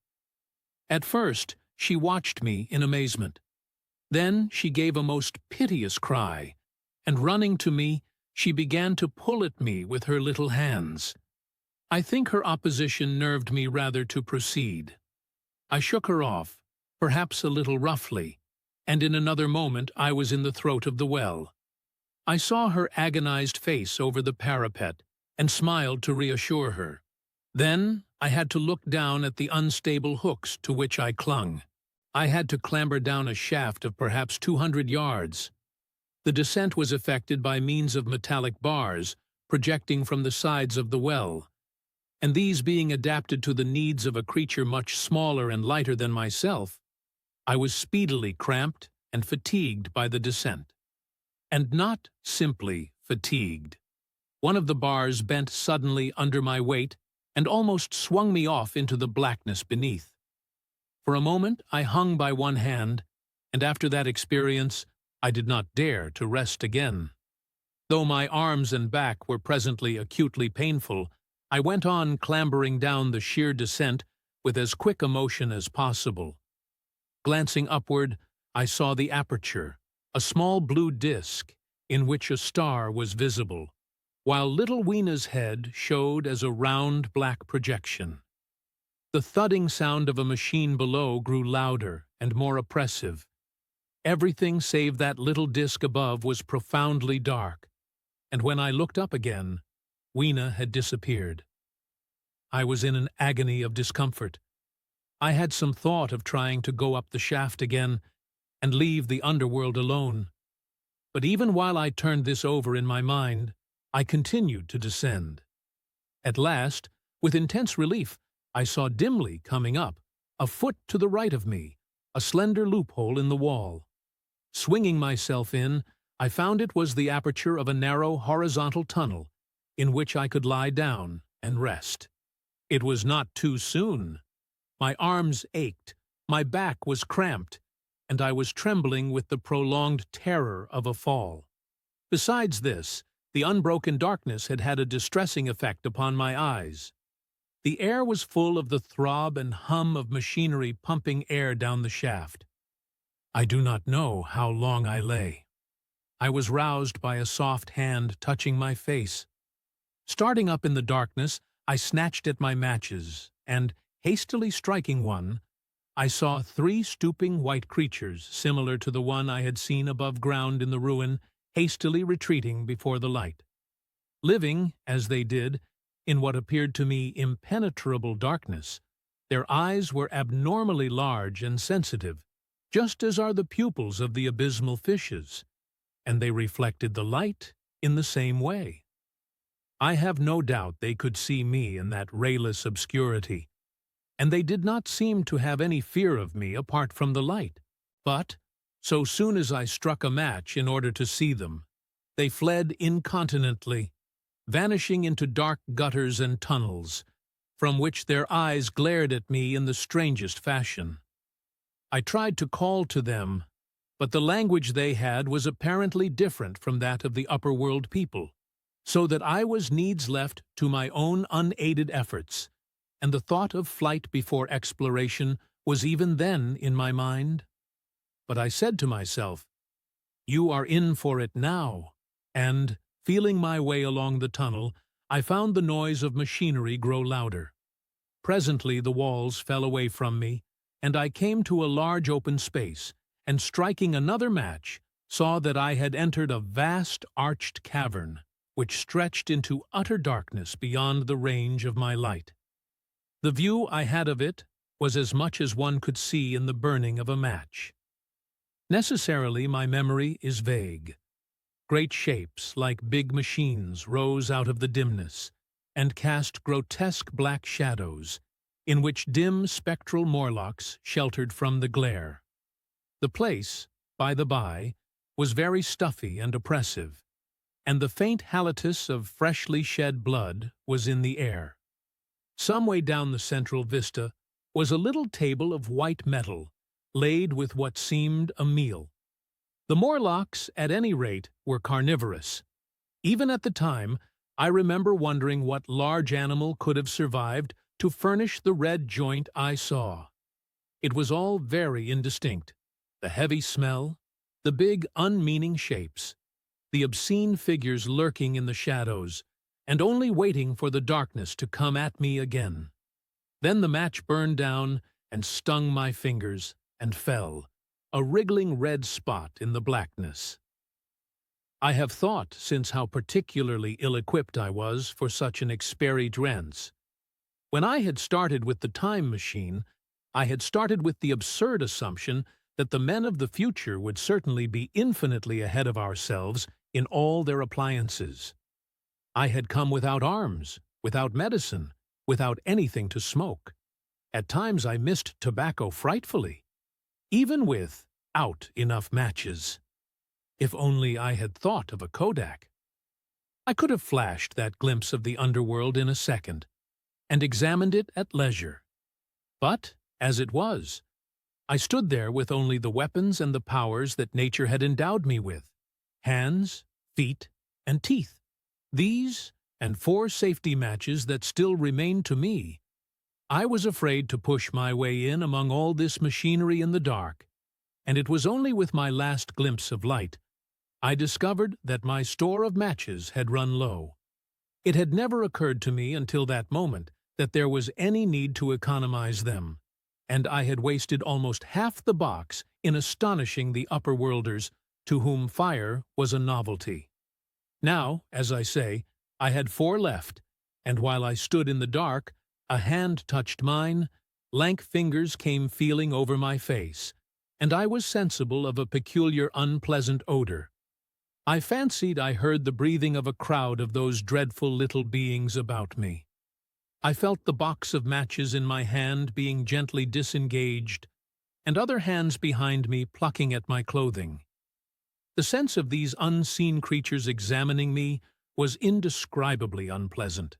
At first, she watched me in amazement. Then she gave a most piteous cry, and running to me, she began to pull at me with her little hands. I think her opposition nerved me rather to proceed. I shook her off, perhaps a little roughly, and in another moment I was in the throat of the well. I saw her agonized face over the parapet, and smiled to reassure her. Then I had to look down at the unstable hooks to which I clung. I had to clamber down a shaft of perhaps 200 yards. The descent was effected by means of metallic bars projecting from the sides of the well, and these being adapted to the needs of a creature much smaller and lighter than myself, I was speedily cramped and fatigued by the descent. And not simply fatigued. One of the bars bent suddenly under my weight and almost swung me off into the blackness beneath. For a moment I hung by one hand, and after that experience I did not dare to rest again. Though my arms and back were presently acutely painful, I went on clambering down the sheer descent with as quick a motion as possible. Glancing upward, I saw the aperture, a small blue disk in which a star was visible, while little Weena's head showed as a round black projection. The thudding sound of a machine below grew louder and more oppressive. Everything save that little disk above was profoundly dark, and when I looked up again, Weena had disappeared. I was in an agony of discomfort. I had some thought of trying to go up the shaft again and leave the underworld alone. But even while I turned this over in my mind, I continued to descend. At last, with intense relief, I saw dimly coming up, a foot to the right of me, a slender loophole in the wall. Swinging myself in, I found it was the aperture of a narrow horizontal tunnel in which I could lie down and rest. It was not too soon. My arms ached, my back was cramped, and I was trembling with the prolonged terror of a fall. Besides this, the unbroken darkness had had a distressing effect upon my eyes. The air was full of the throb and hum of machinery pumping air down the shaft. I do not know how long I lay. I was roused by a soft hand touching my face. Starting up in the darkness, I snatched at my matches, and, hastily striking one, I saw 3 stooping white creatures, similar to the one I had seen above ground in the ruin, hastily retreating before the light. Living, as they did, in what appeared to me impenetrable darkness, their eyes were abnormally large and sensitive, just as are the pupils of the abysmal fishes, and they reflected the light in the same way. I have no doubt they could see me in that rayless obscurity, and they did not seem to have any fear of me apart from the light. But, so soon as I struck a match in order to see them, they fled incontinently, vanishing into dark gutters and tunnels, from which their eyes glared at me in the strangest fashion. I tried to call to them, but the language they had was apparently different from that of the upper world people, so that I was needs left to my own unaided efforts, and the thought of flight before exploration was even then in my mind. But I said to myself, "You are in for it now," and, feeling my way along the tunnel, I found the noise of machinery grow louder. Presently the walls fell away from me, and I came to a large open space, and striking another match, saw that I had entered a vast arched cavern, which stretched into utter darkness beyond the range of my light. The view I had of it was as much as one could see in the burning of a match. Necessarily my memory is vague. Great shapes, like big machines, rose out of the dimness and cast grotesque black shadows, in which dim spectral Morlocks sheltered from the glare. The place, by the by, was very stuffy and oppressive, and the faint halitus of freshly shed blood was in the air. Some way down the central vista was a little table of white metal, laid with what seemed a meal. The Morlocks, at any rate, were carnivorous. Even at the time, I remember wondering what large animal could have survived to furnish the red joint I saw. It was all very indistinct. The heavy smell, the big, unmeaning shapes, the obscene figures lurking in the shadows, and only waiting for the darkness to come at me again. Then the match burned down and stung my fingers and fell, a wriggling red spot in the blackness. I have thought since how particularly ill-equipped I was for such an experience. When I had started with the time machine, I had started with the absurd assumption that the men of the future would certainly be infinitely ahead of ourselves in all their appliances. I had come without arms, without medicine, without anything to smoke. At times I missed tobacco frightfully, even without enough matches. If only I had thought of a Kodak. I could have flashed that glimpse of the underworld in a second, and examined it at leisure. But, as it was, I stood there with only the weapons and the powers that nature had endowed me with: hands, feet, and teeth. These, and 4 safety matches that still remained to me. I was afraid to push my way in among all this machinery in the dark, and it was only with my last glimpse of light I discovered that my store of matches had run low. It had never occurred to me until that moment that there was any need to economize them, and I had wasted almost half the box in astonishing the upper-worlders, to whom fire was a novelty. Now, as I say, I had 4 left, and while I stood in the dark, a hand touched mine, lank fingers came feeling over my face, and I was sensible of a peculiar unpleasant odor. I fancied I heard the breathing of a crowd of those dreadful little beings about me. I felt the box of matches in my hand being gently disengaged, and other hands behind me plucking at my clothing. The sense of these unseen creatures examining me was indescribably unpleasant.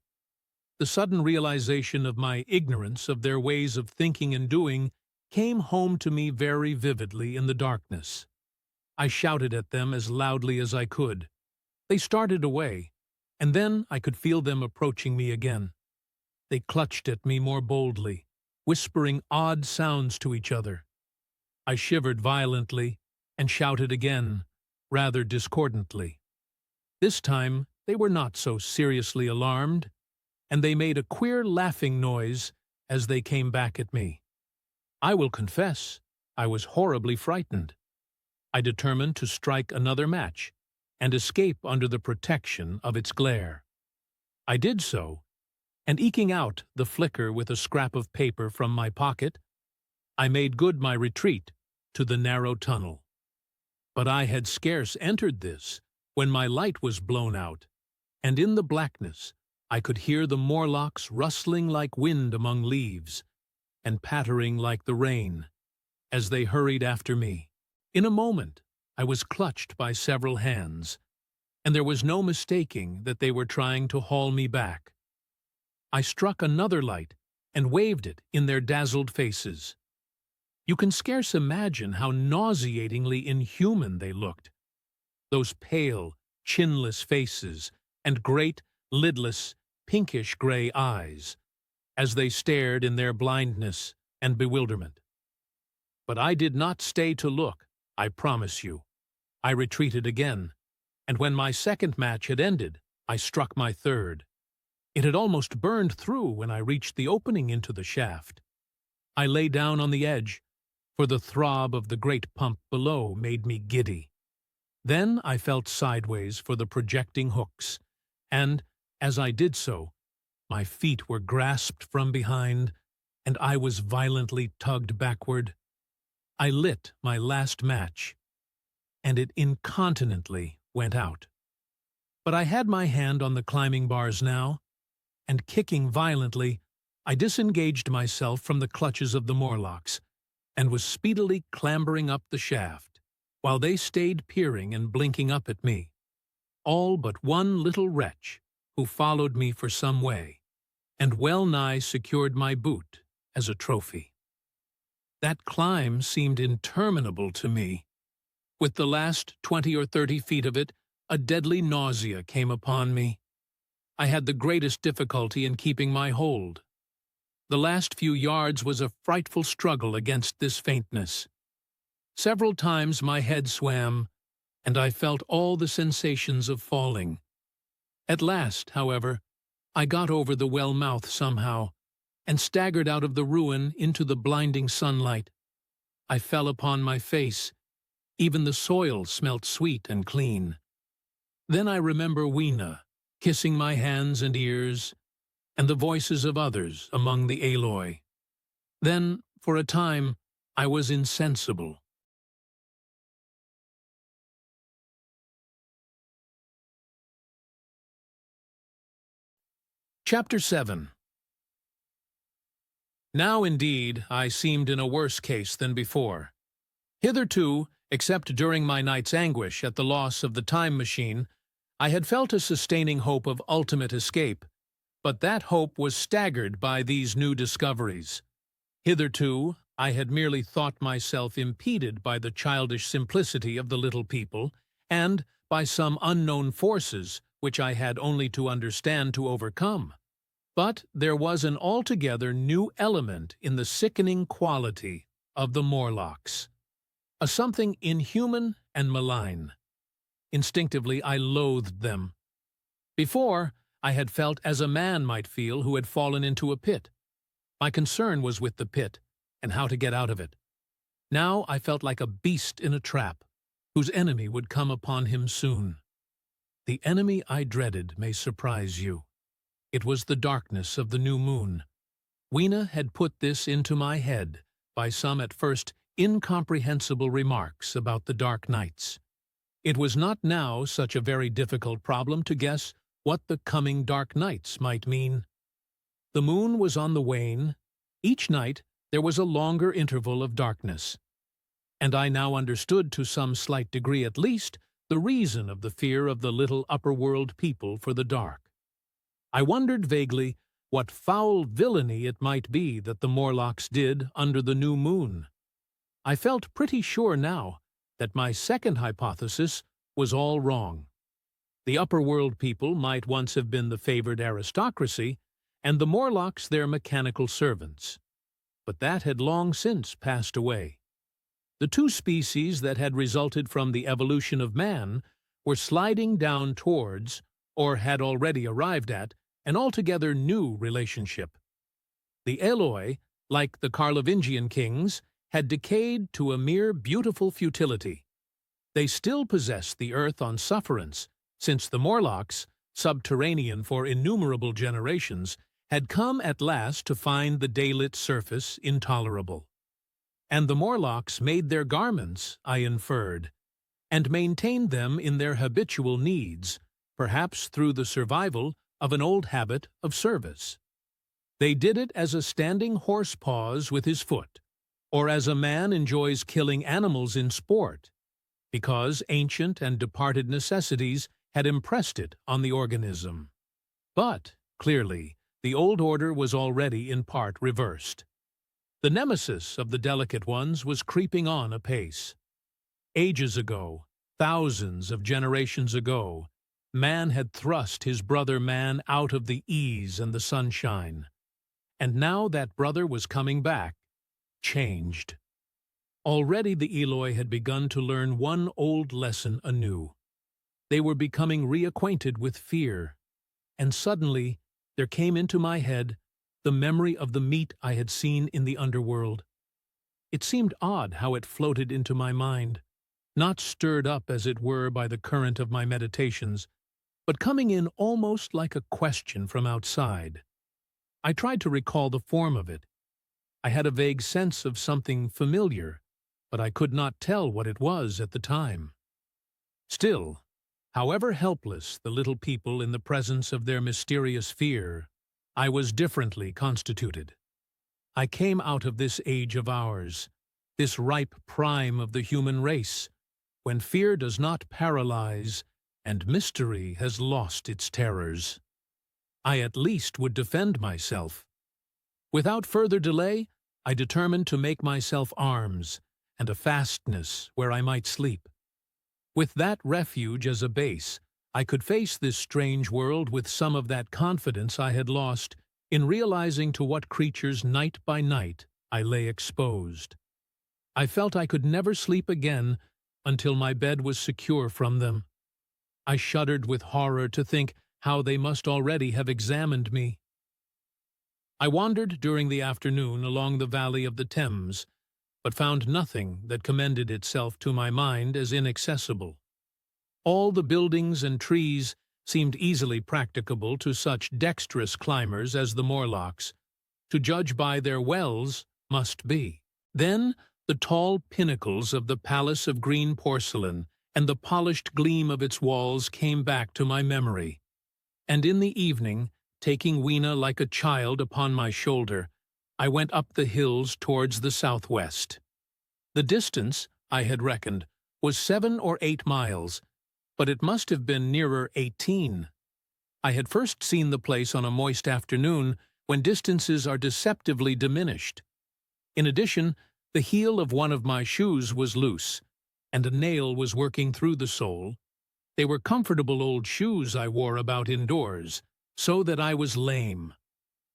The sudden realization of my ignorance of their ways of thinking and doing came home to me very vividly in the darkness. I shouted at them as loudly as I could. They started away, and then I could feel them approaching me again. They clutched at me more boldly, whispering odd sounds to each other. I shivered violently and shouted again, rather discordantly. This time they were not so seriously alarmed, and they made a queer laughing noise as they came back at me. I will confess, I was horribly frightened. I determined to strike another match and escape under the protection of its glare. I did so, and eking out the flicker with a scrap of paper from my pocket, I made good my retreat to the narrow tunnel. But I had scarce entered this when my light was blown out, and in the blackness I could hear the Morlocks rustling like wind among leaves, and pattering like the rain, as they hurried after me. In a moment I was clutched by several hands, and there was no mistaking that they were trying to haul me back. I struck another light and waved it in their dazzled faces. You can scarce imagine how nauseatingly inhuman they looked. Those pale, chinless faces and great, lidless, pinkish-gray eyes, as they stared in their blindness and bewilderment. But I did not stay to look, I promise you. I retreated again, and when my second match had ended, I struck my third. It had almost burned through when I reached the opening into the shaft. I lay down on the edge, for the throb of the great pump below made me giddy. Then I felt sideways for the projecting hooks, and, as I did so, my feet were grasped from behind, and I was violently tugged backward. I lit my last match, and it incontinently went out. But I had my hand on the climbing bars now, and kicking violently, I disengaged myself from the clutches of the Morlocks, and was speedily clambering up the shaft, while they stayed peering and blinking up at me, all but one little wretch who followed me for some way, and well-nigh secured my boot as a trophy. That climb seemed interminable to me. With the last 20 or 30 feet of it, a deadly nausea came upon me. I had the greatest difficulty in keeping my hold. The last few yards was a frightful struggle against this faintness. Several times my head swam, and I felt all the sensations of falling. At last, however, I got over the well mouth somehow, and staggered out of the ruin into the blinding sunlight. I fell upon my face. Even the soil smelt sweet and clean. Then I remember Weena kissing my hands and ears, and the voices of others among the Aloy. Then, for a time, I was insensible. Chapter 7. Now, indeed, I seemed in a worse case than before. Hitherto, except during my night's anguish at the loss of the time machine, I had felt a sustaining hope of ultimate escape, but that hope was staggered by these new discoveries. Hitherto, I had merely thought myself impeded by the childish simplicity of the little people, and by some unknown forces which I had only to understand to overcome. But there was an altogether new element in the sickening quality of the Morlocks, a something inhuman and malign. Instinctively I loathed them. Before, I had felt as a man might feel who had fallen into a pit. My concern was with the pit, and how to get out of it. Now I felt like a beast in a trap, whose enemy would come upon him soon. The enemy I dreaded may surprise you. It was the darkness of the new moon. Weena had put this into my head by some at first incomprehensible remarks about the dark nights. It was not now such a very difficult problem to guess what the coming dark nights might mean. The moon was on the wane. Each night there was a longer interval of darkness. And I now understood to some slight degree at least the reason of the fear of the little upper-world people for the dark. I wondered vaguely what foul villainy it might be that the Morlocks did under the new moon. I felt pretty sure now that my second hypothesis was all wrong. The upper-world people might once have been the favored aristocracy, and the Morlocks their mechanical servants. But that had long since passed away. The two species that had resulted from the evolution of man were sliding down towards, or had already arrived at, an altogether new relationship. The Aloy, like the Carlovingian kings, had decayed to a mere beautiful futility. They still possessed the earth on sufferance, since the Morlocks, subterranean for innumerable generations, had come at last to find the daylit surface intolerable. And the Morlocks made their garments, I inferred, and maintained them in their habitual needs, perhaps through the survival of an old habit of service. They did it as a standing horse paws with his foot, or as a man enjoys killing animals in sport, because ancient and departed necessities had impressed it on the organism. But, clearly, the old order was already in part reversed. The nemesis of the delicate ones was creeping on apace. Ages ago, thousands of generations ago, man had thrust his brother man out of the ease and the sunshine. And now that brother was coming back, changed. Already the Eloi had begun to learn one old lesson anew. They were becoming reacquainted with fear, and suddenly there came into my head the memory of the meat I had seen in the underworld. It seemed odd how it floated into my mind, not stirred up as it were by the current of my meditations, but coming in almost like a question from outside. I tried to recall the form of it. I had a vague sense of something familiar, but I could not tell what it was at the time. Still, However helpless the little people in the presence of their mysterious fear, I was differently constituted. I came out of this age of ours, this ripe prime of the human race, when fear does not paralyze and mystery has lost its terrors. I at least would defend myself. Without further delay, I determined to make myself arms and a fastness where I might sleep. With that refuge as a base, I could face this strange world with some of that confidence I had lost in realizing to what creatures night by night I lay exposed. I felt I could never sleep again until my bed was secure from them. I shuddered with horror to think how they must already have examined me. I wandered during the afternoon along the valley of the Thames, but found nothing that commended itself to my mind as inaccessible. All the buildings and trees seemed easily practicable to such dexterous climbers as the Morlocks, to judge by their wells, must be. Then the tall pinnacles of the palace of green porcelain and the polished gleam of its walls came back to my memory. And in the evening, taking Weena like a child upon my shoulder, I went up the hills towards the southwest. The distance, I had reckoned, was 7 or 8 miles, but it must have been nearer 18. I had first seen the place on a moist afternoon when distances are deceptively diminished. In addition, the heel of one of my shoes was loose, and a nail was working through the sole. They were comfortable old shoes I wore about indoors, so that I was lame.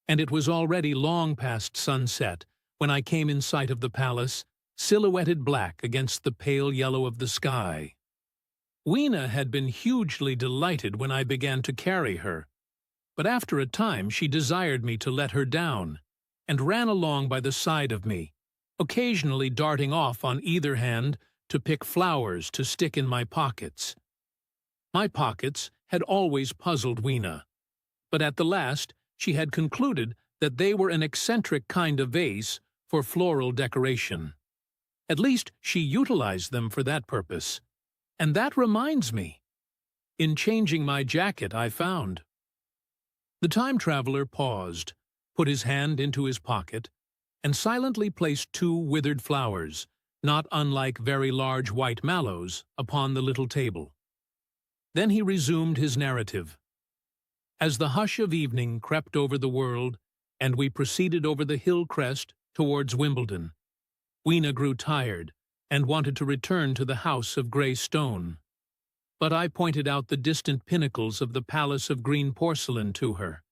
And it was already long past sunset when I came in sight of the palace, silhouetted black against the pale yellow of the sky. Weena had been hugely delighted when I began to carry her, but after a time she desired me to let her down, and ran along by the side of me, occasionally darting off on either hand to pick flowers to stick in my pockets. My pockets had always puzzled Weena, but at the last she had concluded that they were an eccentric kind of vase for floral decoration. At least she utilized them for that purpose. And that reminds me. In changing my jacket, I found. The time traveler paused, put his hand into his pocket, and silently placed 2 withered flowers, not unlike very large white mallows, upon the little table. Then he resumed his narrative. As the hush of evening crept over the world, and we proceeded over the hill crest towards Wimbledon, Weena grew tired and wanted to return to the house of grey stone. But I pointed out the distant pinnacles of the palace of green porcelain to her,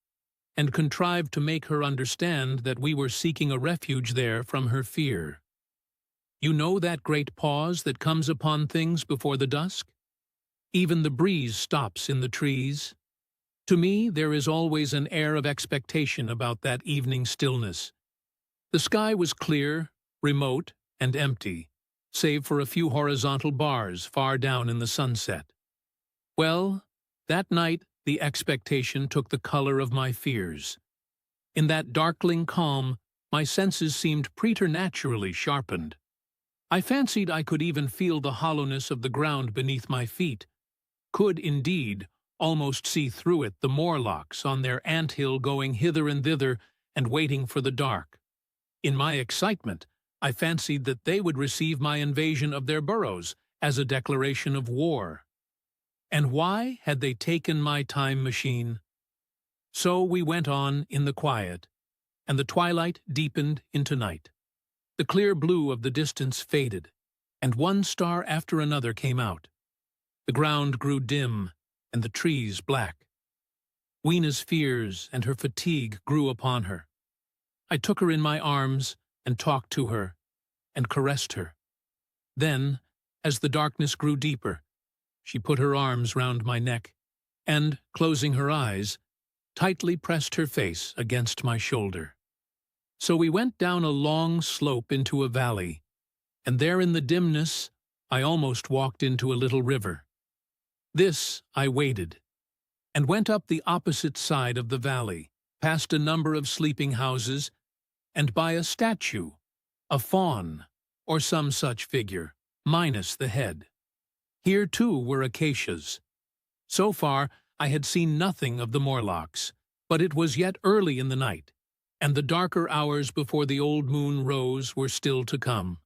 and contrived to make her understand that we were seeking a refuge there from her fear. You know that great pause that comes upon things before the dusk? Even the breeze stops in the trees. To me, there is always an air of expectation about that evening stillness. The sky was clear, remote, and empty, save for a few horizontal bars far down in the sunset. Well, that night the expectation took the color of my fears. In that darkling calm, my senses seemed preternaturally sharpened. I fancied I could even feel the hollowness of the ground beneath my feet, could indeed almost see through it the Morlocks on their ant-hill going hither and thither and waiting for the dark. In my excitement, I fancied that they would receive my invasion of their burrows as a declaration of war. And why had they taken my time machine? So we went on in the quiet, and the twilight deepened into night. The clear blue of the distance faded, and one star after another came out. The ground grew dim, and the trees black. Weena's fears and her fatigue grew upon her. I took her in my arms and talked to her, and caressed her. Then, as the darkness grew deeper, she put her arms round my neck, and, closing her eyes, tightly pressed her face against my shoulder. So we went down a long slope into a valley, and there in the dimness I almost walked into a little river. This I waded, and went up the opposite side of the valley, past a number of sleeping houses, and by a statue, a faun, or some such figure, minus the head. Here, too, were acacias, So far, I had seen nothing of the Morlocks, but it was yet early in the night, and the darker hours before the old moon rose were still to come.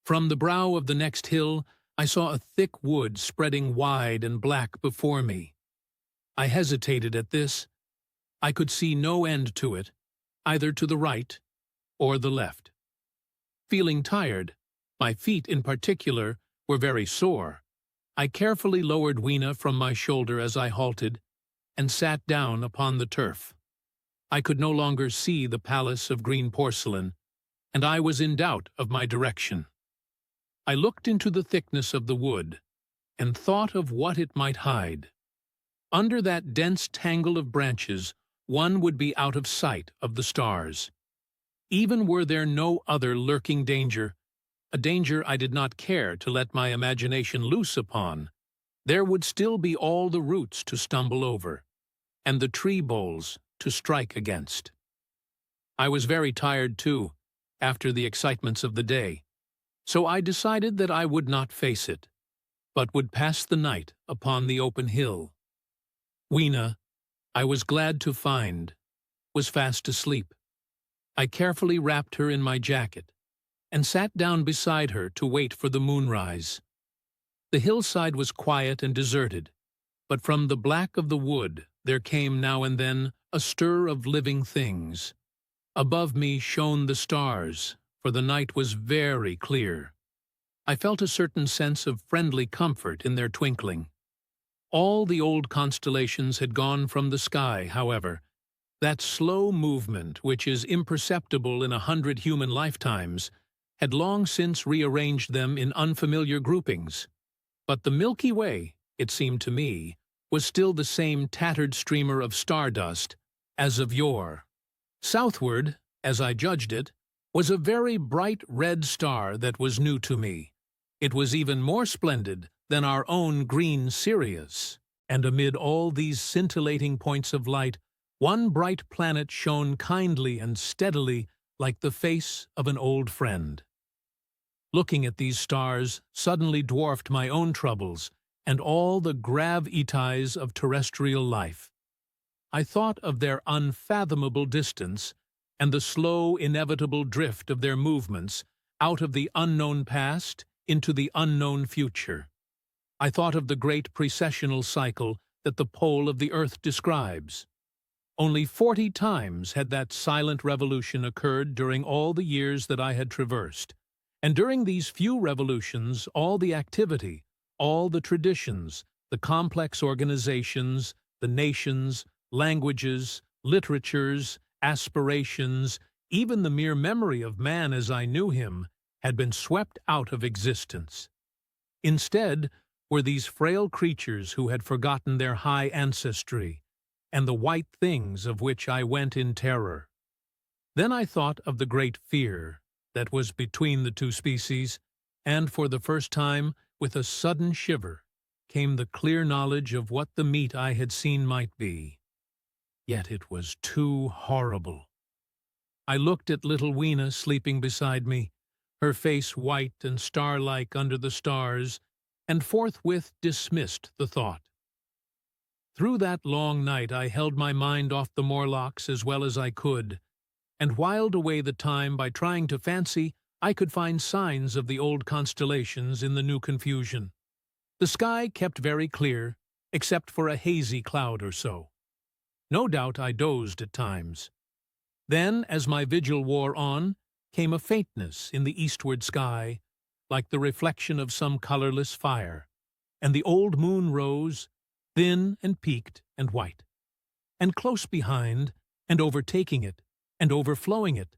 From the brow of the next hill, I saw a thick wood spreading wide and black before me. I hesitated at this. I could see no end to it, either to the right or the left. Feeling tired, my feet in particular were very sore, I carefully lowered Weena from my shoulder as I halted, and sat down upon the turf. I could no longer see the palace of green porcelain, and I was in doubt of my direction. I looked into the thickness of the wood, and thought of what it might hide. Under that dense tangle of branches, one would be out of sight of the stars. Even were there no other lurking danger, a danger I did not care to let my imagination loose upon, there would still be all the roots to stumble over, and the tree boles to strike against. I was very tired, too, after the excitements of the day, so I decided that I would not face it, but would pass the night upon the open hill. Weena, I was glad to find, was fast asleep. I carefully wrapped her in my jacket, and sat down beside her to wait for the moonrise. The hillside was quiet and deserted, but from the black of the wood there came now and then a stir of living things. Above me shone the stars, for the night was very clear. I felt a certain sense of friendly comfort in their twinkling. All the old constellations had gone from the sky, however. That slow movement, which is imperceptible in 100 human lifetimes, had long since rearranged them in unfamiliar groupings. But the Milky Way, it seemed to me, was still the same tattered streamer of stardust as of yore. Southward, as I judged it, was a very bright red star that was new to me. It was even more splendid than our own green Sirius, and amid all these scintillating points of light, one bright planet shone kindly and steadily like the face of an old friend. Looking at these stars suddenly dwarfed my own troubles and all the gravities of terrestrial life. I thought of their unfathomable distance and the slow, inevitable drift of their movements out of the unknown past into the unknown future. I thought of the great precessional cycle that the pole of the earth describes. Only 40 times had that silent revolution occurred during all the years that I had traversed, and during these few revolutions all the activity, all the traditions, the complex organizations, the nations, languages, literatures, aspirations, even the mere memory of man as I knew him, had been swept out of existence. Instead were these frail creatures who had forgotten their high ancestry, and the white things of which I went in terror. Then I thought of the great fear that was between the two species, and for the first time, with a sudden shiver, came the clear knowledge of what the meat I had seen might be. Yet it was too horrible. I looked at little Weena sleeping beside me, her face white and star-like under the stars, and forthwith dismissed the thought. Through that long night I held my mind off the Morlocks as well as I could, and whiled away the time by trying to fancy I could find signs of the old constellations in the new confusion. The sky kept very clear, except for a hazy cloud or so. No doubt I dozed at times. Then, as my vigil wore on, came a faintness in the eastward sky, like the reflection of some colorless fire, and the old moon rose, thin and peaked and white. And close behind, and overtaking it, and overflowing it,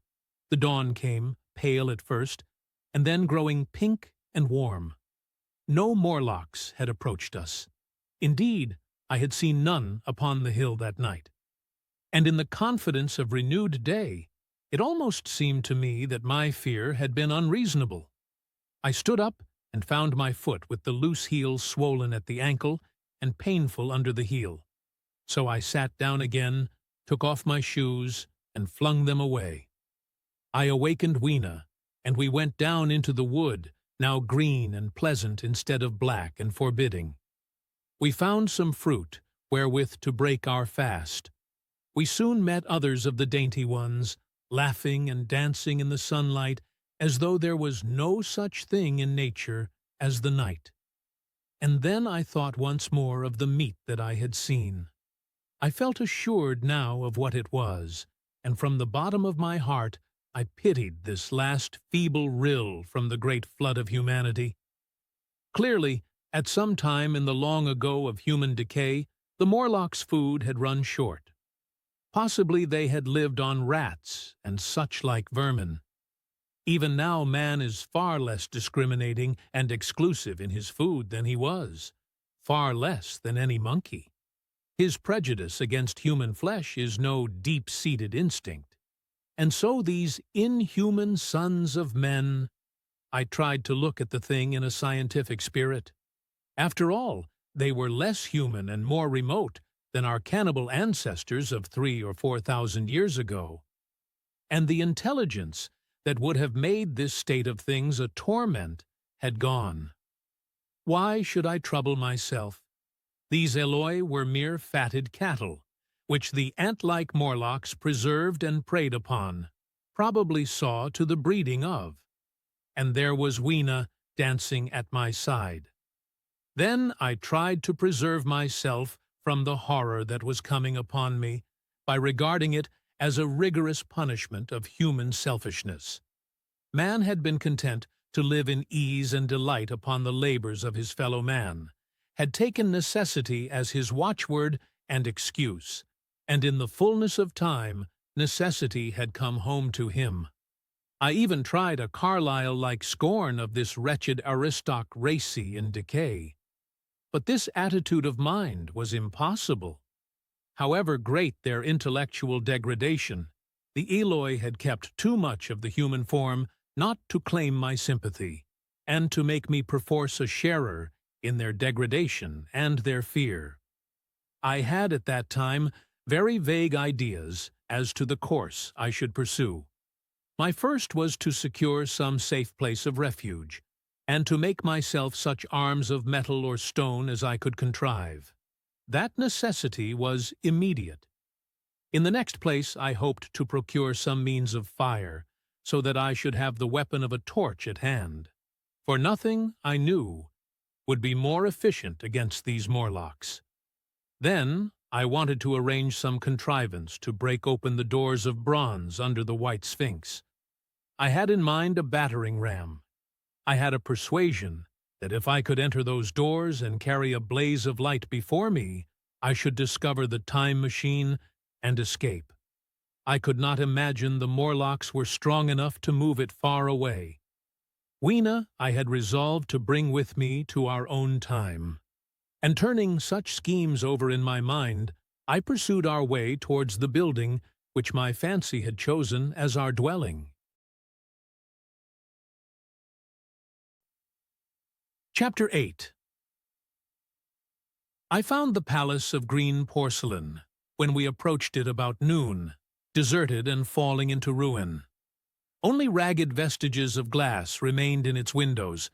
the dawn came, pale at first, and then growing pink and warm. No Morlocks had approached us. Indeed, I had seen none upon the hill that night. And in the confidence of renewed day, it almost seemed to me that my fear had been unreasonable. I stood up and found my foot with the loose heel swollen at the ankle and painful under the heel. So I sat down again, took off my shoes, and flung them away. I awakened Weena, and we went down into the wood, now green and pleasant instead of black and forbidding. We found some fruit, wherewith to break our fast. We soon met others of the dainty ones, laughing and dancing in the sunlight as though there was no such thing in nature as the night. And then I thought once more of the meat that I had seen. I felt assured now of what it was, and from the bottom of my heart I pitied this last feeble rill from the great flood of humanity. Clearly, at some time in the long ago of human decay, the Morlocks' food had run short. Possibly they had lived on rats and such like vermin. Even now man is far less discriminating and exclusive in his food than he was, far less than any monkey. His prejudice against human flesh is no deep-seated instinct. And so these inhuman sons of men— I tried to look at the thing in a scientific spirit. After all, they were less human and more remote than our cannibal ancestors of 3,000 or 4,000 years ago. And the intelligence that would have made this state of things a torment had gone. Why should I trouble myself? These Eloi were mere fatted cattle, which the ant-like Morlocks preserved and preyed upon, probably saw to the breeding of. And there was Weena dancing at my side. Then I tried to preserve myself from the horror that was coming upon me by regarding it as a rigorous punishment of human selfishness. Man had been content to live in ease and delight upon the labors of his fellow man, had taken necessity as his watchword and excuse, and in the fullness of time necessity had come home to him. I even tried a Carlyle-like scorn of this wretched aristocracy in decay. But this attitude of mind was impossible. However great their intellectual degradation, the Eloi had kept too much of the human form not to claim my sympathy, and to make me perforce a sharer in their degradation and their fear. I had at that time very vague ideas as to the course I should pursue. My first was to secure some safe place of refuge, and to make myself such arms of metal or stone as I could contrive. That necessity was immediate. In the next place I hoped to procure some means of fire, so that I should have the weapon of a torch at hand. For nothing, I knew, would be more efficient against these Morlocks. Then I wanted to arrange some contrivance to break open the doors of bronze under the White Sphinx. I had in mind a battering ram. I had a persuasion that if I could enter those doors and carry a blaze of light before me, I should discover the time machine and escape. I could not imagine the Morlocks were strong enough to move it far away. Weena I had resolved to bring with me to our own time. And turning such schemes over in my mind, I pursued our way towards the building which my fancy had chosen as our dwelling. Chapter 8. I found the palace of green porcelain, when we approached it about noon, deserted and falling into ruin. Only ragged vestiges of glass remained in its windows,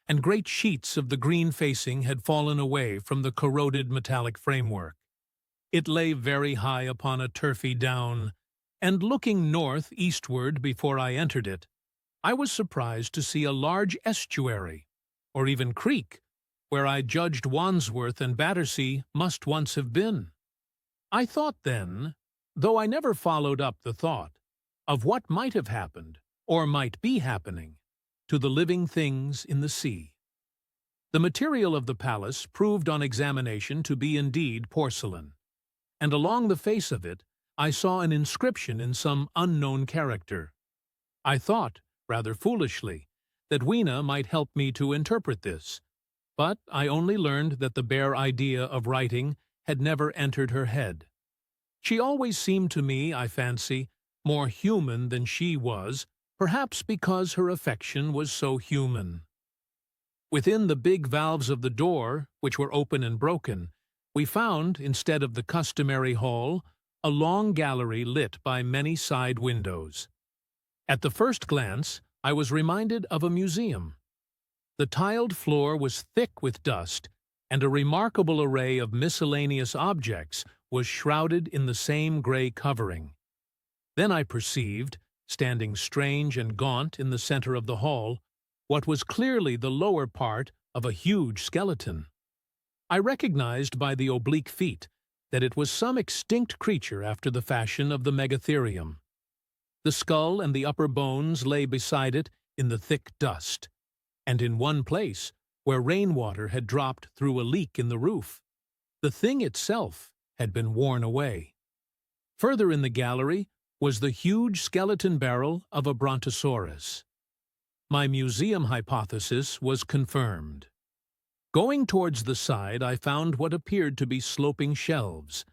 and great sheets of the green facing had fallen away from the corroded metallic framework. It lay very high upon a turfy down, and looking north-eastward before I entered it, I was surprised to see a large estuary, or even creek, where I judged Wandsworth and Battersea must once have been. I thought then, though I never followed up the thought, of what might have happened, or might be happening, to the living things in the sea. The material of the palace proved on examination to be indeed porcelain, and along the face of it I saw an inscription in some unknown character. I thought, rather foolishly, that Weena might help me to interpret this, but I only learned that the bare idea of writing had never entered her head. She always seemed to me, I fancy, more human than she was, perhaps because her affection was so human. Within the big valves of the door, which were open and broken, we found, instead of the customary hall, a long gallery lit by many side windows. At the first glance, I was reminded of a museum. The tiled floor was thick with dust, and a remarkable array of miscellaneous objects was shrouded in the same gray covering. Then I perceived, standing strange and gaunt in the center of the hall, what was clearly the lower part of a huge skeleton. I recognized by the oblique feet that it was some extinct creature after the fashion of the megatherium. The skull and the upper bones lay beside it in the thick dust, and in one place, where rainwater had dropped through a leak in the roof, the thing itself had been worn away. Further in the gallery was the huge skeleton barrel of a brontosaurus. My museum hypothesis was confirmed. Going towards the side, I found what appeared to be sloping shelves,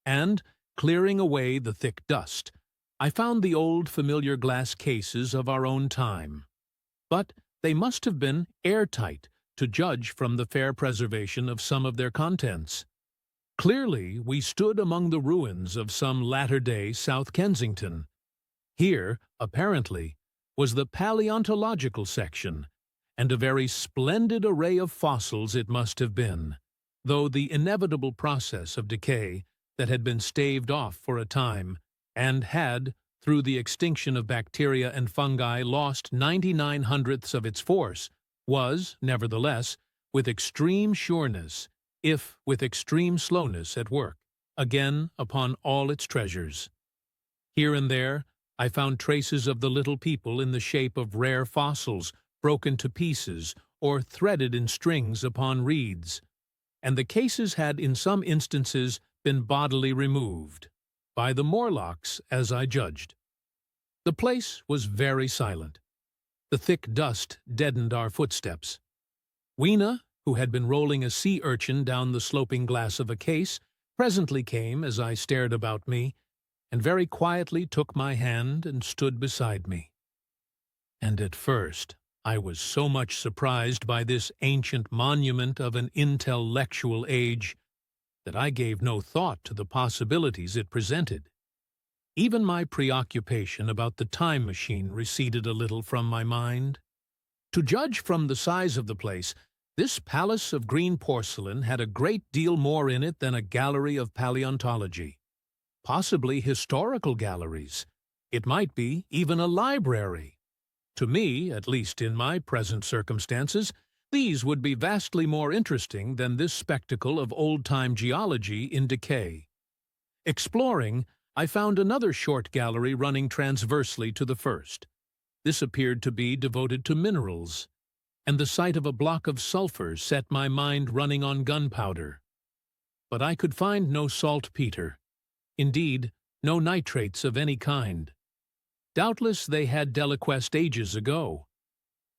and, clearing away the thick dust, I found the old familiar glass cases of our own time. But they must have been airtight, to judge from the fair preservation of some of their contents. Clearly, we stood among the ruins of some latter-day South Kensington. Here, apparently, was the paleontological section, and a very splendid array of fossils it must have been, though the inevitable process of decay that had been staved off for a time, and had, through the extinction of bacteria and fungi, lost 99/100ths of its force, was, nevertheless, with extreme sureness, if with extreme slowness at work, again upon all its treasures. Here and there, I found traces of the little people in the shape of rare fossils, broken to pieces, or threaded in strings upon reeds, and the cases had in some instances been bodily removed, by the Morlocks, as I judged. The place was very silent. The thick dust deadened our footsteps. Weena, who had been rolling a sea urchin down the sloping glass of a case, presently came as I stared about me, and very quietly took my hand and stood beside me. And at first I was so much surprised by this ancient monument of an intellectual age that I gave no thought to the possibilities it presented. Even my preoccupation about the time machine receded a little from my mind. To judge from the size of the place, this palace of green porcelain had a great deal more in it than a gallery of paleontology. Possibly historical galleries. It might be even a library. To me, at least in my present circumstances, these would be vastly more interesting than this spectacle of old-time geology in decay. Exploring, I found another short gallery running transversely to the first. This appeared to be devoted to minerals, and the sight of a block of sulfur set my mind running on gunpowder. But I could find no saltpeter, indeed, no nitrates of any kind. Doubtless they had deliquesced ages ago,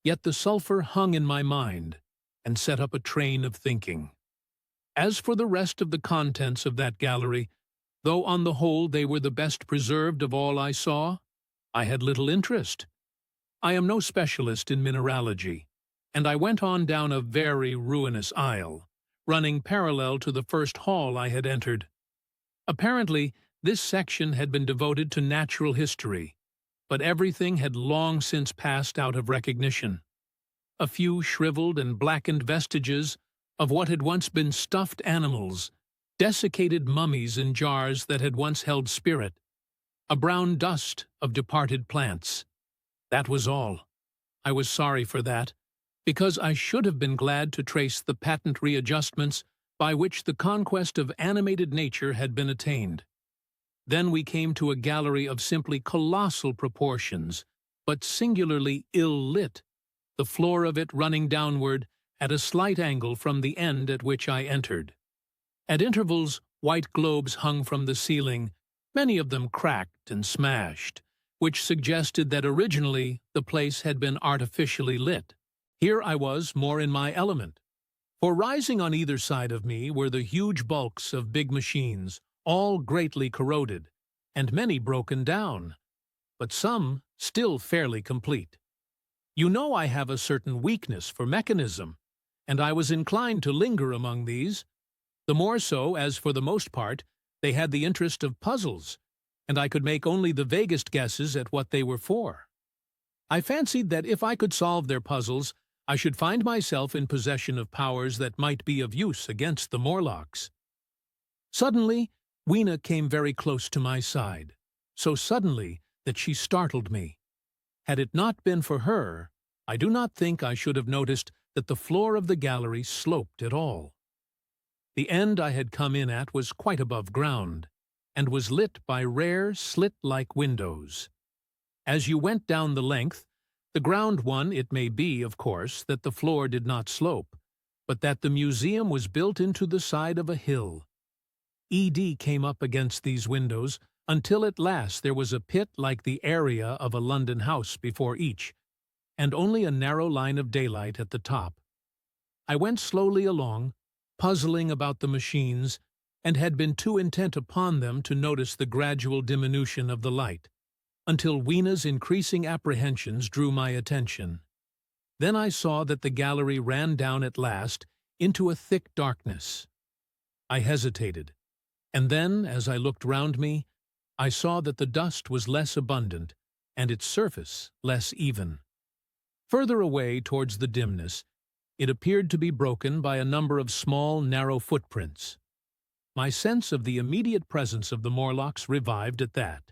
yet the sulfur hung in my mind and set up a train of thinking. As for the rest of the contents of that gallery, though on the whole they were the best preserved of all I saw, I had little interest. I am no specialist in mineralogy, and I went on down a very ruinous aisle, running parallel to the first hall I had entered. Apparently, this section had been devoted to natural history, but everything had long since passed out of recognition. A few shriveled and blackened vestiges of what had once been stuffed animals, desiccated mummies in jars that had once held spirit, a brown dust of departed plants. That was all. I was sorry for that, because I should have been glad to trace the patent readjustments by which the conquest of animated nature had been attained. Then we came to a gallery of simply colossal proportions, but singularly ill-lit, the floor of it running downward at a slight angle from the end at which I entered. At intervals, white globes hung from the ceiling, many of them cracked and smashed, which suggested that originally the place had been artificially lit. Here I was more in my element, for rising on either side of me were the huge bulks of big machines, all greatly corroded, and many broken down, but some still fairly complete. You know I have a certain weakness for mechanism, and I was inclined to linger among these, the more so as for the most part they had the interest of puzzles, and I could make only the vaguest guesses at what they were for. I fancied that if I could solve their puzzles, I should find myself in possession of powers that might be of use against the Morlocks. Suddenly, Weena came very close to my side, so suddenly that she startled me. Had it not been for her, I do not think I should have noticed that the floor of the gallery sloped at all. The end I had come in at was quite above ground, and was lit by rare slit-like windows. As you went down the length, the ground one it may be, of course, that the floor did not slope, but that the museum was built into the side of a hill. ED came up against these windows until at last there was a pit like the area of a London house before each, and only a narrow line of daylight at the top. I went slowly along, puzzling about the machines, and had been too intent upon them to notice the gradual diminution of the light, until Weena's increasing apprehensions drew my attention. Then I saw that the gallery ran down at last into a thick darkness. I hesitated, and then, as I looked round me, I saw that the dust was less abundant, and its surface less even. Further away towards the dimness, it appeared to be broken by a number of small, narrow footprints. My sense of the immediate presence of the Morlocks revived at that.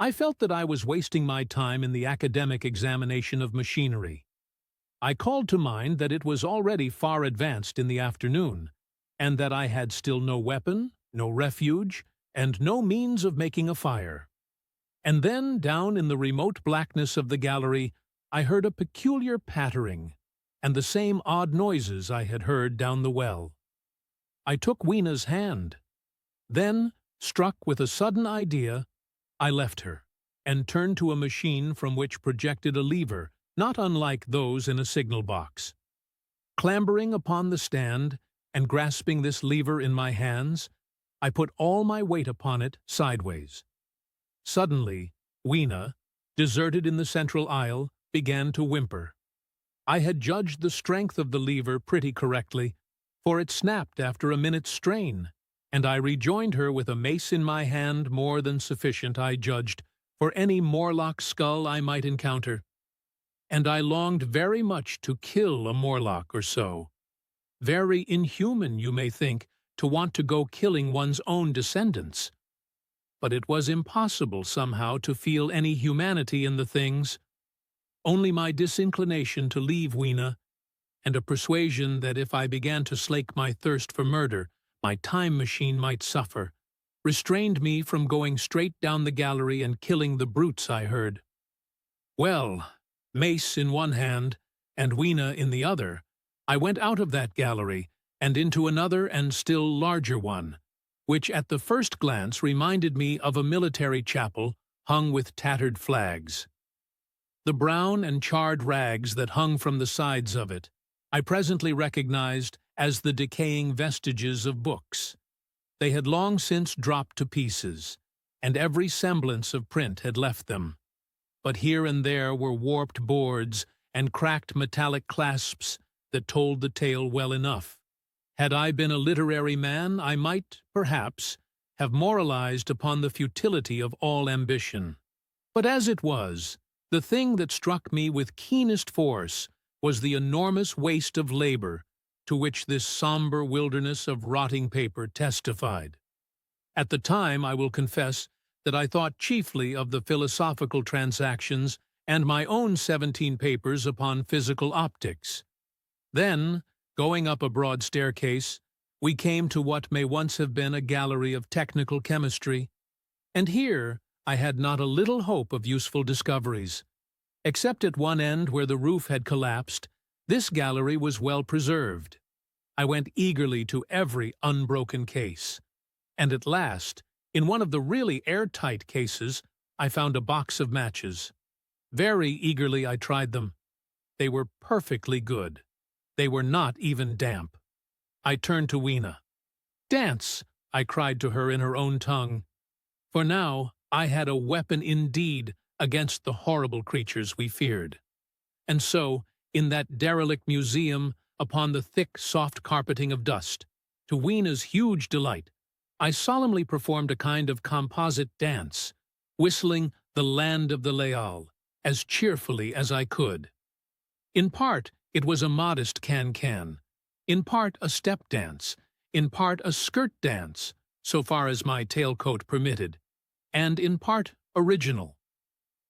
I felt that I was wasting my time in the academic examination of machinery. I called to mind that it was already far advanced in the afternoon, and that I had still no weapon, no refuge, and no means of making a fire. And then, down in the remote blackness of the gallery, I heard a peculiar pattering, and the same odd noises I had heard down the well. I took Weena's hand. Then, struck with a sudden idea, I left her, and turned to a machine from which projected a lever not unlike those in a signal box. Clambering upon the stand, and grasping this lever in my hands, I put all my weight upon it sideways. Suddenly, Weena, deserted in the central aisle, began to whimper. I had judged the strength of the lever pretty correctly, for it snapped after a minute's strain, and I rejoined her with a mace in my hand more than sufficient, I judged, for any Morlock skull I might encounter. And I longed very much to kill a Morlock or so. Very inhuman, you may think, to want to go killing one's own descendants. But it was impossible somehow to feel any humanity in the things. Only my disinclination to leave Weena, and a persuasion that if I began to slake my thirst for murder, my time machine might suffer, restrained me from going straight down the gallery and killing the brutes I heard. Well, mace in one hand, and Weena in the other, I went out of that gallery, and into another and still larger one, which at the first glance reminded me of a military chapel hung with tattered flags. The brown and charred rags that hung from the sides of it, I presently recognized as the decaying vestiges of books. They had long since dropped to pieces, and every semblance of print had left them. But here and there were warped boards and cracked metallic clasps that told the tale well enough. Had I been a literary man, I might, perhaps, have moralized upon the futility of all ambition. But as it was, the thing that struck me with keenest force was the enormous waste of labor to which this somber wilderness of rotting paper testified. At the time, I will confess that I thought chiefly of the philosophical transactions and my own 17 papers upon physical optics. Then, going up a broad staircase, we came to what may once have been a gallery of technical chemistry, and here I had not a little hope of useful discoveries. Except at one end where the roof had collapsed, this gallery was well preserved. I went eagerly to every unbroken case, and at last, in one of the really airtight cases, I found a box of matches. Very eagerly I tried them. They were perfectly good. They were not even damp. I turned to Weena. "Dance!" I cried to her in her own tongue. For now I had a weapon indeed against the horrible creatures we feared. And so, in that derelict museum, upon the thick, soft carpeting of dust, to Weena's huge delight, I solemnly performed a kind of composite dance, whistling "The Land of the Leal" as cheerfully as I could. In part, It was a modest can-can, in part a step dance, in part a skirt dance, so far as my tailcoat permitted, and in part original.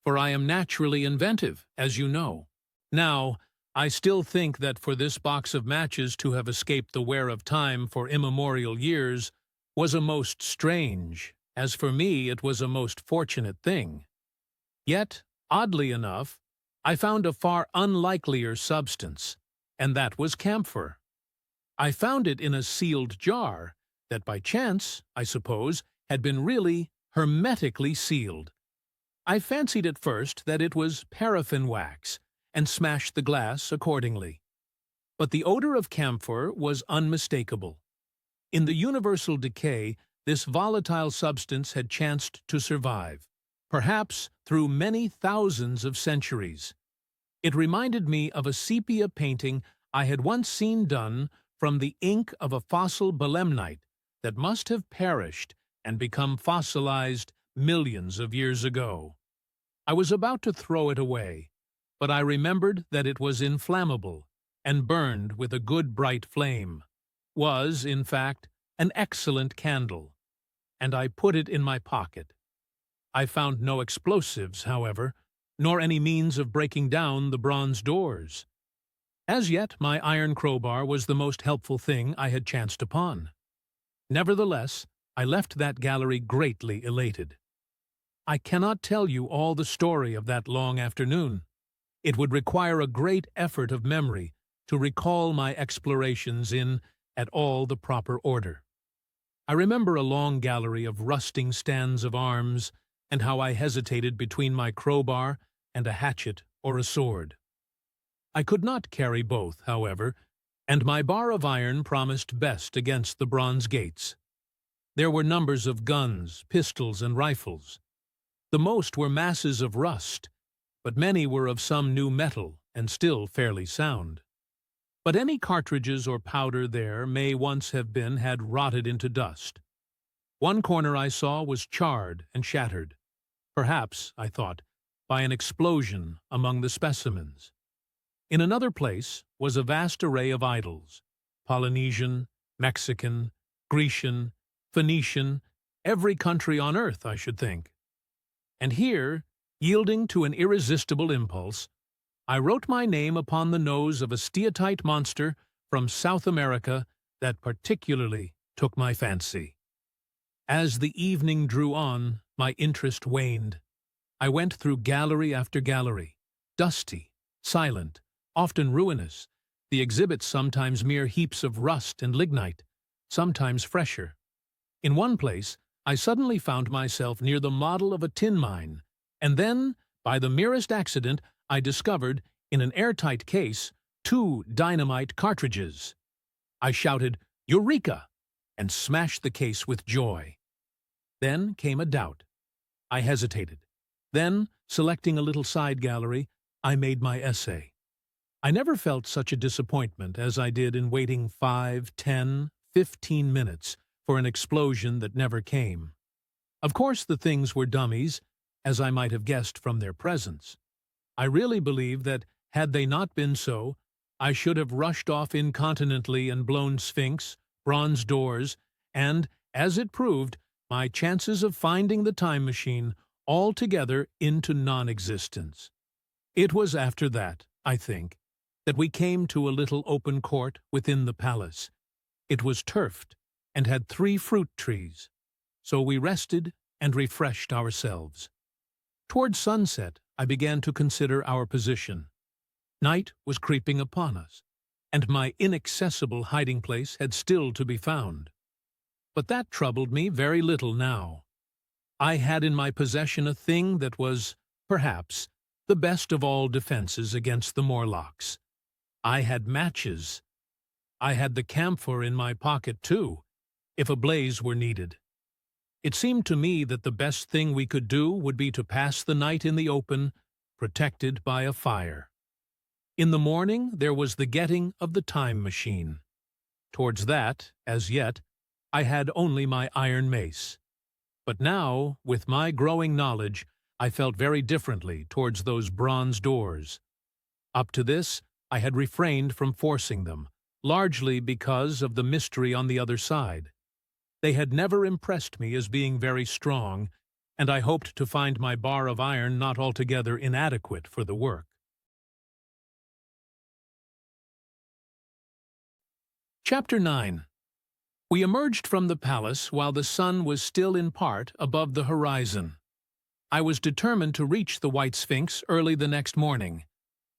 For I am naturally inventive, as you know. Now, I still think that for this box of matches to have escaped the wear of time for immemorial years was a most strange, as for me it was a most fortunate thing. Yet, oddly enough, I found a far unlikelier substance, and that was camphor. I found it in a sealed jar that by chance, I suppose, had been really hermetically sealed. I fancied at first that it was paraffin wax, and smashed the glass accordingly. But the odor of camphor was unmistakable. In the universal decay, this volatile substance had chanced to survive, perhaps through many thousands of centuries. It reminded me of a sepia painting I had once seen done from the ink of a fossil belemnite that must have perished and become fossilized millions of years ago. I was about to throw it away, but I remembered that it was inflammable and burned with a good bright flame, was, in fact, an excellent candle, and I put it in my pocket. I found no explosives, however, nor any means of breaking down the bronze doors. As yet, my iron crowbar was the most helpful thing I had chanced upon. Nevertheless, I left that gallery greatly elated. I cannot tell you all the story of that long afternoon. It would require a great effort of memory to recall my explorations in at all the proper order. I remember a long gallery of rusting stands of arms, and how I hesitated between my crowbar and a hatchet or a sword. I could not carry both, however, and my bar of iron promised best against the bronze gates. There were numbers of guns, pistols, and rifles. The most were masses of rust, but many were of some new metal and still fairly sound. But any cartridges or powder there may once have been had rotted into dust. One corner I saw was charred and shattered, perhaps, I thought, by an explosion among the specimens. In another place was a vast array of idols, Polynesian, Mexican, Grecian, Phoenician, every country on earth, I should think. And here, yielding to an irresistible impulse, I wrote my name upon the nose of a steatite monster from South America that particularly took my fancy. As the evening drew on, my interest waned. I went through gallery after gallery, dusty, silent, often ruinous, the exhibits sometimes mere heaps of rust and lignite, sometimes fresher. In one place, I suddenly found myself near the model of a tin mine, and then, by the merest accident, I discovered, in an airtight case, 2 dynamite cartridges. I shouted, "Eureka!" and smashed the case with joy. Then came a doubt. I hesitated. Then, selecting a little side gallery, I made my essay. I never felt such a disappointment as I did in waiting 5, 10, 15 minutes for an explosion that never came. Of course the things were dummies, as I might have guessed from their presence. I really believe that, had they not been so, I should have rushed off incontinently and blown Sphinx, bronze doors, and, as it proved, my chances of finding the time machine altogether into non-existence. It was after that, I think, that we came to a little open court within the palace. It was turfed, and had 3 fruit trees, so we rested and refreshed ourselves. Toward sunset, I began to consider our position. Night was creeping upon us, and my inaccessible hiding place had still to be found. But that troubled me very little now. I had in my possession a thing that was, perhaps, the best of all defenses against the Morlocks. I had matches. I had the camphor in my pocket, too, if a blaze were needed. It seemed to me that the best thing we could do would be to pass the night in the open, protected by a fire. In the morning there was the getting of the time machine. Towards that, as yet, I had only my iron mace. But now, with my growing knowledge, I felt very differently towards those bronze doors. Up to this, I had refrained from forcing them, largely because of the mystery on the other side. They had never impressed me as being very strong, and I hoped to find my bar of iron not altogether inadequate for the work. Chapter 9. We emerged from the palace while the sun was still in part above the horizon. I was determined to reach the White Sphinx early the next morning,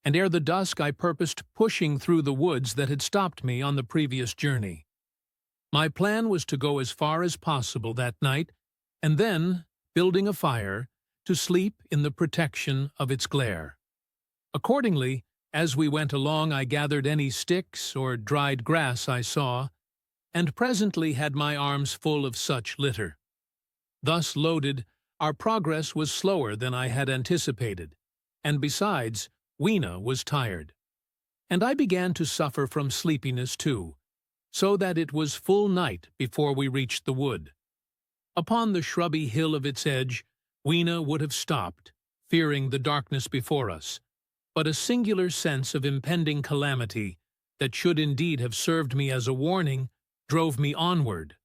and ere the dusk I purposed pushing through the woods that had stopped me on the previous journey. My plan was to go as far as possible that night, and then, building a fire, to sleep in the protection of its glare. Accordingly, as we went along I gathered any sticks or dried grass I saw, and presently had my arms full of such litter. Thus loaded, our progress was slower than I had anticipated, and besides, Weena was tired. And I began to suffer from sleepiness too, so that it was full night before we reached the wood. Upon the shrubby hill of its edge, Weena would have stopped, fearing the darkness before us, but a singular sense of impending calamity, that should indeed have served me as a warning, drove me onward.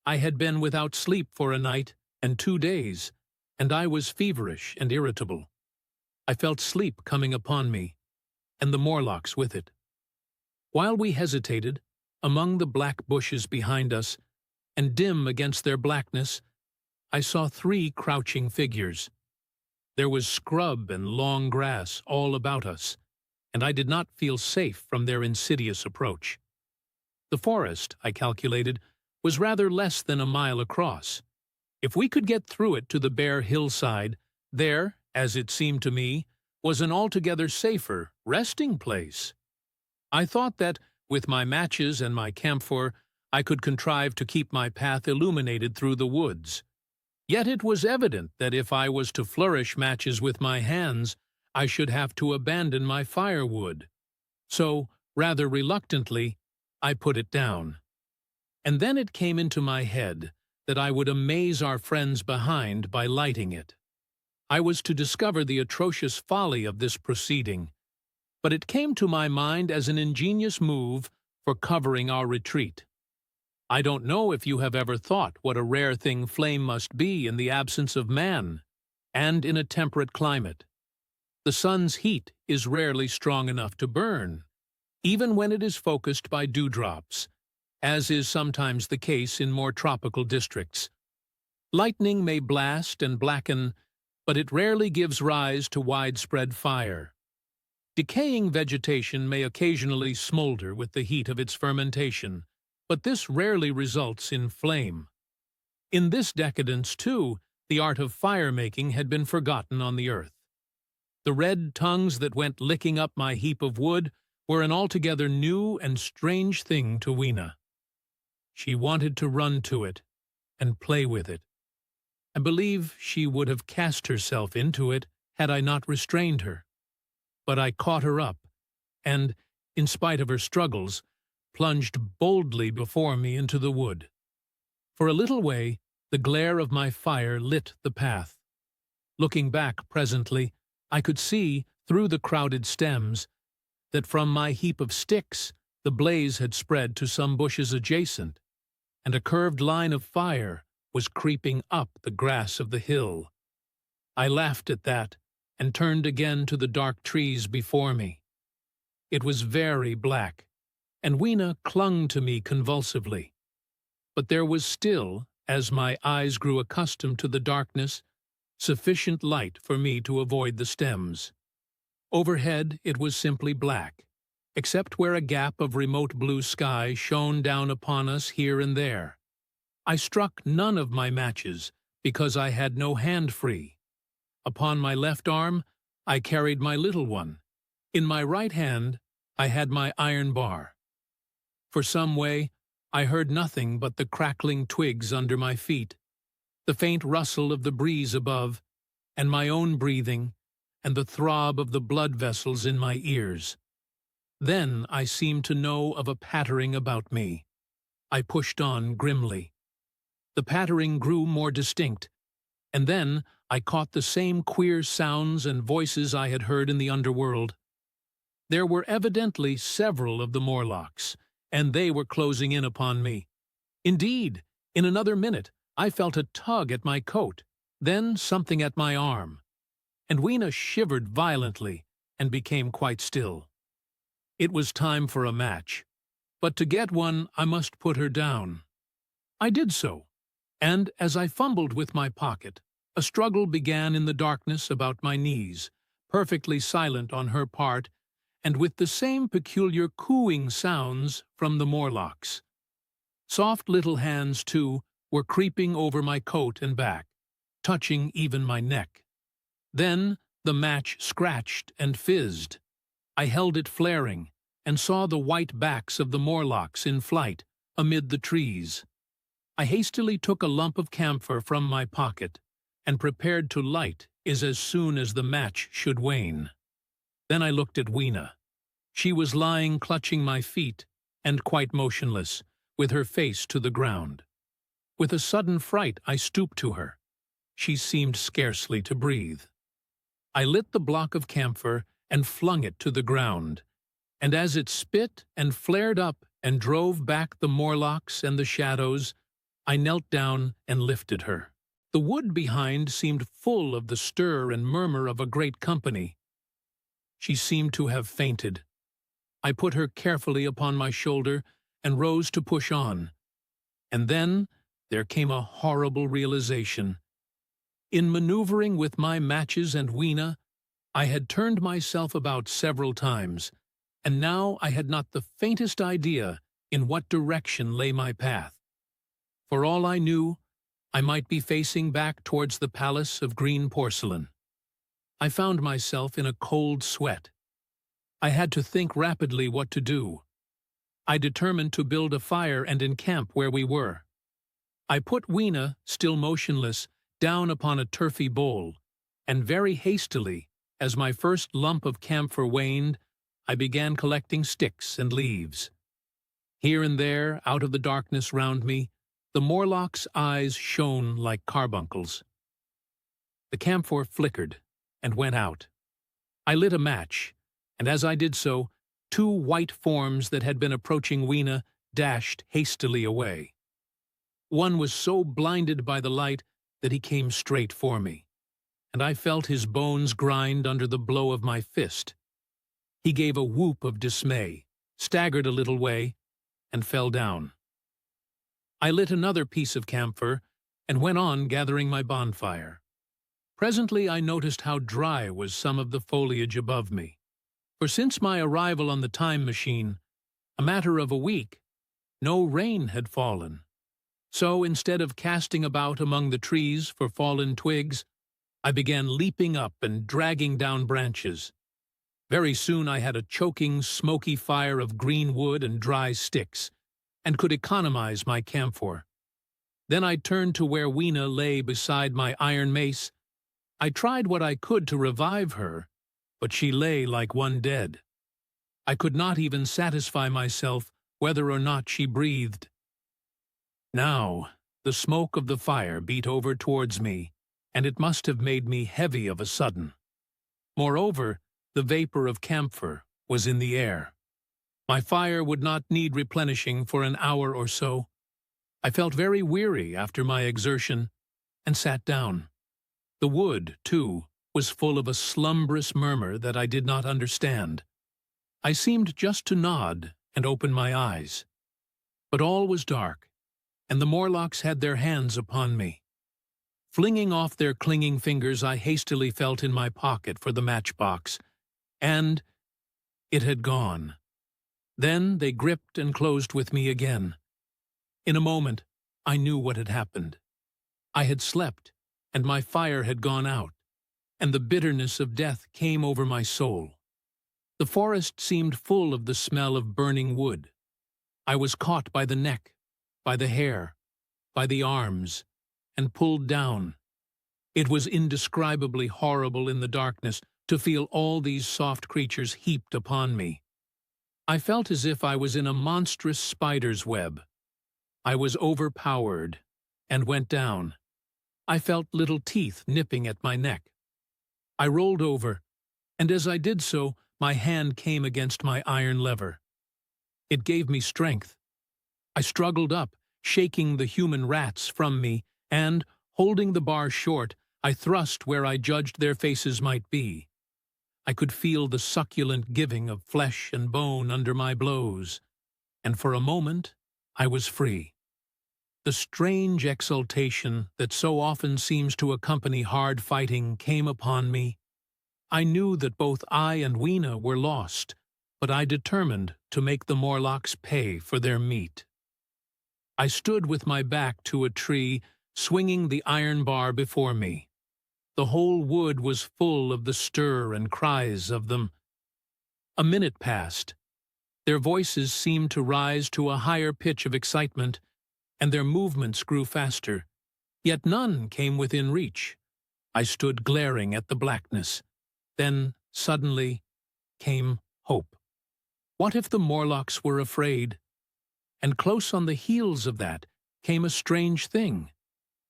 I had been without sleep for a night and 2 days, and I was feverish and irritable. I felt sleep coming upon me, and the Morlocks with it. While we hesitated, among the black bushes behind us, and dim against their blackness, I saw 3 crouching figures. There was scrub and long grass all about us, and I did not feel safe from their insidious approach. The forest, I calculated, was rather less than a mile across. If we could get through it to the bare hillside, there, as it seemed to me, was an altogether safer resting place. I thought that, with my matches and my camphor, I could contrive to keep my path illuminated through the woods. Yet it was evident that if I was to flourish matches with my hands, I should have to abandon my firewood. So, rather reluctantly, I put it down. And then it came into my head that I would amaze our friends behind by lighting it. I was to discover the atrocious folly of this proceeding, but it came to my mind as an ingenious move for covering our retreat. I don't know if you have ever thought what a rare thing flame must be in the absence of man, and in a temperate climate. The sun's heat is rarely strong enough to burn, even when it is focused by dewdrops, as is sometimes the case in more tropical districts. Lightning may blast and blacken, but it rarely gives rise to widespread fire. Decaying vegetation may occasionally smolder with the heat of its fermentation, but this rarely results in flame. In this decadence, too, the art of fire-making had been forgotten on the earth. The red tongues that went licking up my heap of wood were an altogether new and strange thing to Weena. She wanted to run to it and play with it. I believe she would have cast herself into it had I not restrained her. But I caught her up, and, in spite of her struggles, plunged boldly before me into the wood. For a little way, the glare of my fire lit the path. Looking back presently, I could see, through the crowded stems, that from my heap of sticks the blaze had spread to some bushes adjacent, and a curved line of fire was creeping up the grass of the hill. I laughed at that, and turned again to the dark trees before me. It was very black, and Weena clung to me convulsively. But there was still, as my eyes grew accustomed to the darkness, sufficient light for me to avoid the stems. Overhead it was simply black, except where a gap of remote blue sky shone down upon us here and there. I struck none of my matches, because I had no hand free. Upon my left arm I carried my little one. In my right hand I had my iron bar. For some way I heard nothing but the crackling twigs under my feet, the faint rustle of the breeze above, and my own breathing, and the throb of the blood vessels in my ears. Then I seemed to know of a pattering about me. I pushed on grimly. The pattering grew more distinct, and then I caught the same queer sounds and voices I had heard in the underworld. There were evidently several of the Morlocks, and they were closing in upon me. Indeed, in another minute, I felt a tug at my coat, then something at my arm, and Weena shivered violently and became quite still. It was time for a match, but to get one I must put her down. I did so, and as I fumbled with my pocket, a struggle began in the darkness about my knees, perfectly silent on her part, and with the same peculiar cooing sounds from the Morlocks. Soft little hands, too, were creeping over my coat and back, touching even my neck. Then the match scratched and fizzed. I held it flaring, and saw the white backs of the Morlocks in flight amid the trees. I hastily took a lump of camphor from my pocket, and prepared to light as soon as the match should wane. Then I looked at Weena. She was lying clutching my feet, and quite motionless, with her face to the ground. With a sudden fright I stooped to her. She seemed scarcely to breathe. I lit the block of camphor and flung it to the ground, and as it spit and flared up and drove back the Morlocks and the shadows, I knelt down and lifted her. The wood behind seemed full of the stir and murmur of a great company. She seemed to have fainted. I put her carefully upon my shoulder and rose to push on. And then there came a horrible realization. In maneuvering with my matches and Weena, I had turned myself about several times, and now I had not the faintest idea in what direction lay my path. For all I knew, I might be facing back towards the palace of green porcelain. I found myself in a cold sweat. I had to think rapidly what to do. I determined to build a fire and encamp where we were. I put Weena, still motionless, down upon a turfy bowl, and very hastily, as my first lump of camphor waned, I began collecting sticks and leaves. Here and there, out of the darkness round me, the Morlock's eyes shone like carbuncles. The camphor flickered and went out. I lit a match, and as I did so, two white forms that had been approaching Weena dashed hastily away. One was so blinded by the light that he came straight for me, and I felt his bones grind under the blow of my fist. He gave a whoop of dismay, staggered a little way, and fell down. I lit another piece of camphor and went on gathering my bonfire. Presently I noticed how dry was some of the foliage above me, for since my arrival on the time machine, a matter of a week, no rain had fallen. So instead of casting about among the trees for fallen twigs, I began leaping up and dragging down branches. Very soon I had a choking, smoky fire of green wood and dry sticks, and could economize my camphor. Then I turned to where Weena lay beside my iron mace. I tried what I could to revive her, but she lay like one dead. I could not even satisfy myself whether or not she breathed. Now the smoke of the fire beat over towards me, and it must have made me heavy of a sudden. Moreover, the vapor of camphor was in the air. My fire would not need replenishing for an hour or so. I felt very weary after my exertion, and sat down. The wood, too, was full of a slumbrous murmur that I did not understand. I seemed just to nod and open my eyes. But all was dark, and the Morlocks had their hands upon me. Flinging off their clinging fingers, I hastily felt in my pocket for the matchbox, and it had gone. Then they gripped and closed with me again. In a moment, I knew what had happened. I had slept, and my fire had gone out, and the bitterness of death came over my soul. The forest seemed full of the smell of burning wood. I was caught by the neck, by the hair, by the arms, and pulled down. It was indescribably horrible in the darkness to feel all these soft creatures heaped upon me. I felt as if I was in a monstrous spider's web. I was overpowered, and went down. I felt little teeth nipping at my neck. I rolled over, and as I did so, my hand came against my iron lever. It gave me strength. I struggled up, shaking the human rats from me, and, holding the bar short, I thrust where I judged their faces might be. I could feel the succulent giving of flesh and bone under my blows, and for a moment I was free. The strange exultation that so often seems to accompany hard fighting came upon me. I knew that both I and Weena were lost, but I determined to make the Morlocks pay for their meat. I stood with my back to a tree, swinging the iron bar before me. The whole wood was full of the stir and cries of them. A minute passed. Their voices seemed to rise to a higher pitch of excitement, and their movements grew faster. Yet none came within reach. I stood glaring at the blackness. Then, suddenly, came hope. What if the Morlocks were afraid? And close on the heels of that came a strange thing.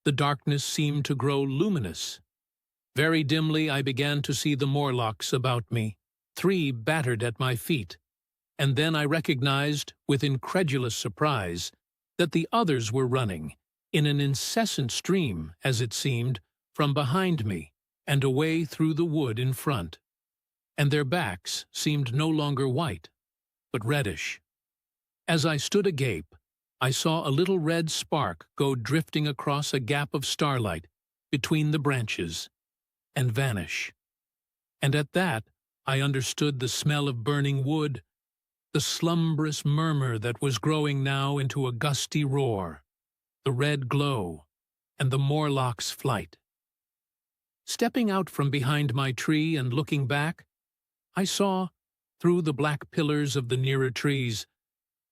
The darkness seemed to grow luminous. Very dimly I began to see the Morlocks about me, 3 battered at my feet, and then I recognized, with incredulous surprise, that the others were running, in an incessant stream, as it seemed, from behind me and away through the wood in front. And their backs seemed no longer white, but reddish. As I stood agape, I saw a little red spark go drifting across a gap of starlight between the branches and vanish. And at that I understood the smell of burning wood, the slumbrous murmur that was growing now into a gusty roar, the red glow, and the Morlock's flight. Stepping out from behind my tree and looking back, I saw, through the black pillars of the nearer trees,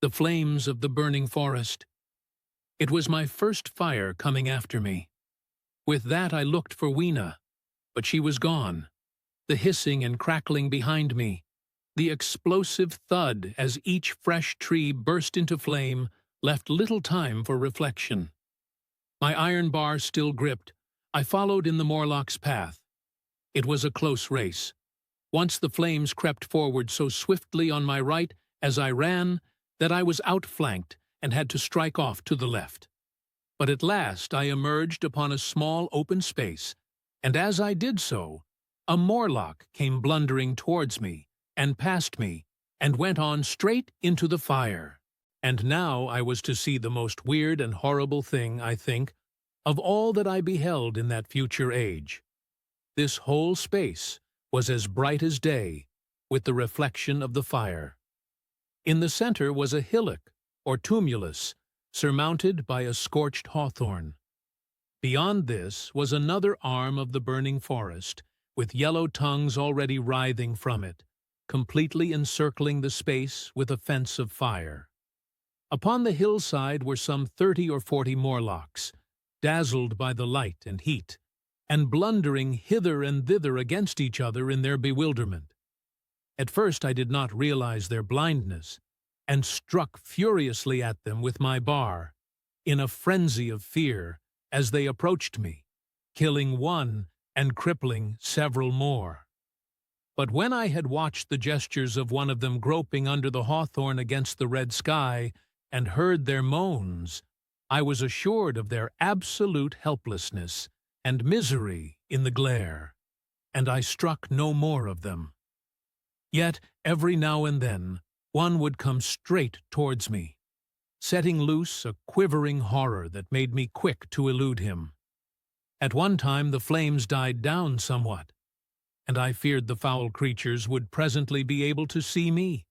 the flames of the burning forest. It was my first fire coming after me. With that I looked for Weena, but she was gone. The hissing and crackling behind me, the explosive thud as each fresh tree burst into flame, left little time for reflection. My iron bar still gripped, I followed in the Morlock's path. It was a close race. Once the flames crept forward so swiftly on my right as I ran that I was outflanked and had to strike off to the left. But at last I emerged upon a small open space, and as I did so, a Morlock came blundering towards me and past me and went on straight into the fire. And now I was to see the most weird and horrible thing, I think, of all that I beheld in that future age. This whole space was as bright as day, with the reflection of the fire. In the center was a hillock, or tumulus, surmounted by a scorched hawthorn. Beyond this was another arm of the burning forest, with yellow tongues already writhing from it, completely encircling the space with a fence of fire. Upon the hillside were some 30 or 40 Morlocks, dazzled by the light and heat, and blundering hither and thither against each other in their bewilderment. At first I did not realize their blindness, and struck furiously at them with my bar, in a frenzy of fear, as they approached me, killing one and crippling several more. But when I had watched the gestures of one of them groping under the hawthorn against the red sky, and heard their moans, I was assured of their absolute helplessness and misery in the glare, and I struck no more of them. Yet every now and then one would come straight towards me, setting loose a quivering horror that made me quick to elude him. At one time the flames died down somewhat, and I feared the foul creatures would presently be able to see me.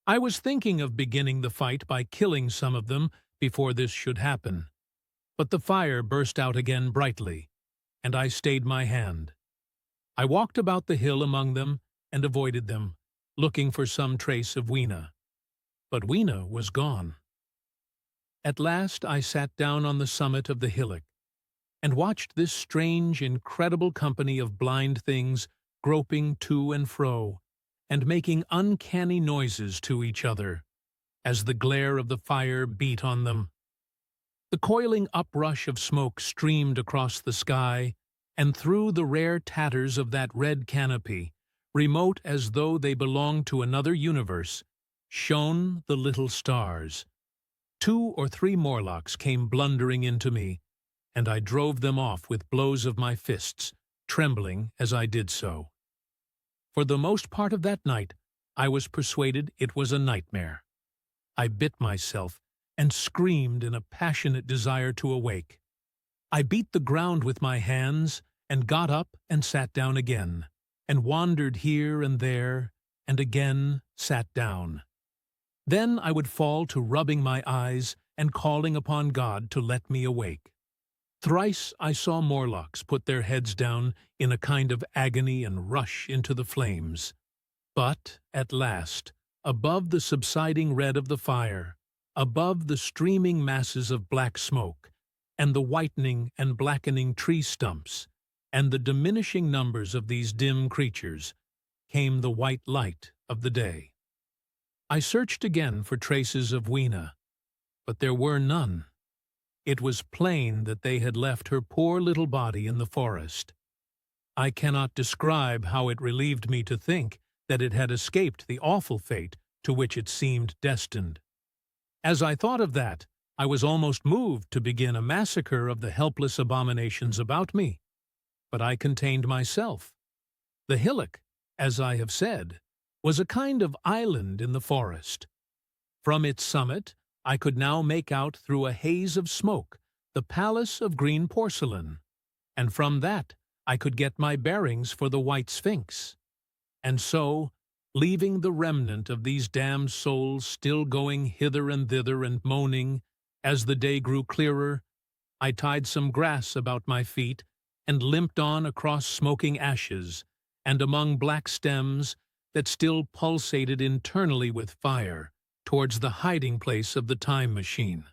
I was thinking of beginning the fight by killing some of them before this should happen, but the fire burst out again brightly, and I stayed my hand. I walked about the hill among them and avoided them, looking for some trace of Weena. But Weena was gone. At last I sat down on the summit of the hillock and watched this strange, incredible company of blind things groping to and fro and making uncanny noises to each other as the glare of the fire beat on them. The coiling uprush of smoke streamed across the sky, and through the rare tatters of that red canopy remote as though they belonged to another universe, shone the little stars. 2 or 3 Morlocks came blundering into me, and I drove them off with blows of my fists, trembling as I did so. For the most part of that night, I was persuaded it was a nightmare. I bit myself and screamed in a passionate desire to awake. I beat the ground with my hands and got up and sat down again, and wandered here and there, and again sat down. Then I would fall to rubbing my eyes and calling upon God to let me awake. Thrice I saw Morlocks put their heads down in a kind of agony and rush into the flames. But, at last, above the subsiding red of the fire, above the streaming masses of black smoke, and the whitening and blackening tree stumps, and the diminishing numbers of these dim creatures, came the white light of the day. I searched again for traces of Weena, but there were none. It was plain that they had left her poor little body in the forest. I cannot describe how it relieved me to think that it had escaped the awful fate to which it seemed destined. As I thought of that, I was almost moved to begin a massacre of the helpless abominations about me. But I contained myself. The hillock, as I have said, was a kind of island in the forest. From its summit, I could now make out through a haze of smoke the palace of green porcelain, and from that I could get my bearings for the White Sphinx. And so, leaving the remnant of these damned souls still going hither and thither and moaning, as the day grew clearer, I tied some grass about my feet and limped on across smoking ashes and among black stems that still pulsated internally with fire towards the hiding place of the time machine.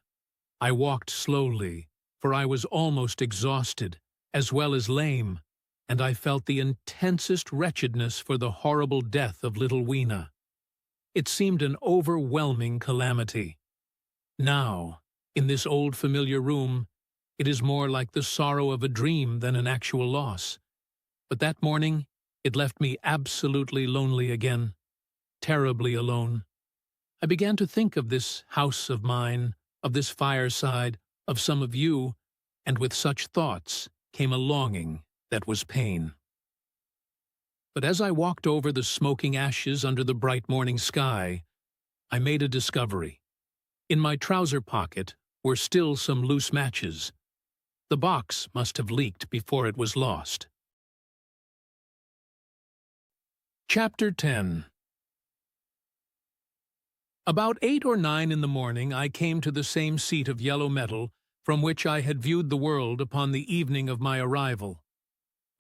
I walked slowly, for I was almost exhausted, as well as lame, and I felt the intensest wretchedness for the horrible death of little Weena. It seemed an overwhelming calamity. Now, in this old familiar room, it is more like the sorrow of a dream than an actual loss. But that morning, it left me absolutely lonely again, terribly alone. I began to think of this house of mine, of this fireside, of some of you, and with such thoughts came a longing that was pain. But as I walked over the smoking ashes under the bright morning sky, I made a discovery. In my trouser pocket were still some loose matches. The box must have leaked before it was lost. Chapter 10. About 8 or 9 in the morning I came to the same seat of yellow metal from which I had viewed the world upon the evening of my arrival.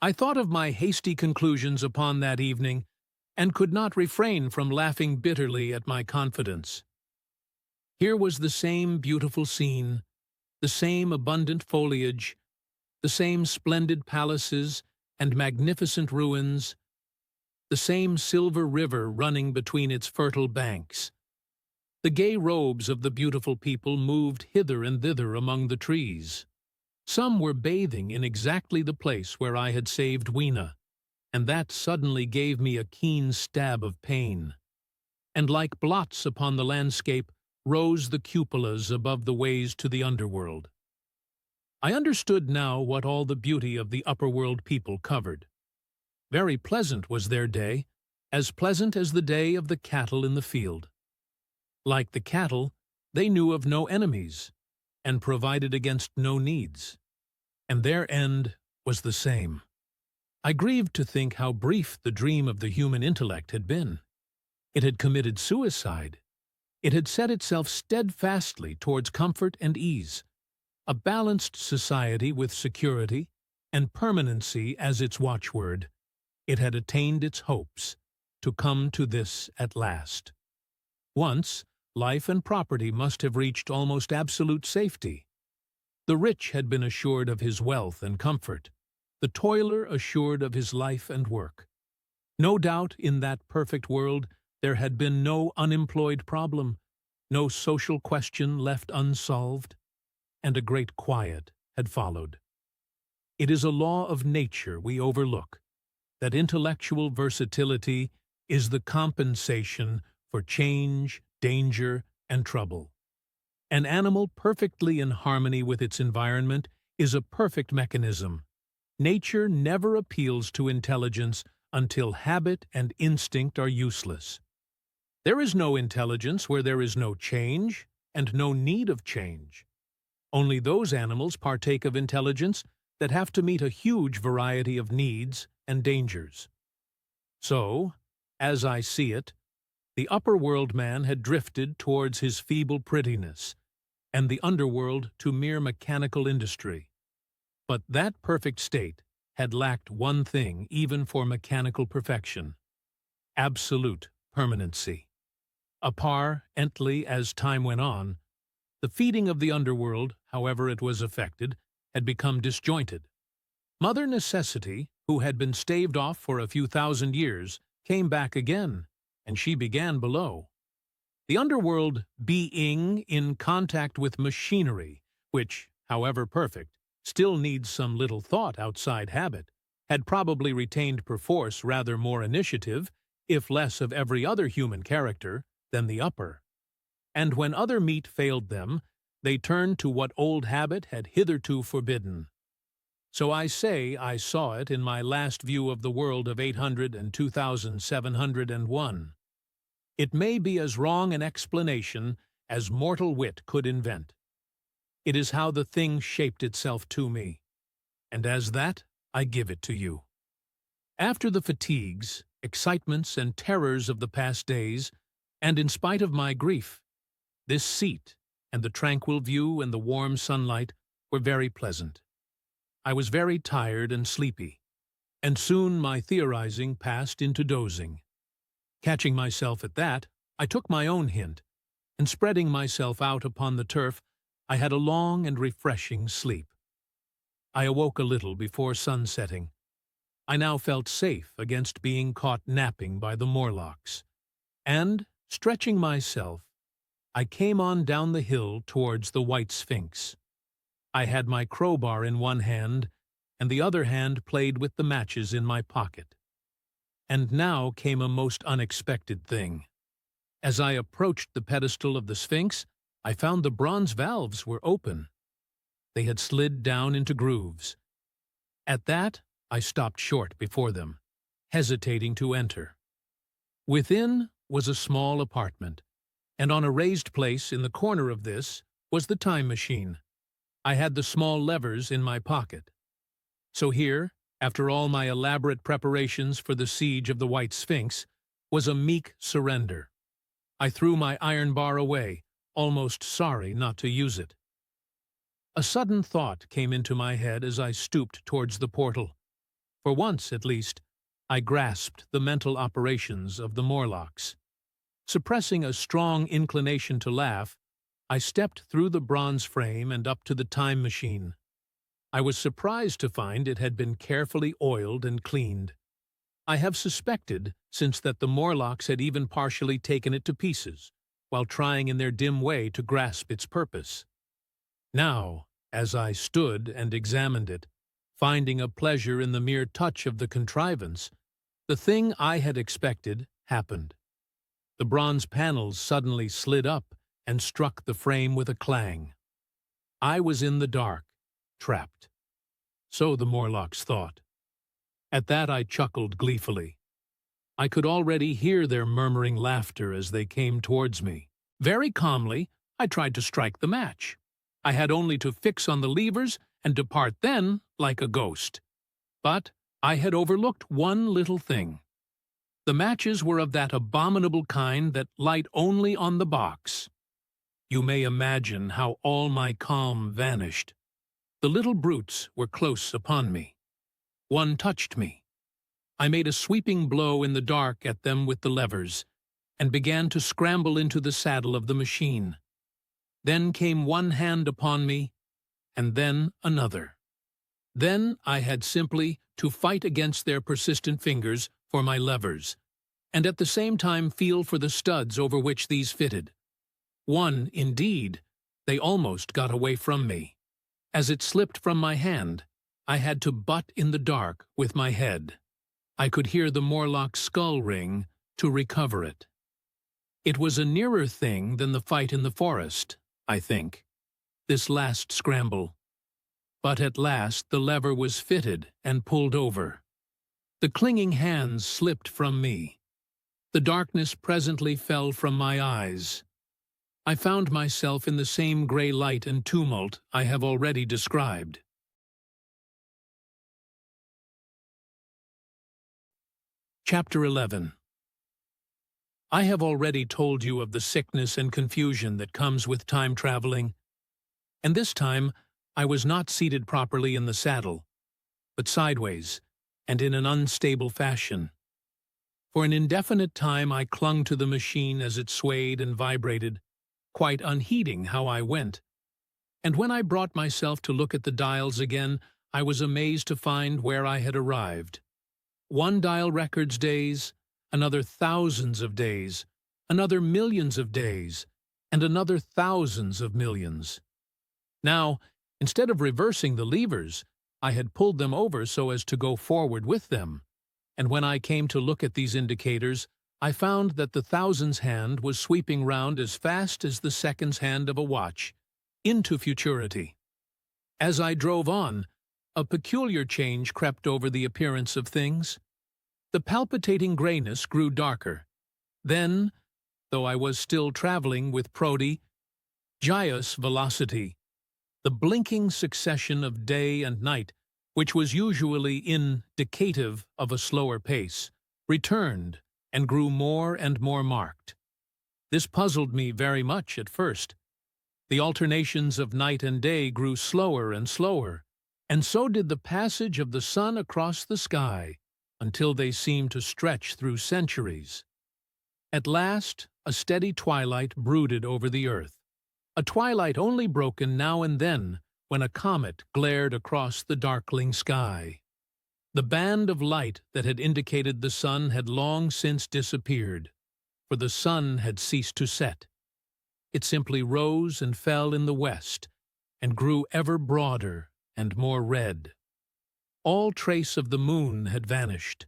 I thought of my hasty conclusions upon that evening, and could not refrain from laughing bitterly at my confidence. Here was the same beautiful scene, the same abundant foliage, the same splendid palaces and magnificent ruins, the same silver river running between its fertile banks. The gay robes of the beautiful people moved hither and thither among the trees. Some were bathing in exactly the place where I had saved Weena, and that suddenly gave me a keen stab of pain. And like blots upon the landscape rose the cupolas above the ways to the underworld. I understood now what all the beauty of the upper-world people covered. Very pleasant was their day, as pleasant as the day of the cattle in the field. Like the cattle, they knew of no enemies, and provided against no needs, and their end was the same. I grieved to think how brief the dream of the human intellect had been. It had committed suicide. It had set itself steadfastly towards comfort and ease, a balanced society with security and permanency as its watchword. It had attained its hopes, to come to this at last. Once, life and property must have reached almost absolute safety. The rich had been assured of his wealth and comfort, the toiler assured of his life and work. No doubt in that perfect world there had been no unemployed problem, no social question left unsolved, and a great quiet had followed. It is a law of nature we overlook, that intellectual versatility is the compensation for change, danger, and trouble. An animal perfectly in harmony with its environment is a perfect mechanism. Nature never appeals to intelligence until habit and instinct are useless. There is no intelligence where there is no change and no need of change. Only those animals partake of intelligence that have to meet a huge variety of needs and dangers. So, as I see it, the upper world man had drifted towards his feeble prettiness, and the underworld to mere mechanical industry. But that perfect state had lacked one thing even for mechanical perfection: absolute permanency. Apparently, as time went on, the feeding of the underworld, however it was effected, had become disjointed. Mother Necessity, who had been staved off for a few thousand years, came back again, and she began below. The underworld being in contact with machinery, which, however perfect, still needs some little thought outside habit, had probably retained perforce rather more initiative, if less of every other human character, than the upper. And when other meat failed them, they turned to what old habit had hitherto forbidden. So I say I saw it in my last view of the world of 800 and 2701. It may be as wrong an explanation as mortal wit could invent. It is how the thing shaped itself to me, and as that I give it to you. After the fatigues, excitements, and terrors of the past days, and in spite of my grief, this seat and the tranquil view and the warm sunlight were very pleasant. I was very tired and sleepy, and soon my theorizing passed into dozing. Catching myself at that, I took my own hint, and spreading myself out upon the turf, I had a long and refreshing sleep. I awoke a little before sunsetting. I now felt safe against being caught napping by the Morlocks, and, stretching myself, I came on down the hill towards the White Sphinx. I had my crowbar in one hand, and the other hand played with the matches in my pocket. And now came a most unexpected thing. As I approached the pedestal of the Sphinx, I found the bronze valves were open. They had slid down into grooves. At that, I stopped short before them, hesitating to enter. Within was a small apartment, and on a raised place in the corner of this was the time machine. I had the small levers in my pocket. So here, after all my elaborate preparations for the siege of the White Sphinx, was a meek surrender. I threw my iron bar away, almost sorry not to use it. A sudden thought came into my head as I stooped towards the portal. For once, at least, I grasped the mental operations of the Morlocks. Suppressing a strong inclination to laugh, I stepped through the bronze frame and up to the time machine. I was surprised to find it had been carefully oiled and cleaned. I have suspected since that the Morlocks had even partially taken it to pieces, while trying in their dim way to grasp its purpose. Now, as I stood and examined it, finding a pleasure in the mere touch of the contrivance, the thing I had expected happened. The bronze panels suddenly slid up and struck the frame with a clang. I was in the dark, trapped. So the Morlocks thought. At that I chuckled gleefully. I could already hear their murmuring laughter as they came towards me. Very calmly, I tried to strike the match. I had only to fix on the levers and depart then like a ghost. But I had overlooked one little thing. The matches were of that abominable kind that light only on the box. You may imagine how all my calm vanished. The little brutes were close upon me. One touched me. I made a sweeping blow in the dark at them with the levers, and began to scramble into the saddle of the machine. Then came one hand upon me, and then another. Then I had simply to fight against their persistent fingers for my levers, and at the same time feel for the studs over which these fitted. One, indeed, they almost got away from me. As it slipped from my hand, I had to butt in the dark with my head. I could hear the Morlock's skull ring to recover it. It was a nearer thing than the fight in the forest, I think, this last scramble. But at last the lever was fitted and pulled over. The clinging hands slipped from me. The darkness presently fell from my eyes. I found myself in the same grey light and tumult I have already described. Chapter 11. I have already told you of the sickness and confusion that comes with time traveling, and this time I was not seated properly in the saddle, but sideways and in an unstable fashion. For an indefinite time I clung to the machine as it swayed and vibrated, quite unheeding how I went. And when I brought myself to look at the dials again, I was amazed to find where I had arrived. One dial records days, another thousands of days, another millions of days, and another thousands of millions. Now, instead of reversing the levers, I had pulled them over so as to go forward with them, and when I came to look at these indicators, I found that the thousands hand was sweeping round as fast as the seconds hand of a watch, into futurity. As I drove on, a peculiar change crept over the appearance of things. The palpitating grayness grew darker. Then, though I was still traveling with prodigious velocity, the blinking succession of day and night, which was usually indicative of a slower pace, returned and grew more and more marked. This puzzled me very much at first. The alternations of night and day grew slower and slower, and so did the passage of the sun across the sky, until they seemed to stretch through centuries. At last, a steady twilight brooded over the earth, a twilight only broken now and then when a comet glared across the darkling sky. The band of light that had indicated the sun had long since disappeared, for the sun had ceased to set. It simply rose and fell in the west, and grew ever broader and more red. All trace of the moon had vanished.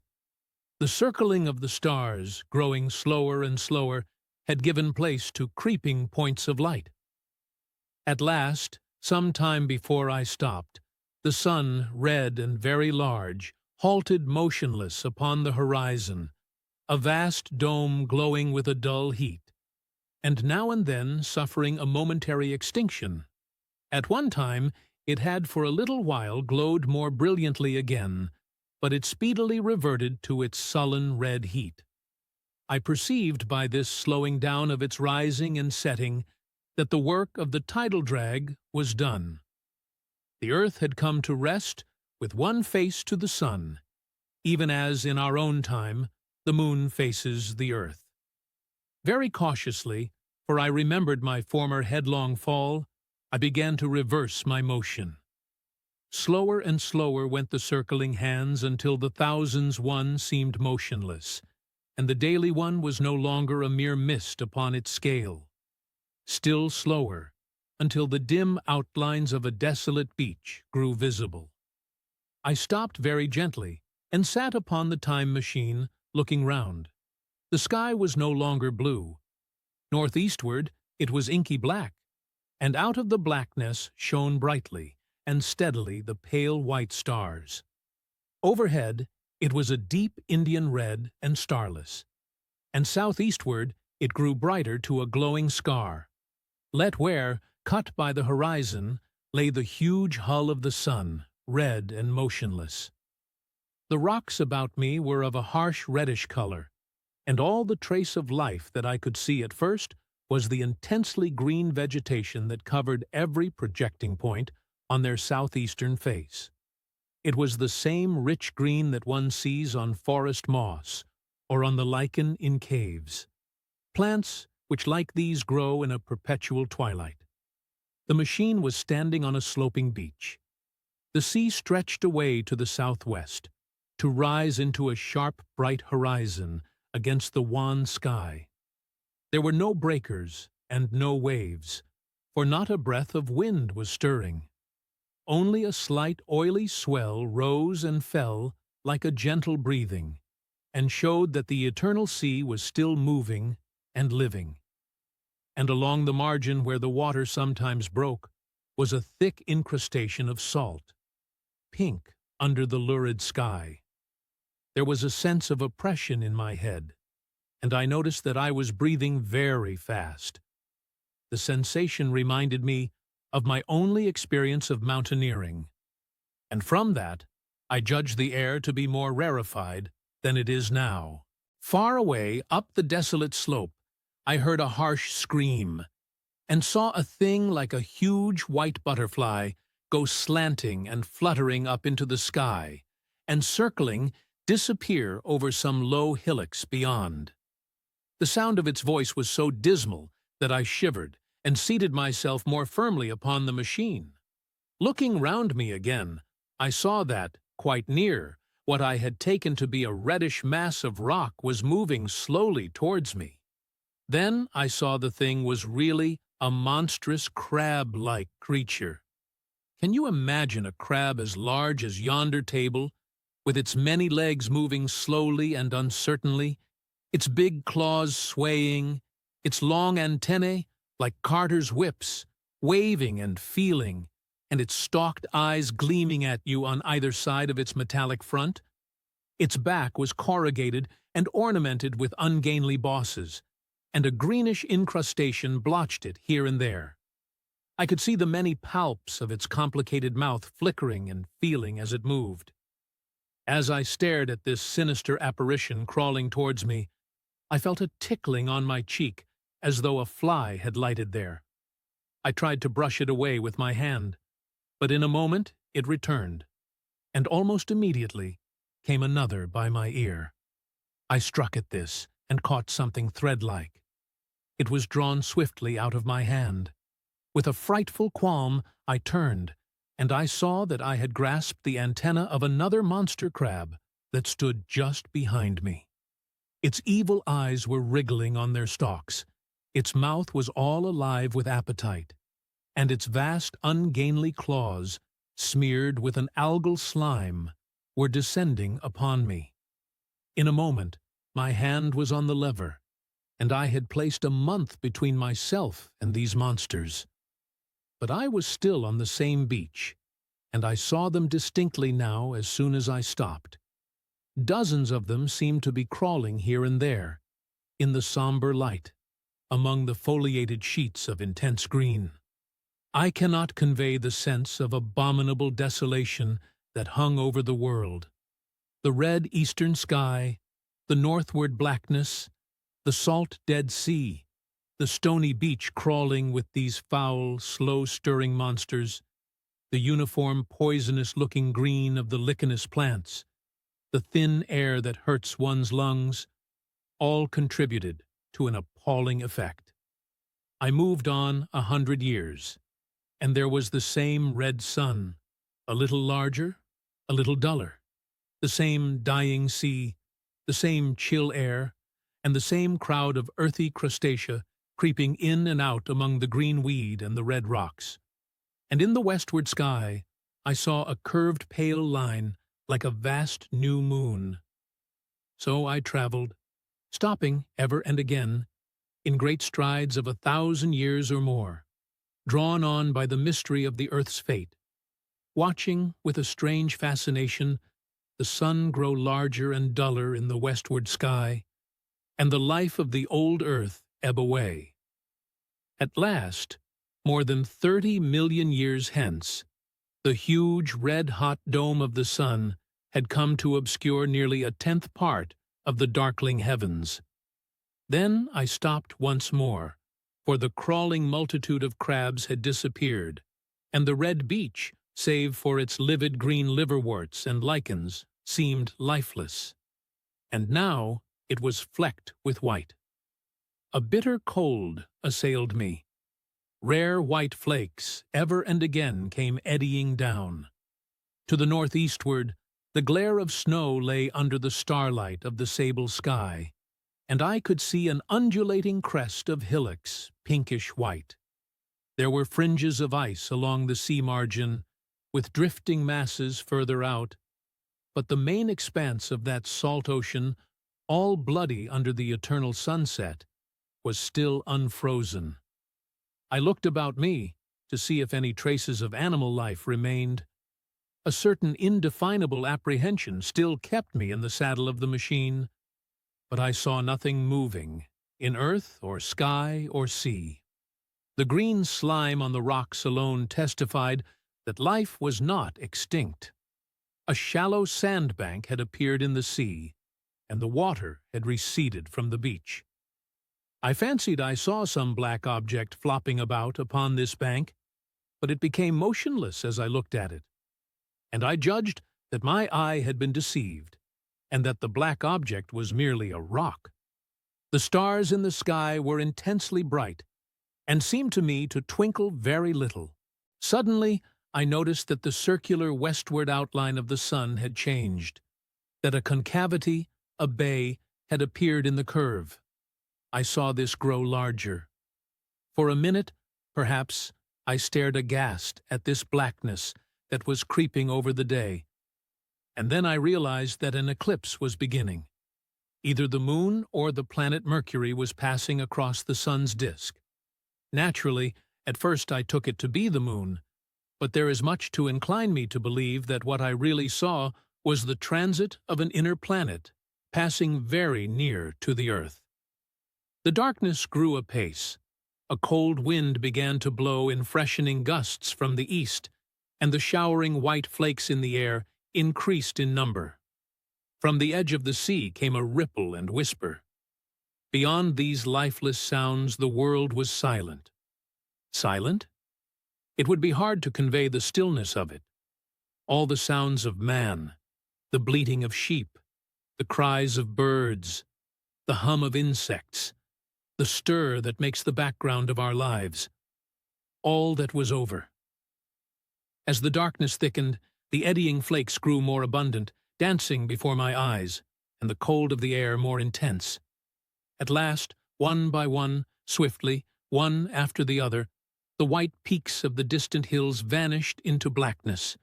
The circling of the stars, growing slower and slower, had given place to creeping points of light. At last, some time before I stopped, the sun, red and very large, halted motionless upon the horizon, a vast dome glowing with a dull heat, and now and then suffering a momentary extinction. At one time, it had for a little while glowed more brilliantly again, but it speedily reverted to its sullen red heat. I perceived by this slowing down of its rising and setting that the work of the tidal drag was done. The earth had come to rest with one face to the sun, even as in our own time the moon faces the earth. Very cautiously, for I remembered my former headlong fall, I began to reverse my motion. Slower and slower went the circling hands until the thousands one seemed motionless, and the daily one was no longer a mere mist upon its scale. Still slower, until the dim outlines of a desolate beach grew visible. I stopped very gently and sat upon the time machine, looking round. The sky was no longer blue. Northeastward it was inky black, and out of the blackness shone brightly and steadily the pale white stars. Overhead it was a deep Indian red and starless, and southeastward it grew brighter to a glowing scar. Let where, cut by the horizon, lay the huge hull of the sun, red and motionless. The rocks about me were of a harsh reddish color, and all the trace of life that I could see at first was the intensely green vegetation that covered every projecting point on their southeastern face. It was the same rich green that one sees on forest moss or on the lichen in caves. Plants which like these grow in a perpetual twilight. The machine was standing on a sloping beach. The sea stretched away to the southwest, to rise into a sharp, bright horizon against the wan sky. There were no breakers and no waves, for not a breath of wind was stirring. Only a slight oily swell rose and fell like a gentle breathing, and showed that the eternal sea was still moving and living. And along the margin where the water sometimes broke was a thick incrustation of salt, pink under the lurid sky. There was a sense of oppression in my head, and I noticed that I was breathing very fast. The sensation reminded me of my only experience of mountaineering, and from that I judged the air to be more rarefied than it is now. Far away, up the desolate slope, I heard a harsh scream, and saw a thing like a huge white butterfly go slanting and fluttering up into the sky, and circling, disappear over some low hillocks beyond. The sound of its voice was so dismal that I shivered and seated myself more firmly upon the machine. Looking round me again, I saw that, quite near, what I had taken to be a reddish mass of rock was moving slowly towards me. Then I saw the thing was really a monstrous crab-like creature. Can you imagine a crab as large as yonder table, with its many legs moving slowly and uncertainly, its big claws swaying, its long antennae, like carters' whips, waving and feeling, and its stalked eyes gleaming at you on either side of its metallic front? Its back was corrugated and ornamented with ungainly bosses, and a greenish incrustation blotched it here and there. I could see the many palps of its complicated mouth flickering and feeling as it moved. As I stared at this sinister apparition crawling towards me, I felt a tickling on my cheek, as though a fly had lighted there. I tried to brush it away with my hand, but in a moment it returned, and almost immediately came another by my ear. I struck at this and caught something thread-like. It was drawn swiftly out of my hand. With a frightful qualm, I turned, and I saw that I had grasped the antenna of another monster crab that stood just behind me. Its evil eyes were wriggling on their stalks, its mouth was all alive with appetite, and its vast ungainly claws, smeared with an algal slime, were descending upon me. In a moment, my hand was on the lever, and I had placed a month between myself and these monsters. But I was still on the same beach, and I saw them distinctly now as soon as I stopped. Dozens of them seemed to be crawling here and there, in the somber light, among the foliated sheets of intense green. I cannot convey the sense of abominable desolation that hung over the world. The red eastern sky, the northward blackness, the salt Dead Sea, the stony beach crawling with these foul, slow-stirring monsters, the uniform poisonous-looking green of the lichenous plants, the thin air that hurts one's lungs, all contributed to an appalling effect. I moved on 100 years, and there was the same red sun, a little larger, a little duller, the same dying sea, the same chill air, and the same crowd of earthy crustacea creeping in and out among the green weed and the red rocks. And in the westward sky I saw a curved pale line like a vast new moon. So I traveled, stopping ever and again, in great strides of 1,000 years or more, drawn on by the mystery of the earth's fate, watching with a strange fascination the sun grow larger and duller in the westward sky, and the life of the old earth ebb away. At last, more than 30 million years hence, the huge red-hot dome of the sun had come to obscure nearly 1/10 part of the darkling heavens. Then I stopped once more, for the crawling multitude of crabs had disappeared, and the red beach, save for its livid green liverworts and lichens, seemed lifeless. And now it was flecked with white. A bitter cold assailed me. Rare white flakes ever and again came eddying down. To the northeastward, the glare of snow lay under the starlight of the sable sky, and I could see an undulating crest of hillocks, pinkish white. There were fringes of ice along the sea margin, with drifting masses further out, but the main expanse of that salt ocean, all bloody under the eternal sunset, was still unfrozen. I looked about me to see if any traces of animal life remained. A certain indefinable apprehension still kept me in the saddle of the machine, but I saw nothing moving, in earth or sky or sea. The green slime on the rocks alone testified that life was not extinct. A shallow sandbank had appeared in the sea, and the water had receded from the beach. I fancied I saw some black object flopping about upon this bank, but it became motionless as I looked at it, and I judged that my eye had been deceived, and that the black object was merely a rock. The stars in the sky were intensely bright, and seemed to me to twinkle very little. Suddenly, I noticed that the circular westward outline of the sun had changed, that a concavity, a bay, had appeared in the curve. I saw this grow larger. For a minute, perhaps, I stared aghast at this blackness that was creeping over the day, and then I realized that an eclipse was beginning. Either the moon or the planet Mercury was passing across the sun's disk. Naturally, at first I took it to be the moon, but there is much to incline me to believe that what I really saw was the transit of an inner planet, passing very near to the Earth. The darkness grew apace. A cold wind began to blow in freshening gusts from the east, and the showering white flakes in the air increased in number. From the edge of the sea came a ripple and whisper. Beyond these lifeless sounds, the world was silent. Silent? It would be hard to convey the stillness of it. All the sounds of man, the bleating of sheep, the cries of birds, the hum of insects, the stir that makes the background of our lives. All that was over. As the darkness thickened, the eddying flakes grew more abundant, dancing before my eyes, and the cold of the air more intense. At last, one by one, swiftly, one after the other, the white peaks of the distant hills vanished into blackness.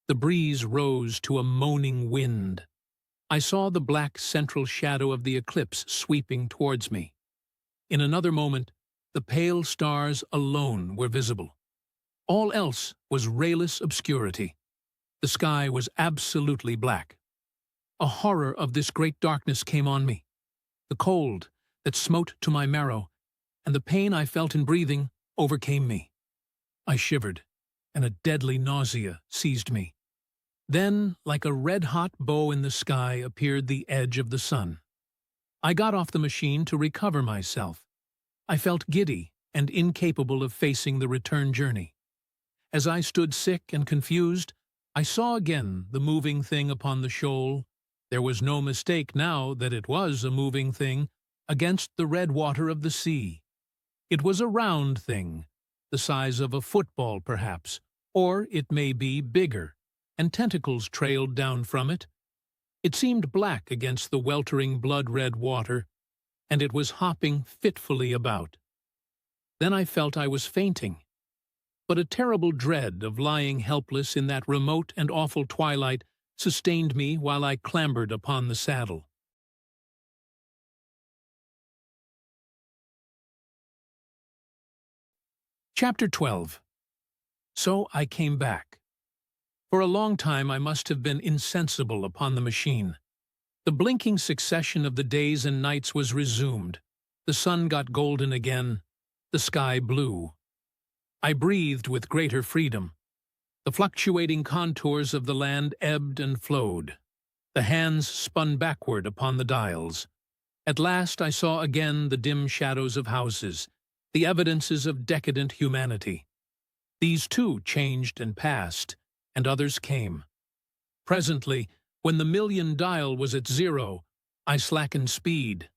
The breeze rose to a moaning wind. I saw the black central shadow of the eclipse sweeping towards me. In another moment, the pale stars alone were visible. All else was rayless obscurity. The sky was absolutely black. A horror of this great darkness came on me. The cold that smote to my marrow, and the pain I felt in breathing, overcame me. I shivered, and a deadly nausea seized me. Then, like a red-hot bow in the sky, appeared the edge of the sun. I got off the machine to recover myself. I felt giddy and incapable of facing the return journey. As I stood sick and confused, I saw again the moving thing upon the shoal. There was no mistake now that it was a moving thing against the red water of the sea. It was a round thing, the size of a football perhaps, or it may be bigger, and tentacles trailed down from it. It seemed black against the weltering blood-red water, and it was hopping fitfully about. Then I felt I was fainting, but a terrible dread of lying helpless in that remote and awful twilight sustained me while I clambered upon the saddle. Chapter 12. So I came back. For a long time I must have been insensible upon the machine. The blinking succession of the days and nights was resumed. The sun got golden again. The sky blue. I breathed with greater freedom. The fluctuating contours of the land ebbed and flowed. The hands spun backward upon the dials. At last I saw again the dim shadows of houses, the evidences of decadent humanity. These too changed and passed, and others came. Presently, when the million dial was at 0, I slackened speed.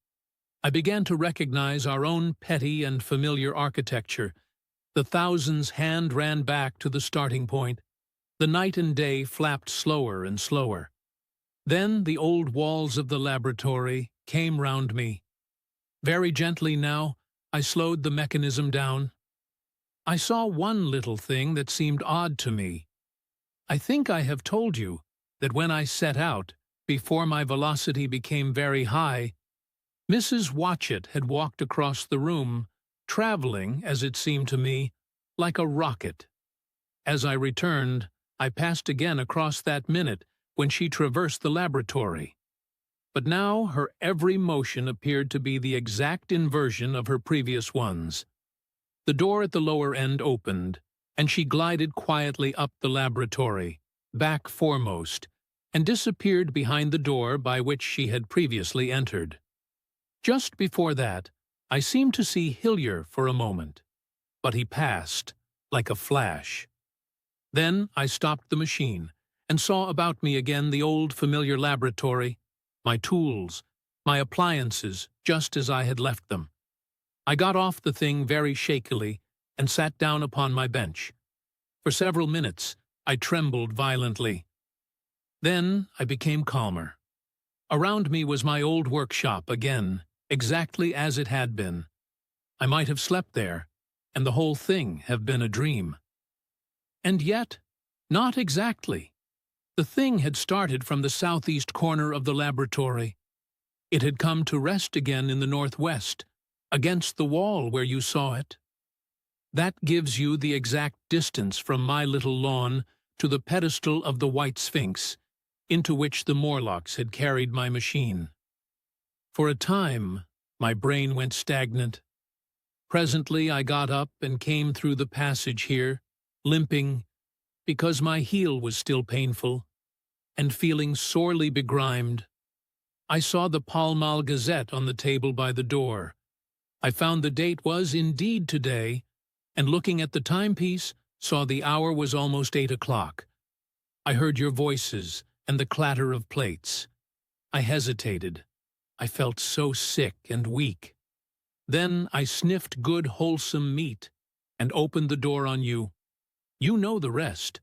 I began to recognize our own petty and familiar architecture. The thousands' hand ran back to the starting point. The night and day flapped slower and slower. Then the old walls of the laboratory came round me. Very gently now, I slowed the mechanism down. I saw one little thing that seemed odd to me. I think I have told you that when I set out, before my velocity became very high, Mrs. Watchett had walked across the room, traveling, as it seemed to me, like a rocket. As I returned, I passed again across that minute when she traversed the laboratory. But now her every motion appeared to be the exact inversion of her previous ones. The door at the lower end opened, and she glided quietly up the laboratory, back foremost, and disappeared behind the door by which she had previously entered. Just before that, I seemed to see Hillier for a moment, but he passed like a flash. Then I stopped the machine and saw about me again the old familiar laboratory, my tools, my appliances, just as I had left them. I got off the thing very shakily and sat down upon my bench. For several minutes, I trembled violently. Then I became calmer. Around me was my old workshop again, exactly as it had been. I might have slept there, and the whole thing have been a dream. And yet, not exactly. The thing had started from the southeast corner of the laboratory. It had come to rest again in the northwest, against the wall where you saw it. That gives you the exact distance from my little lawn to the pedestal of the White Sphinx, into which the Morlocks had carried my machine. For a time, my brain went stagnant. Presently I got up and came through the passage here, limping, because my heel was still painful, and feeling sorely begrimed. I saw the Pall Mall Gazette on the table by the door. I found the date was indeed today, and looking at the timepiece, saw the hour was almost 8 o'clock. I heard your voices and the clatter of plates. I hesitated. I felt so sick and weak. Then I sniffed good wholesome meat and opened the door on you. You know the rest.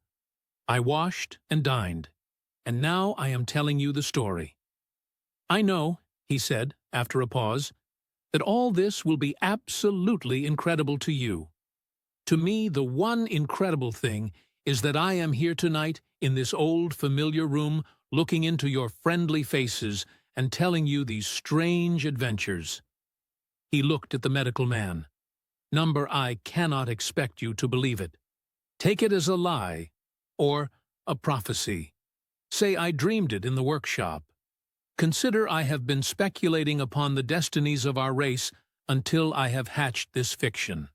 I washed and dined, and now I am telling you the story. I know, he said, after a pause, that all this will be absolutely incredible to you. To me, the one incredible thing is that I am here tonight in this old familiar room looking into your friendly faces and telling you these strange adventures. He looked at the medical man. Number, I cannot expect you to believe it. Take it as a lie, or a prophecy. Say I dreamed it in the workshop. Consider I have been speculating upon the destinies of our race until I have hatched this fiction.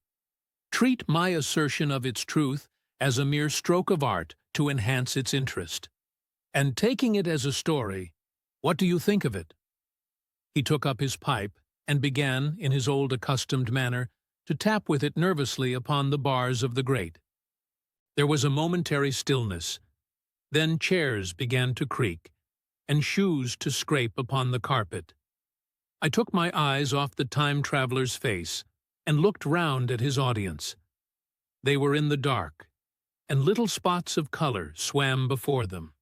Treat my assertion of its truth as a mere stroke of art to enhance its interest. And taking it as a story, what do you think of it? He took up his pipe and began, in his old accustomed manner, to tap with it nervously upon the bars of the grate. There was a momentary stillness. Then chairs began to creak, and shoes to scrape upon the carpet. I took my eyes off the time-traveler's face and looked round at his audience. They were in the dark, and little spots of color swam before them.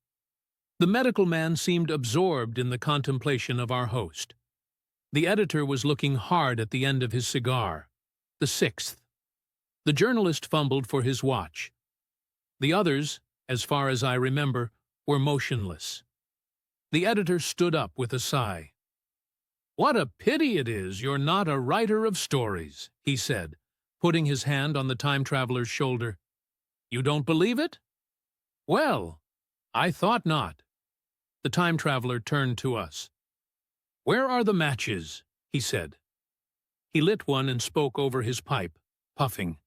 The medical man seemed absorbed in the contemplation of our host. The editor was looking hard at the end of his cigar, the 6th. The journalist fumbled for his watch. The others, as far as I remember, were motionless. The editor stood up with a sigh. "What a pity it is you're not a writer of stories," he said, putting his hand on the time-traveler's shoulder. "You don't believe it? Well, I thought not." The time-traveler turned to us. "Where are the matches?" he said. He lit one and spoke over his pipe, puffing.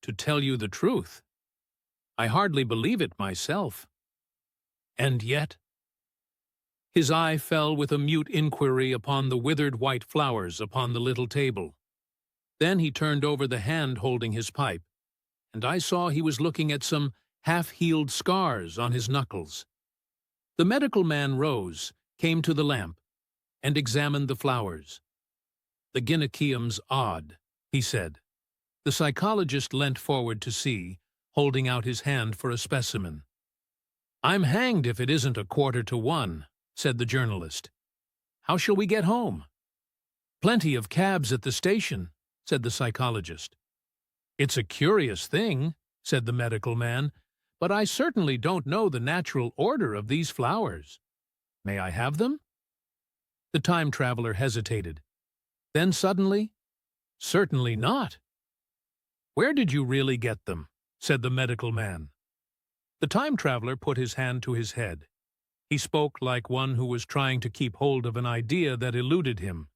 "To tell you the truth, I hardly believe it myself. And yet—" His eye fell with a mute inquiry upon the withered white flowers upon the little table. Then he turned over the hand holding his pipe, and I saw he was looking at some half-healed scars on his knuckles. The medical man rose, came to the lamp, and examined the flowers. "The gynecium's odd," he said. The psychologist leant forward to see, holding out his hand for a specimen. "I'm hanged if it isn't 1:15, said the journalist. "How shall we get home?" "Plenty of cabs at the station," said the psychologist. "It's a curious thing," said the medical man, but I certainly don't know the natural order of these flowers. May I have them?" The time traveler hesitated. Then suddenly, "Certainly not." "Where did you really get them?" said the medical man. The time traveler put his hand to his head. He spoke like one who was trying to keep hold of an idea that eluded him.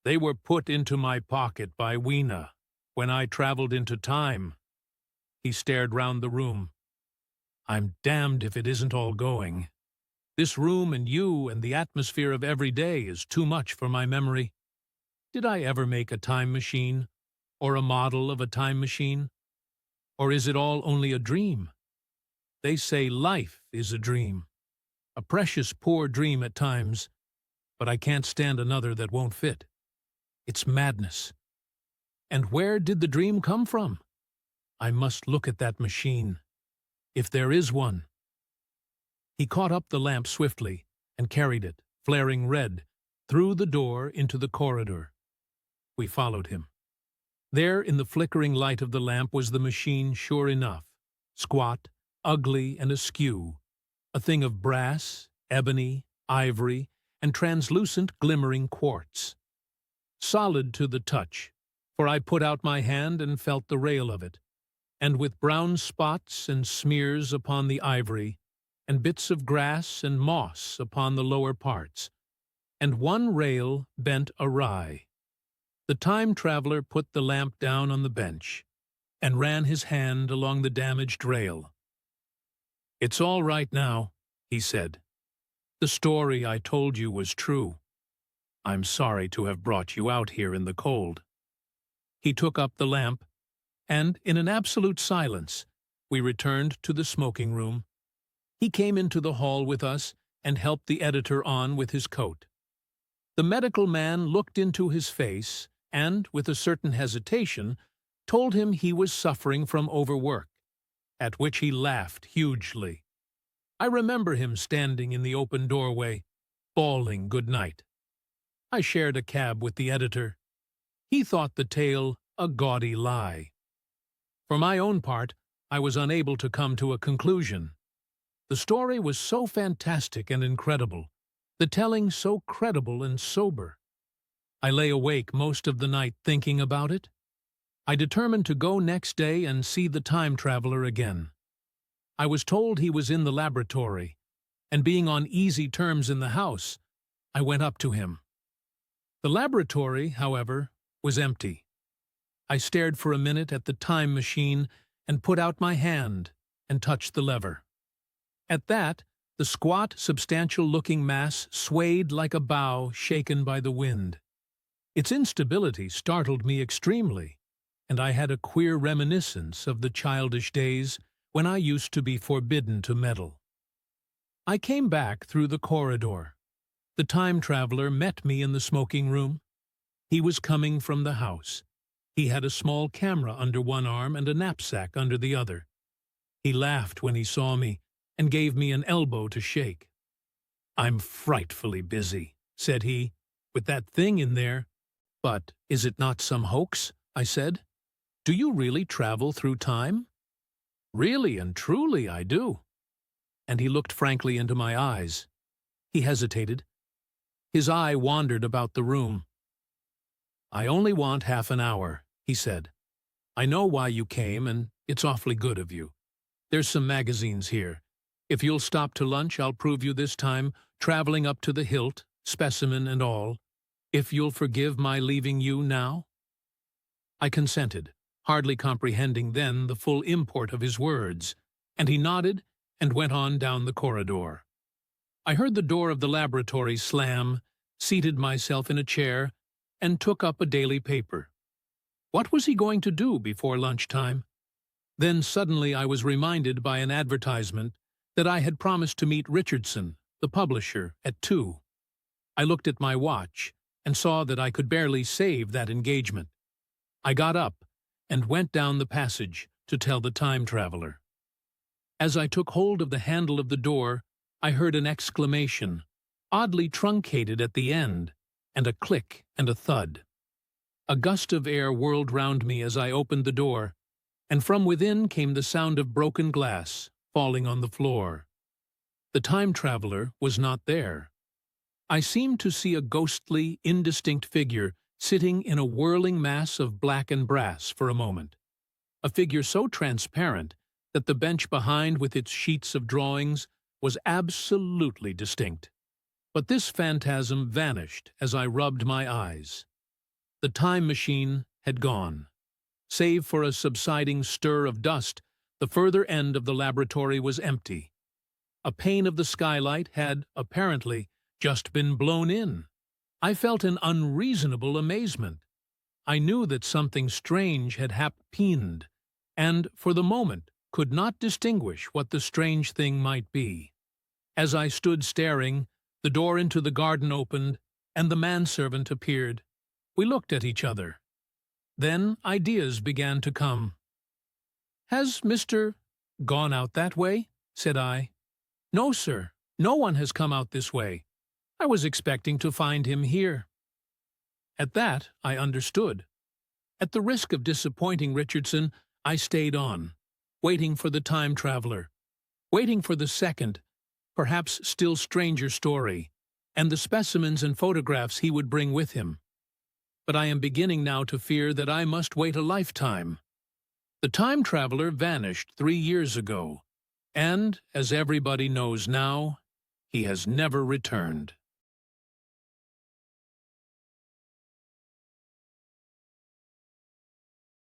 "They were put into my pocket by Weena when I traveled into time." He stared round the room. "I'm damned if it isn't all going. This room and you and the atmosphere of every day is too much for my memory. Did I ever make a time machine, or a model of a time machine? Or is it all only a dream? They say life is a dream, a precious poor dream at times, but I can't stand another that won't fit. It's madness. And where did the dream come from? I must look at that machine, if there is one." He caught up the lamp swiftly and carried it, flaring red, through the door into the corridor. We followed him. There, in the flickering light of the lamp, was the machine sure enough, squat, ugly, and askew, a thing of brass, ebony, ivory, and translucent glimmering quartz. Solid to the touch, for I put out my hand and felt the rail of it, and with brown spots and smears upon the ivory, and bits of grass and moss upon the lower parts, and one rail bent awry. The time traveler put the lamp down on the bench and ran his hand along the damaged rail. "It's all right now," he said. "The story I told you was true. I'm sorry to have brought you out here in the cold." He took up the lamp, and in an absolute silence we returned to the smoking room. He came into the hall with us and helped the editor on with his coat. The medical man looked into his face and, with a certain hesitation, told him he was suffering from overwork, at which he laughed hugely. I remember him standing in the open doorway, bawling good night. I shared a cab with the editor. He thought the tale a gaudy lie. For my own part, I was unable to come to a conclusion. The story was so fantastic and incredible, the telling so credible and sober. I lay awake most of the night thinking about it. I determined to go next day and see the time traveler again. I was told he was in the laboratory, and being on easy terms in the house, I went up to him. The laboratory, however, was empty. I stared for a minute at the time machine and put out my hand and touched the lever. At that, the squat, substantial-looking mass swayed like a bough shaken by the wind. Its instability startled me extremely, and I had a queer reminiscence of the childish days when I used to be forbidden to meddle. I came back through the corridor. The time traveler met me in the smoking room. He was coming from the house. He had a small camera under one arm and a knapsack under the other. He laughed when he saw me and gave me an elbow to shake. "I'm frightfully busy," said he, "with that thing in there." "But is it not some hoax?" I said. "Do you really travel through time?" "Really and truly I do." And he looked frankly into my eyes. He hesitated. His eye wandered about the room. "I only want half an hour," he said. "I know why you came, and it's awfully good of you. There's some magazines here. If you'll stop to lunch, I'll prove you this time, traveling up to the hilt, specimen and all. If you'll forgive my leaving you now?" I consented, hardly comprehending then the full import of his words, and he nodded and went on down the corridor. I heard the door of the laboratory slam, seated myself in a chair, and took up a daily paper. What was he going to do before lunchtime? Then suddenly I was reminded by an advertisement that I had promised to meet Richardson, the publisher, at 2. I looked at my watch and saw that I could barely save that engagement. I got up and went down the passage to tell the time traveler. As I took hold of the handle of the door, I heard an exclamation, oddly truncated at the end, and a click and a thud. A gust of air whirled round me as I opened the door, and from within came the sound of broken glass falling on the floor. The time traveler was not there. I seemed to see a ghostly, indistinct figure sitting in a whirling mass of black and brass for a moment, a figure so transparent that the bench behind with its sheets of drawings was absolutely distinct. But this phantasm vanished as I rubbed my eyes. The time machine had gone. Save for a subsiding stir of dust, the further end of the laboratory was empty. A pane of the skylight had, apparently, just been blown in. I felt an unreasonable amazement. I knew that something strange had happened, and, for the moment, could not distinguish what the strange thing might be. As I stood staring, the door into the garden opened, and the manservant appeared. We looked at each other. Then ideas began to come. "Has Mr. gone out that way?" said I. "No, sir. No one has come out this way. I was expecting to find him here." At that, I understood. At the risk of disappointing Richardson, I stayed on, waiting for the time traveler, waiting for the second, perhaps still stranger story, and the specimens and photographs he would bring with him. But I am beginning now to fear that I must wait a lifetime. The time traveler vanished 3 years ago, and, as everybody knows now, he has never returned.